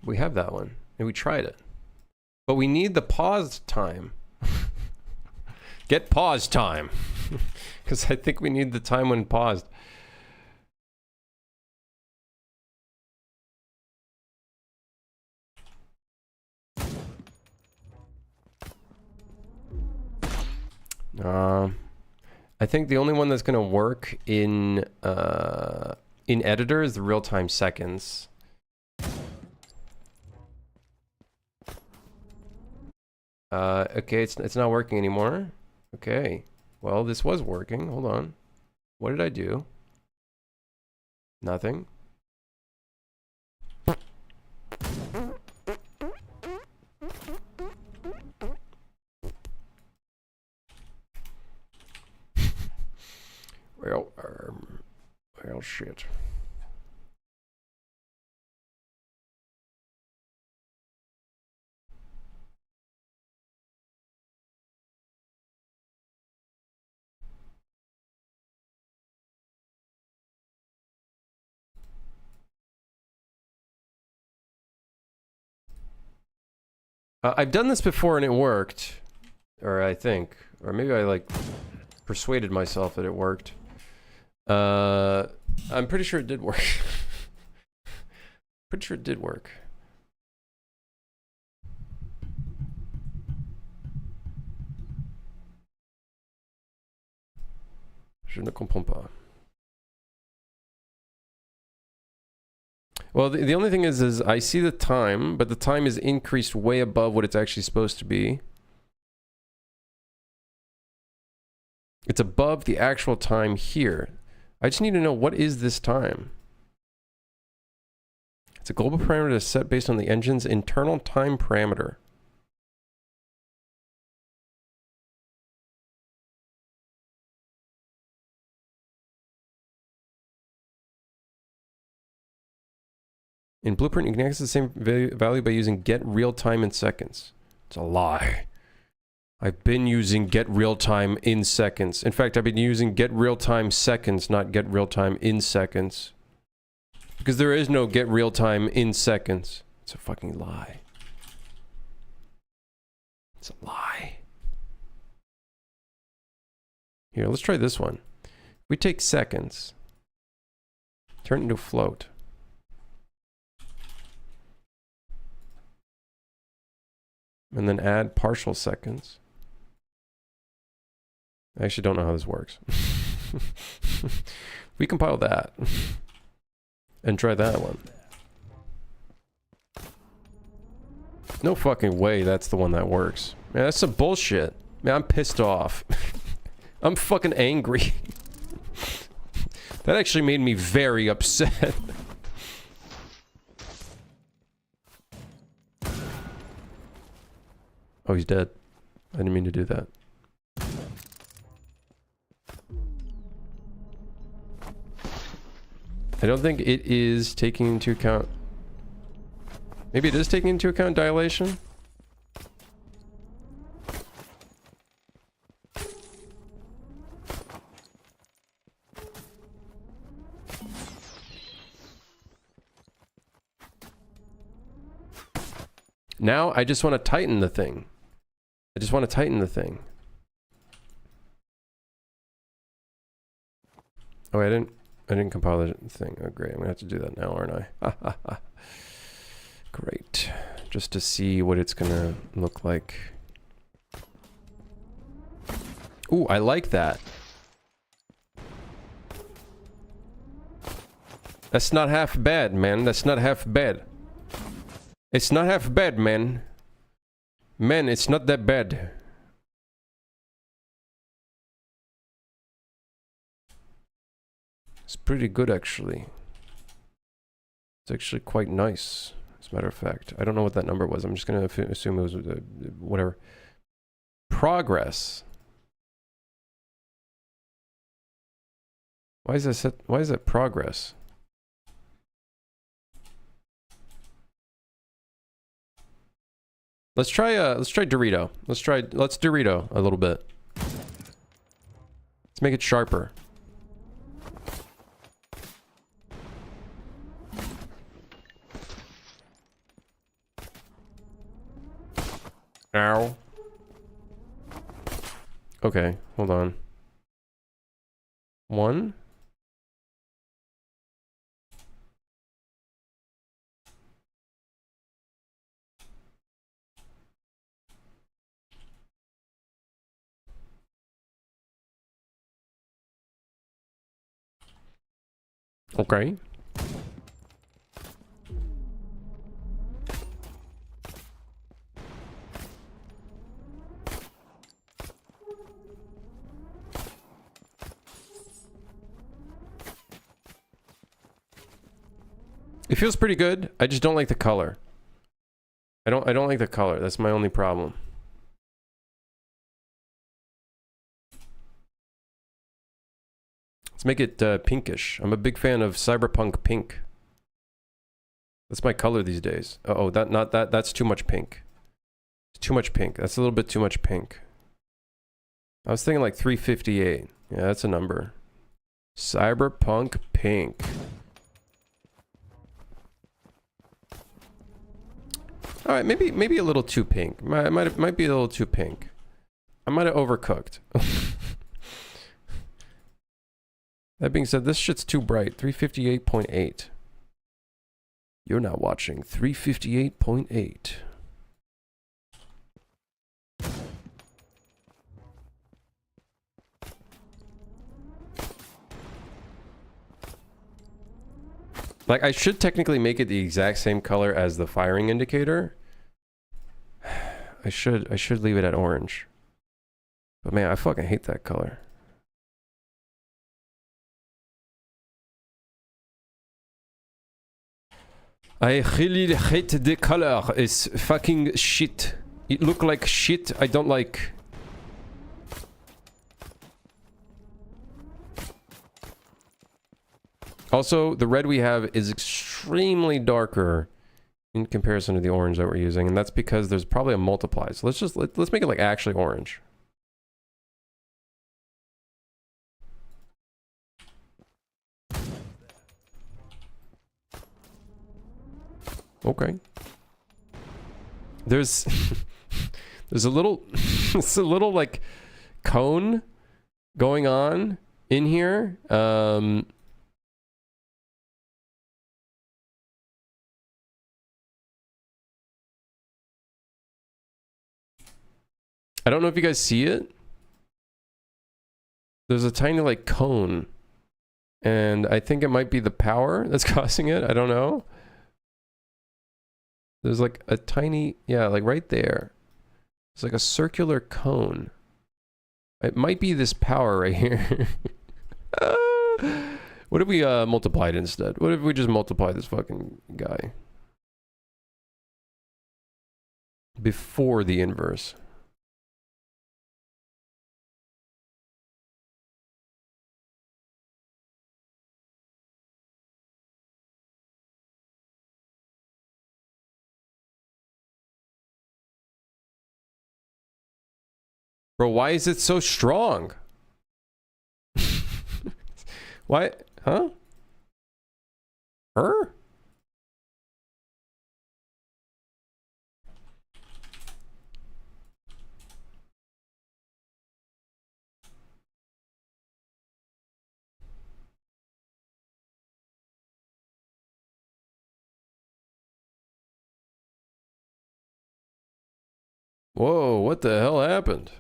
We have that one, and we tried it. But we need the paused time. Get pause time. Because I think we need the time when paused. I think the only one that's going to work in editor is the real-time seconds. Okay, it's not working anymore. Okay. Well, this was working. Hold on. What did I do? Nothing. Well, shit. I've done this before and it worked. Or I think. Or maybe I like persuaded myself that it worked. I'm pretty sure it did work. Pretty sure it did work. Je ne comprends pas. Well, the only thing is I see the time, but the time is increased way above what it's actually supposed to be. It's above the actual time here. I just need to know, what is this time? It's a global parameter that's set based on the engine's internal time parameter. In Blueprint, you can access the same value by using get real time in seconds. It's a lie. I've been using get real time in seconds. In fact, I've been using get real time seconds, not get real time in seconds. Because there is no get real time in seconds. It's a fucking lie. It's a lie. Here, let's try this one. We take seconds, turn it into a float. And then add partial seconds. I actually don't know how this works. We compile that. And try that one. No fucking way that's the one that works. Man, that's some bullshit. Man, I'm pissed off. I'm fucking angry. That actually made me very upset. Oh, he's dead. I didn't mean to do that. I don't think it is taking into account... Maybe it is taking into account dilation? Now, I just want to tighten the thing. I just want to tighten the thing. Oh, I didn't compile the thing. Oh, great. I'm gonna have to do that now, aren't I? Great. Just to see what it's gonna look like. Ooh, I like that. That's not half bad, man. That's not half bad. It's not half bad, man. Man, it's not that bad. It's pretty good, actually. It's actually quite nice. as a matter of fact. I don't know what that number was. I'm just going to assume it was whatever. Progress. Why is that set? Why is that progress? Let's try Dorito. Let's Dorito a little bit. Let's make it sharper. Ow. Okay, hold on. 1. Okay. It feels pretty good. I just don't like the color. I don't like the color. That's my only problem. Let's make it pinkish. I'm a big fan of cyberpunk pink. That's my color these days. Uh-oh, that's too much pink. It's too much pink. That's a little bit too much pink. I was thinking like 358. Yeah, that's a number. Cyberpunk pink. All right, maybe a little too pink. Might be a little too pink. I might have overcooked. That being said, this shit's too bright. 358.8. You're not watching 358.8. Like, I should technically make it the exact same color as the firing indicator. I should leave it at orange. But man, I fucking hate that color. I really hate the color. It's fucking shit. It look like shit. I don't like. Also, the red we have is extremely darker in comparison to the orange that we're using, and that's because there's probably a multiply. So let's make it like actually orange. Okay. There's there's a little it's a little like cone going on in here. I don't know if you guys see it. There's a tiny like cone, and I think it might be the power that's causing it. I don't know. There's like a tiny, yeah, like right there. It's like a circular cone. It might be this power right here. What if we multiplied instead? What if we just multiply this fucking guy? Before the inverse. Bro, why is it so strong? Why? Huh? Her? Whoa, what the hell happened?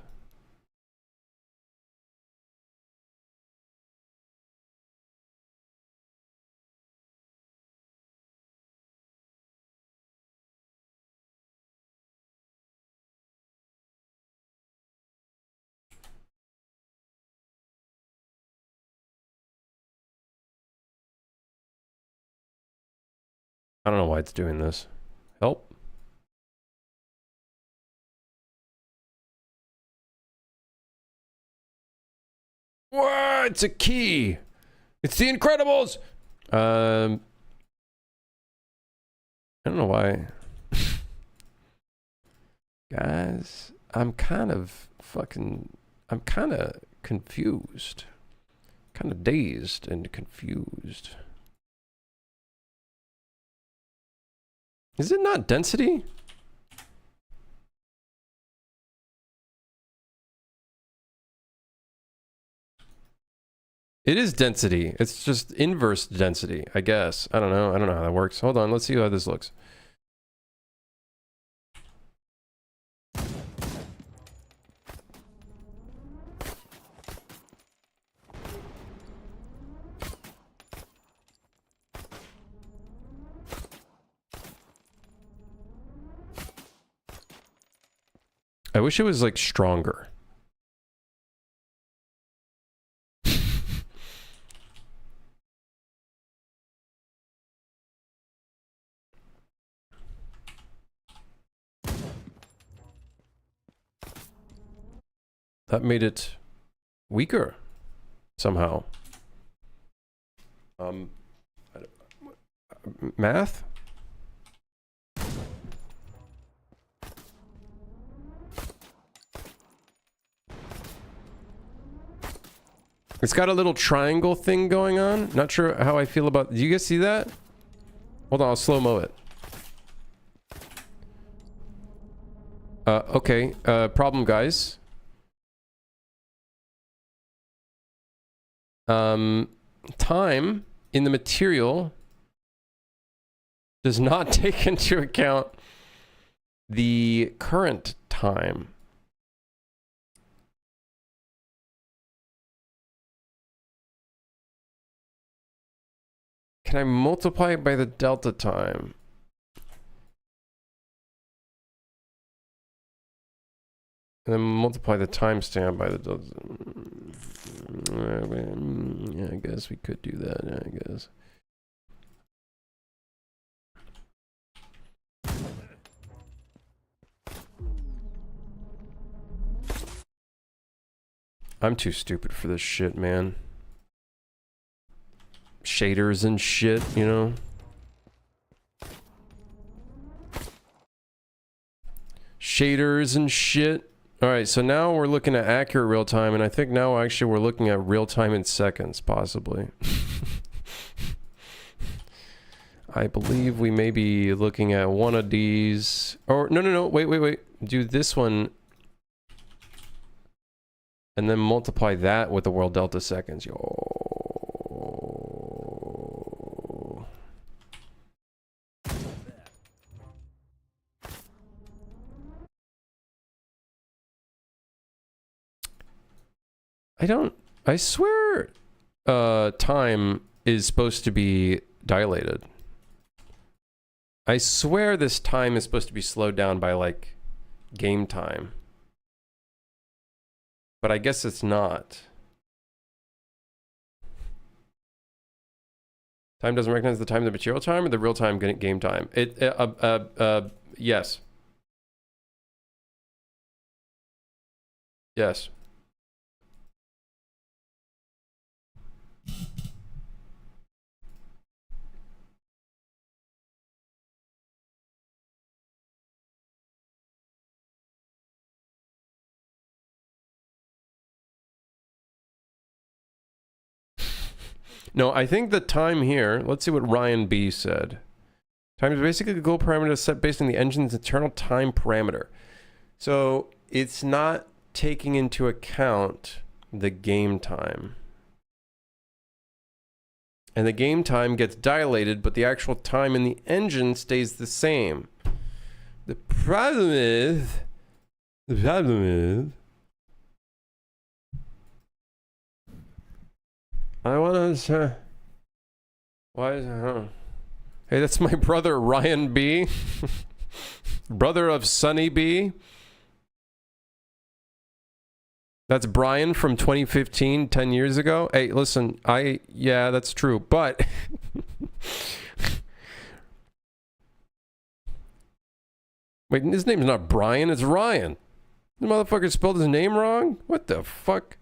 I don't know why it's doing this. Help. What? It's a key. It's The Incredibles. I don't know why. Guys, I'm kind of confused. Kind of dazed and confused. Is it not density? It is density. It's just inverse density, I guess. I don't know. I don't know how that works. Hold on. Let's see how this looks. I wish it was like stronger. That made it weaker somehow. Math? It's got a little triangle thing going on. Not sure how I feel about... Do you guys see that? Hold on, I'll slow-mo it. Okay. Problem, guys. Time in the material does not take into account the current time. Can I multiply it by the delta time? And then multiply the timestamp by the delta. Yeah, I guess we could do that, I guess. I'm too stupid for this shit, man. Shaders and shit, you know? Shaders and shit. Alright, so now we're looking at accurate real time, and I think now actually we're looking at real time in seconds, possibly. I believe we may be looking at one of these. Or, no, wait. Do this one. And then multiply that with the world delta seconds. Yo. I swear time is supposed to be dilated. I swear this time is supposed to be slowed down by like game time. But I guess it's not. Time doesn't recognize the time of the material time or the real time game time. Yes. Yes. No, I think the time here, let's see what Ryan B said. Time is basically a goal parameter set based on the engine's internal time parameter. So it's not taking into account the game time. And the game time gets dilated, but the actual time in the engine stays the same. The problem is... I want to... Why is it... Hey, that's my brother, Ryan B. Brother of Sunny B. That's Brian from 2015, 10 years ago. Hey, listen, yeah, that's true, but... Wait, his name's not Brian, it's Ryan. The motherfucker spelled his name wrong? What the fuck?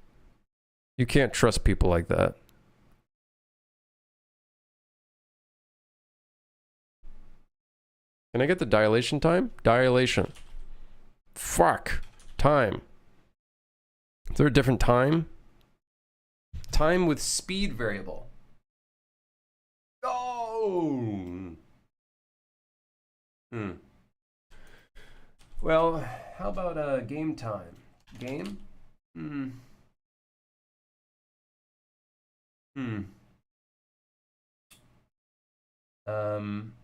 You can't trust people like that. Can I get the dilation time? Dilation. Fuck. Time. Is there a different time? Time with speed variable. Oh! Well, how about game time? Game?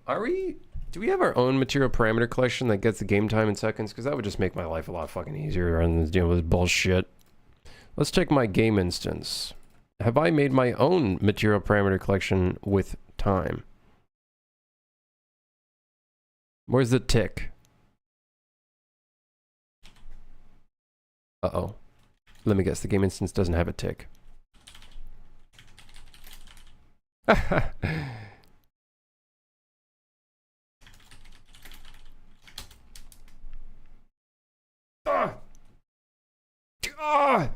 Are we... Do we have our own material parameter collection that gets the game time in seconds? Because that would just make my life a lot fucking easier rather than dealing with bullshit. Let's check my game instance. Have I made my own material parameter collection with time? Where's the tick? Uh-oh. Let me guess, the game instance doesn't have a tick.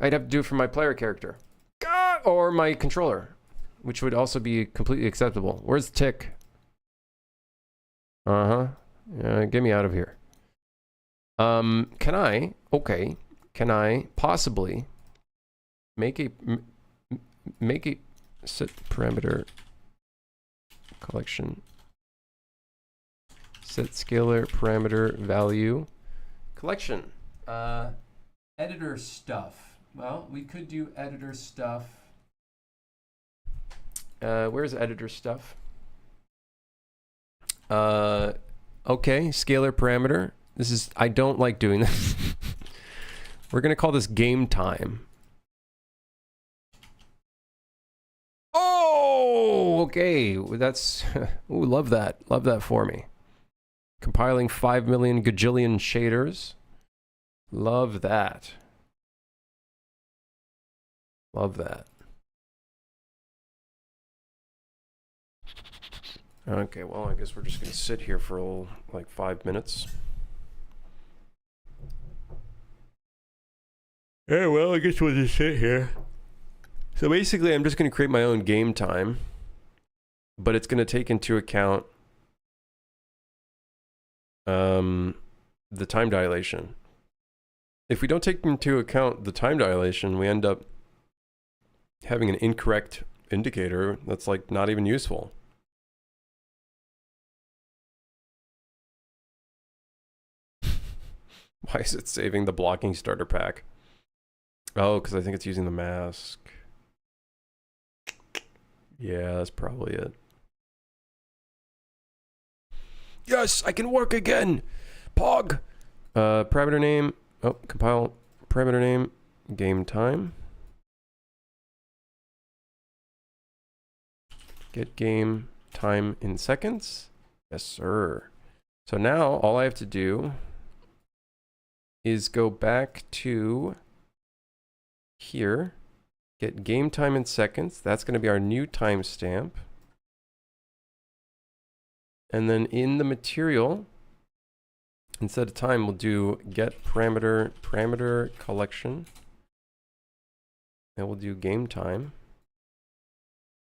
I'd have to do it for my player character. Or my controller, which would also be completely acceptable. Where's the tick? Get me out of here. Can I possibly make a set parameter collection, set scalar parameter value collection, editor stuff. Well, we could do editor stuff. Where's editor stuff? Okay, scalar parameter. This is, I don't like doing this. We're gonna call this game time. Oh, okay. That's, ooh, love that. Love that for me. Compiling 5 million gajillion shaders. Love that. Love that. Okay, well, I guess we're just gonna sit here for like 5 minutes. Yeah, well, I guess we'll just sit here. So basically, I'm just gonna create my own game time, but it's gonna take into account the time dilation. If we don't take into account the time dilation, we end up having an incorrect indicator that's like not even useful. Why is it saving the blocking starter pack? Oh, because I think it's using the mask. Yeah, that's probably it. Yes, I can work again! Pog! Parameter name. Oh, compile. Parameter name. Game time. Get game time in seconds. Yes, sir. So now all I have to do is go back to here, get game time in seconds. That's going to be our new timestamp. And then in the material, instead of time, we'll do get parameter collection. And we'll do game time.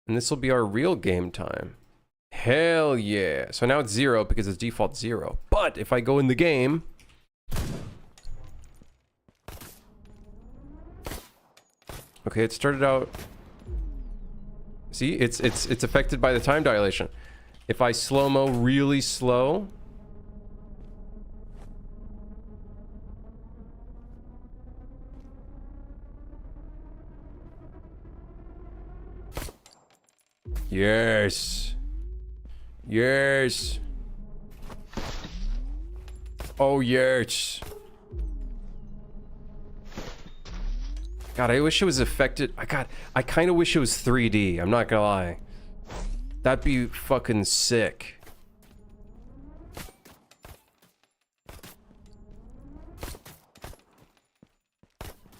And this will be our real game time. Hell yeah. So now it's 0 because it's default 0. But if I go in the game, okay, it started out. See, it's affected by the time dilation. If I slow-mo really slow, yes. Yes. Oh, yes. God, I wish it was affected. I kind of wish it was 3D. I'm not gonna lie. That'd be fucking sick.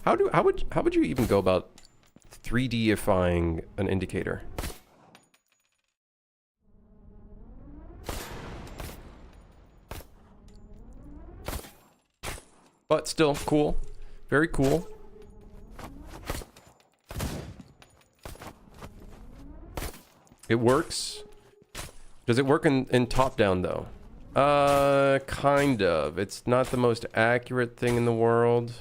How would you even go about 3D-ifying an indicator? But still, cool. Very cool. It works. Does it work in top-down, though? Kind of. It's not the most accurate thing in the world.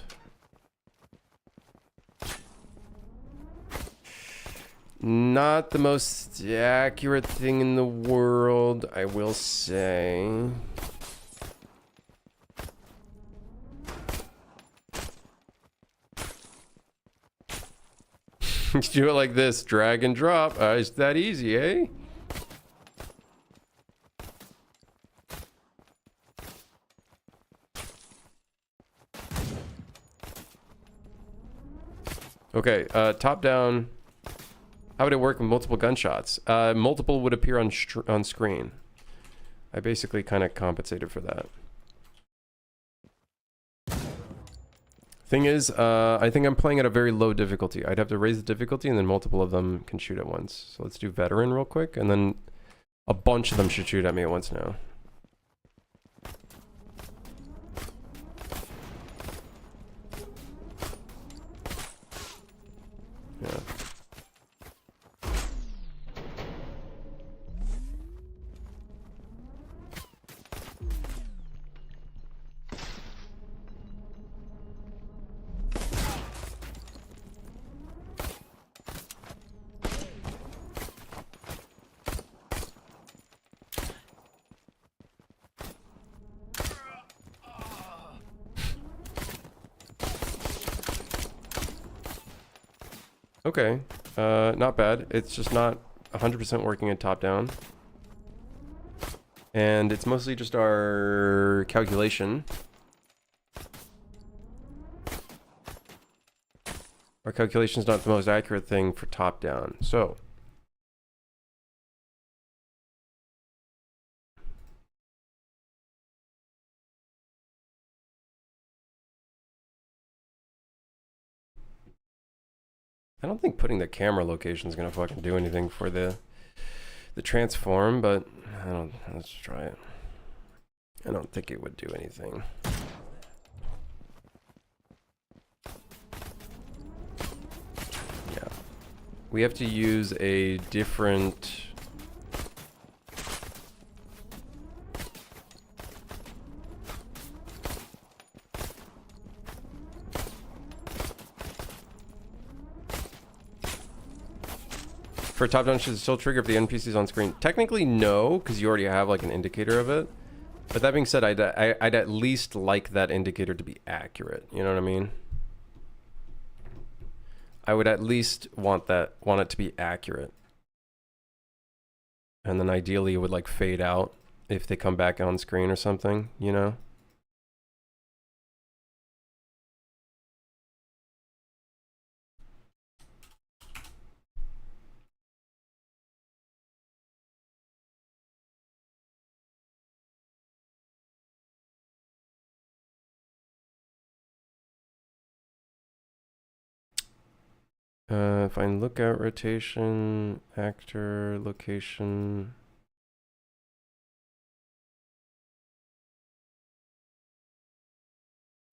Not the most accurate thing in the world, I will say. You do it like this, drag and drop. It's that easy, eh? Okay, top down. How would it work with multiple gunshots? Multiple would appear on screen. I basically kind of compensated for that. Thing is, I think I'm playing at a very low difficulty. I'd have to raise the difficulty and then multiple of them can shoot at once. So let's do veteran real quick and then a bunch of them should shoot at me at once now. Yeah. Okay, not bad. It's just not 100% working in top down. And it's mostly just our calculation. Our calculation is not the most accurate thing for top down. So I don't think putting the camera location is gonna fucking do anything for the transform, but let's try it. I don't think it would do anything. Yeah. We have to use a different for top down, should it still trigger if the NPC is on screen? Technically, no, because you already have like an indicator of it. But that being said, I'd at least like that indicator to be accurate. You know what I mean? I would at least want it to be accurate. And then ideally, it would like fade out if they come back on screen or something. You know? Find lookout rotation, actor, location.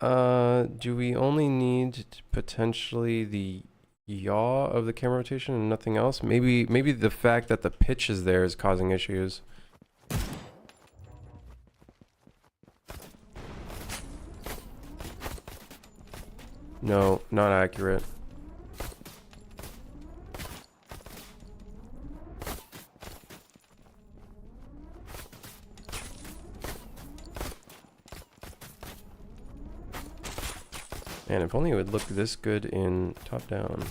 Do we only need potentially the yaw of the camera rotation and nothing else? Maybe the fact that the pitch is there is causing issues. No, not accurate. Man, if only it would look this good in top down.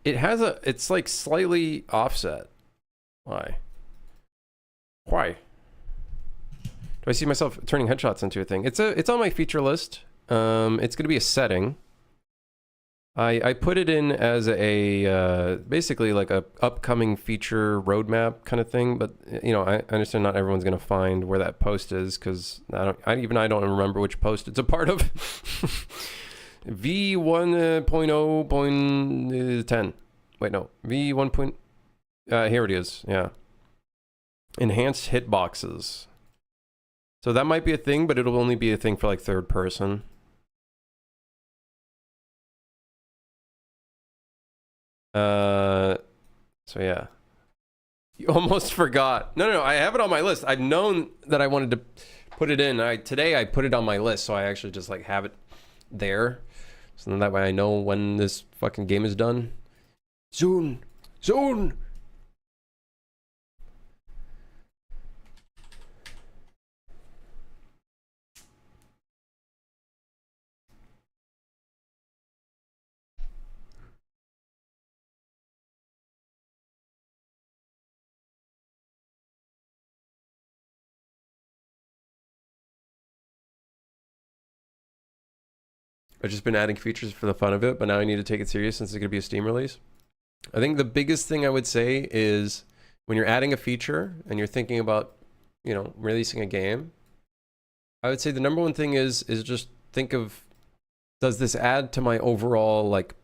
It's like slightly offset. Why? Why? Do I see myself turning headshots into a thing? It's on my feature list. It's gonna be a setting. I put it in as a basically like a upcoming feature roadmap kind of thing, but you know, I understand not everyone's gonna find where that post is because I don't remember which post it's a part of. V1.0.10. Wait, no. V1 point... here it is. Yeah. Enhanced hitboxes. So that might be a thing, but it'll only be a thing for like third person. So yeah. You almost forgot. No, I have it on my list. I've known that I wanted to put it in. Today I put it on my list, so I actually just like have it there. So then that way I know when this fucking game is done. Soon. I've just been adding features for the fun of it, but now I need to take it serious since it's going to be a Steam release. I think the biggest thing I would say is when you're adding a feature and you're thinking about, you know, releasing a game, I would say the number one thing is just think of, does this add to my overall like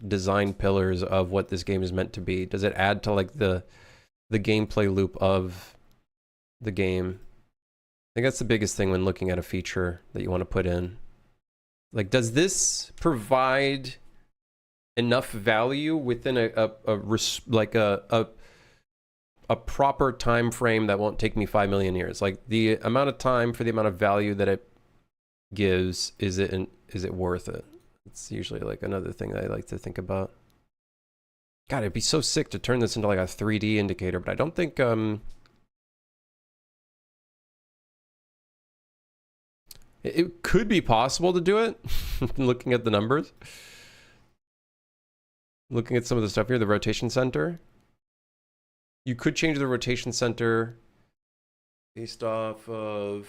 design pillars of what this game is meant to be? Does it add to like the gameplay loop of the game? I think that's the biggest thing when looking at a feature that you want to put in. Like, does this provide enough value within a proper time frame that won't take me 5 million years? Like, the amount of time for the amount of value that it gives, is it worth it? It's usually like another thing that I like to think about. God, it'd be so sick to turn this into like a 3D indicator, but I don't think it could be possible to do it. Looking at the numbers, looking at some of the stuff here, the rotation center. You could change the rotation center based off of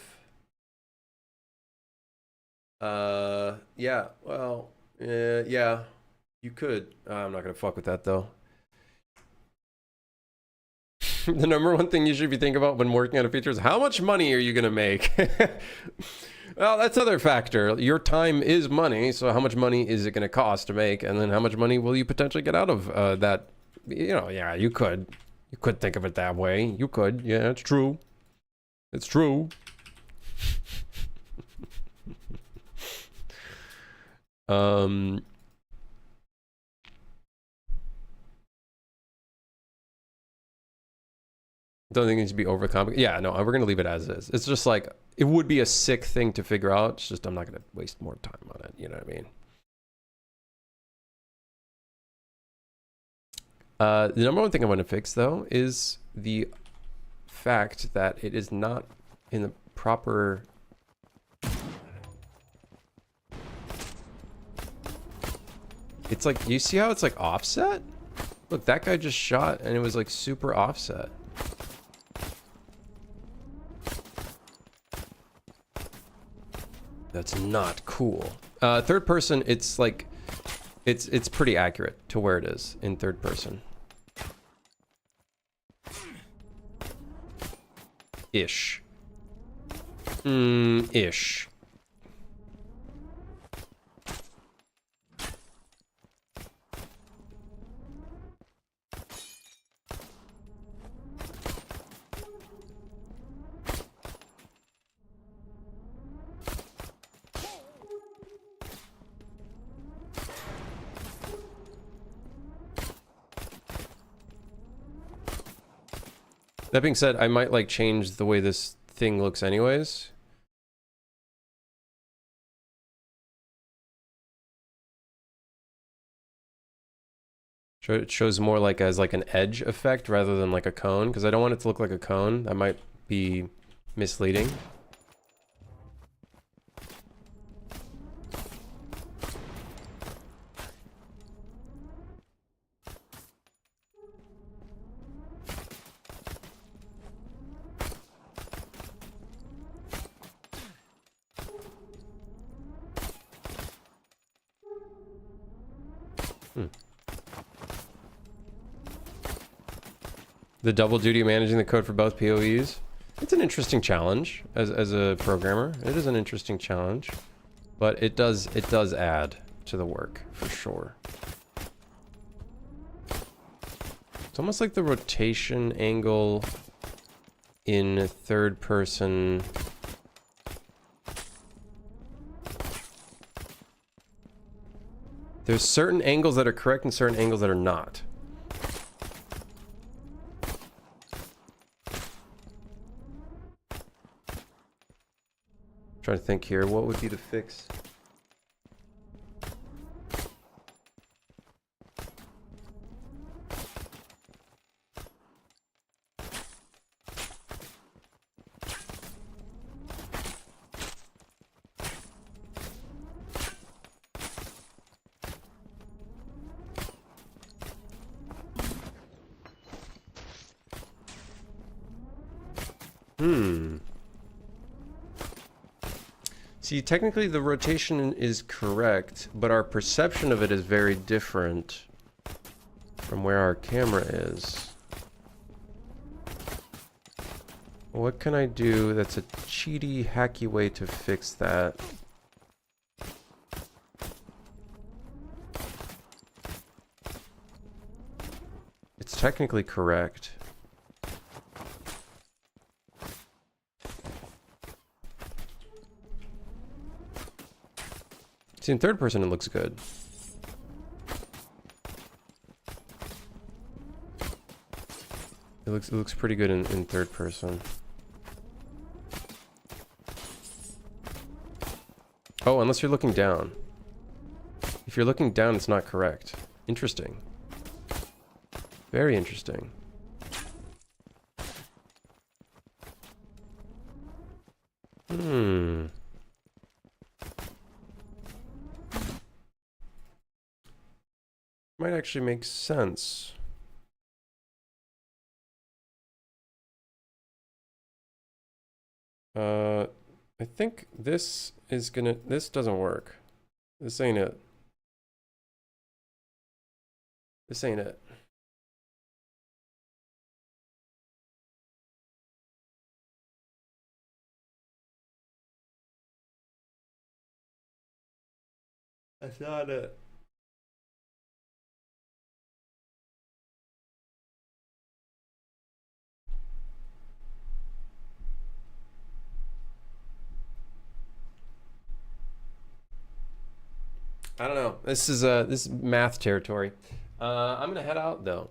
yeah, well, yeah, you could. I'm not gonna fuck with that though. The number one thing you should be thinking about when working on a feature is how much money are you gonna make? Well, that's another factor. Your time is money, so how much money is it going to cost to make, and then how much money will you potentially get out of that? You know, yeah, you could think of it that way. You could, yeah, it's true. It's true. Don't think it needs to be overcomplicated. Yeah, no, we're gonna leave it as is. It's just like, it would be a sick thing to figure out. It's just I'm not gonna waste more time on it. You know what I mean? The number one thing I want to fix though is the fact that it is not in the proper. It's like, you see how it's like offset? Look, that guy just shot and it was like super offset. That's not cool. Third person, it's like, it's pretty accurate to where it is in third person. Ish. Ish. That being said, I might like change the way this thing looks anyways. It shows more like as like an edge effect rather than like a cone, because I don't want it to look like a cone. That might be misleading. The double duty of managing the code for both POEs. It's an interesting challenge as a programmer. It is an interesting challenge, but it does add to the work for sure. It's almost like the rotation angle in third person. There's certain angles that are correct and certain angles that are not. Trying to think here, what would be the fix? See, technically the rotation is correct, but our perception of it is very different from where our camera is. What can I do that's a cheaty, hacky way to fix that? It's technically correct. See, in third person it looks good. It looks pretty good in third person. Oh, unless you're looking down. If you're looking down, it's not correct. Interesting. Very interesting. Might actually make sense. I think this is gonna, this doesn't work. This ain't it. This ain't it. That's not it. I don't know. This is math territory. I'm gonna head out though.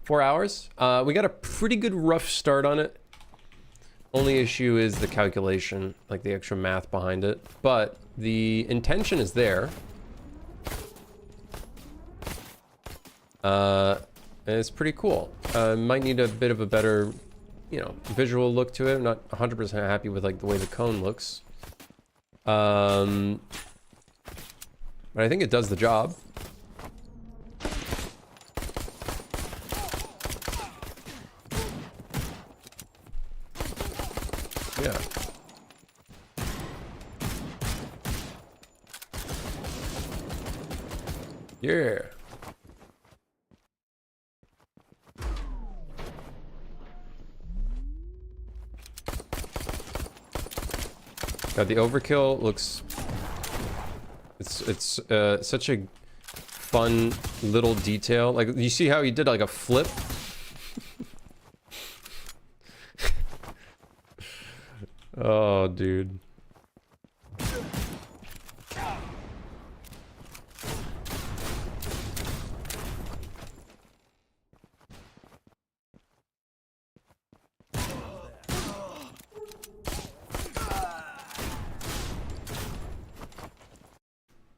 4 hours. We got a pretty good rough start on it. Only issue is the calculation, like the extra math behind it. But the intention is there. And it's pretty cool. Might need a bit of a better, you know, visual look to it. I'm not 100% happy with like the way the cone looks. But I think it does the job. Yeah. Yeah. Now the overkill looks... It's such a fun little detail. Like, you see how he did like a flip? Oh, dude.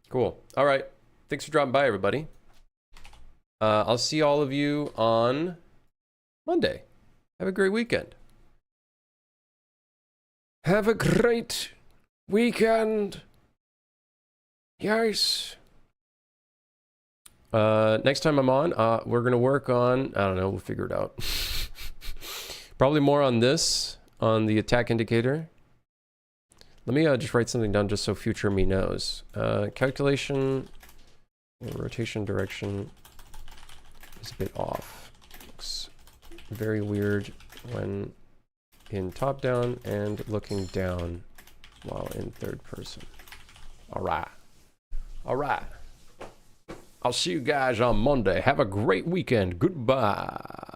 Cool. All right. Thanks for dropping by, everybody. I'll see all of you on Monday. Have a great weekend. Have a great weekend. Yes. Next time I'm on, we're going to work on, I don't know, we'll figure it out. Probably more on this, on the attack indicator. Let me just write something down just so future me knows. Calculation, rotation direction is a bit off. Looks very weird when in top down and looking down while in third person. All right. All right. I'll see you guys on Monday. Have a great weekend. Goodbye.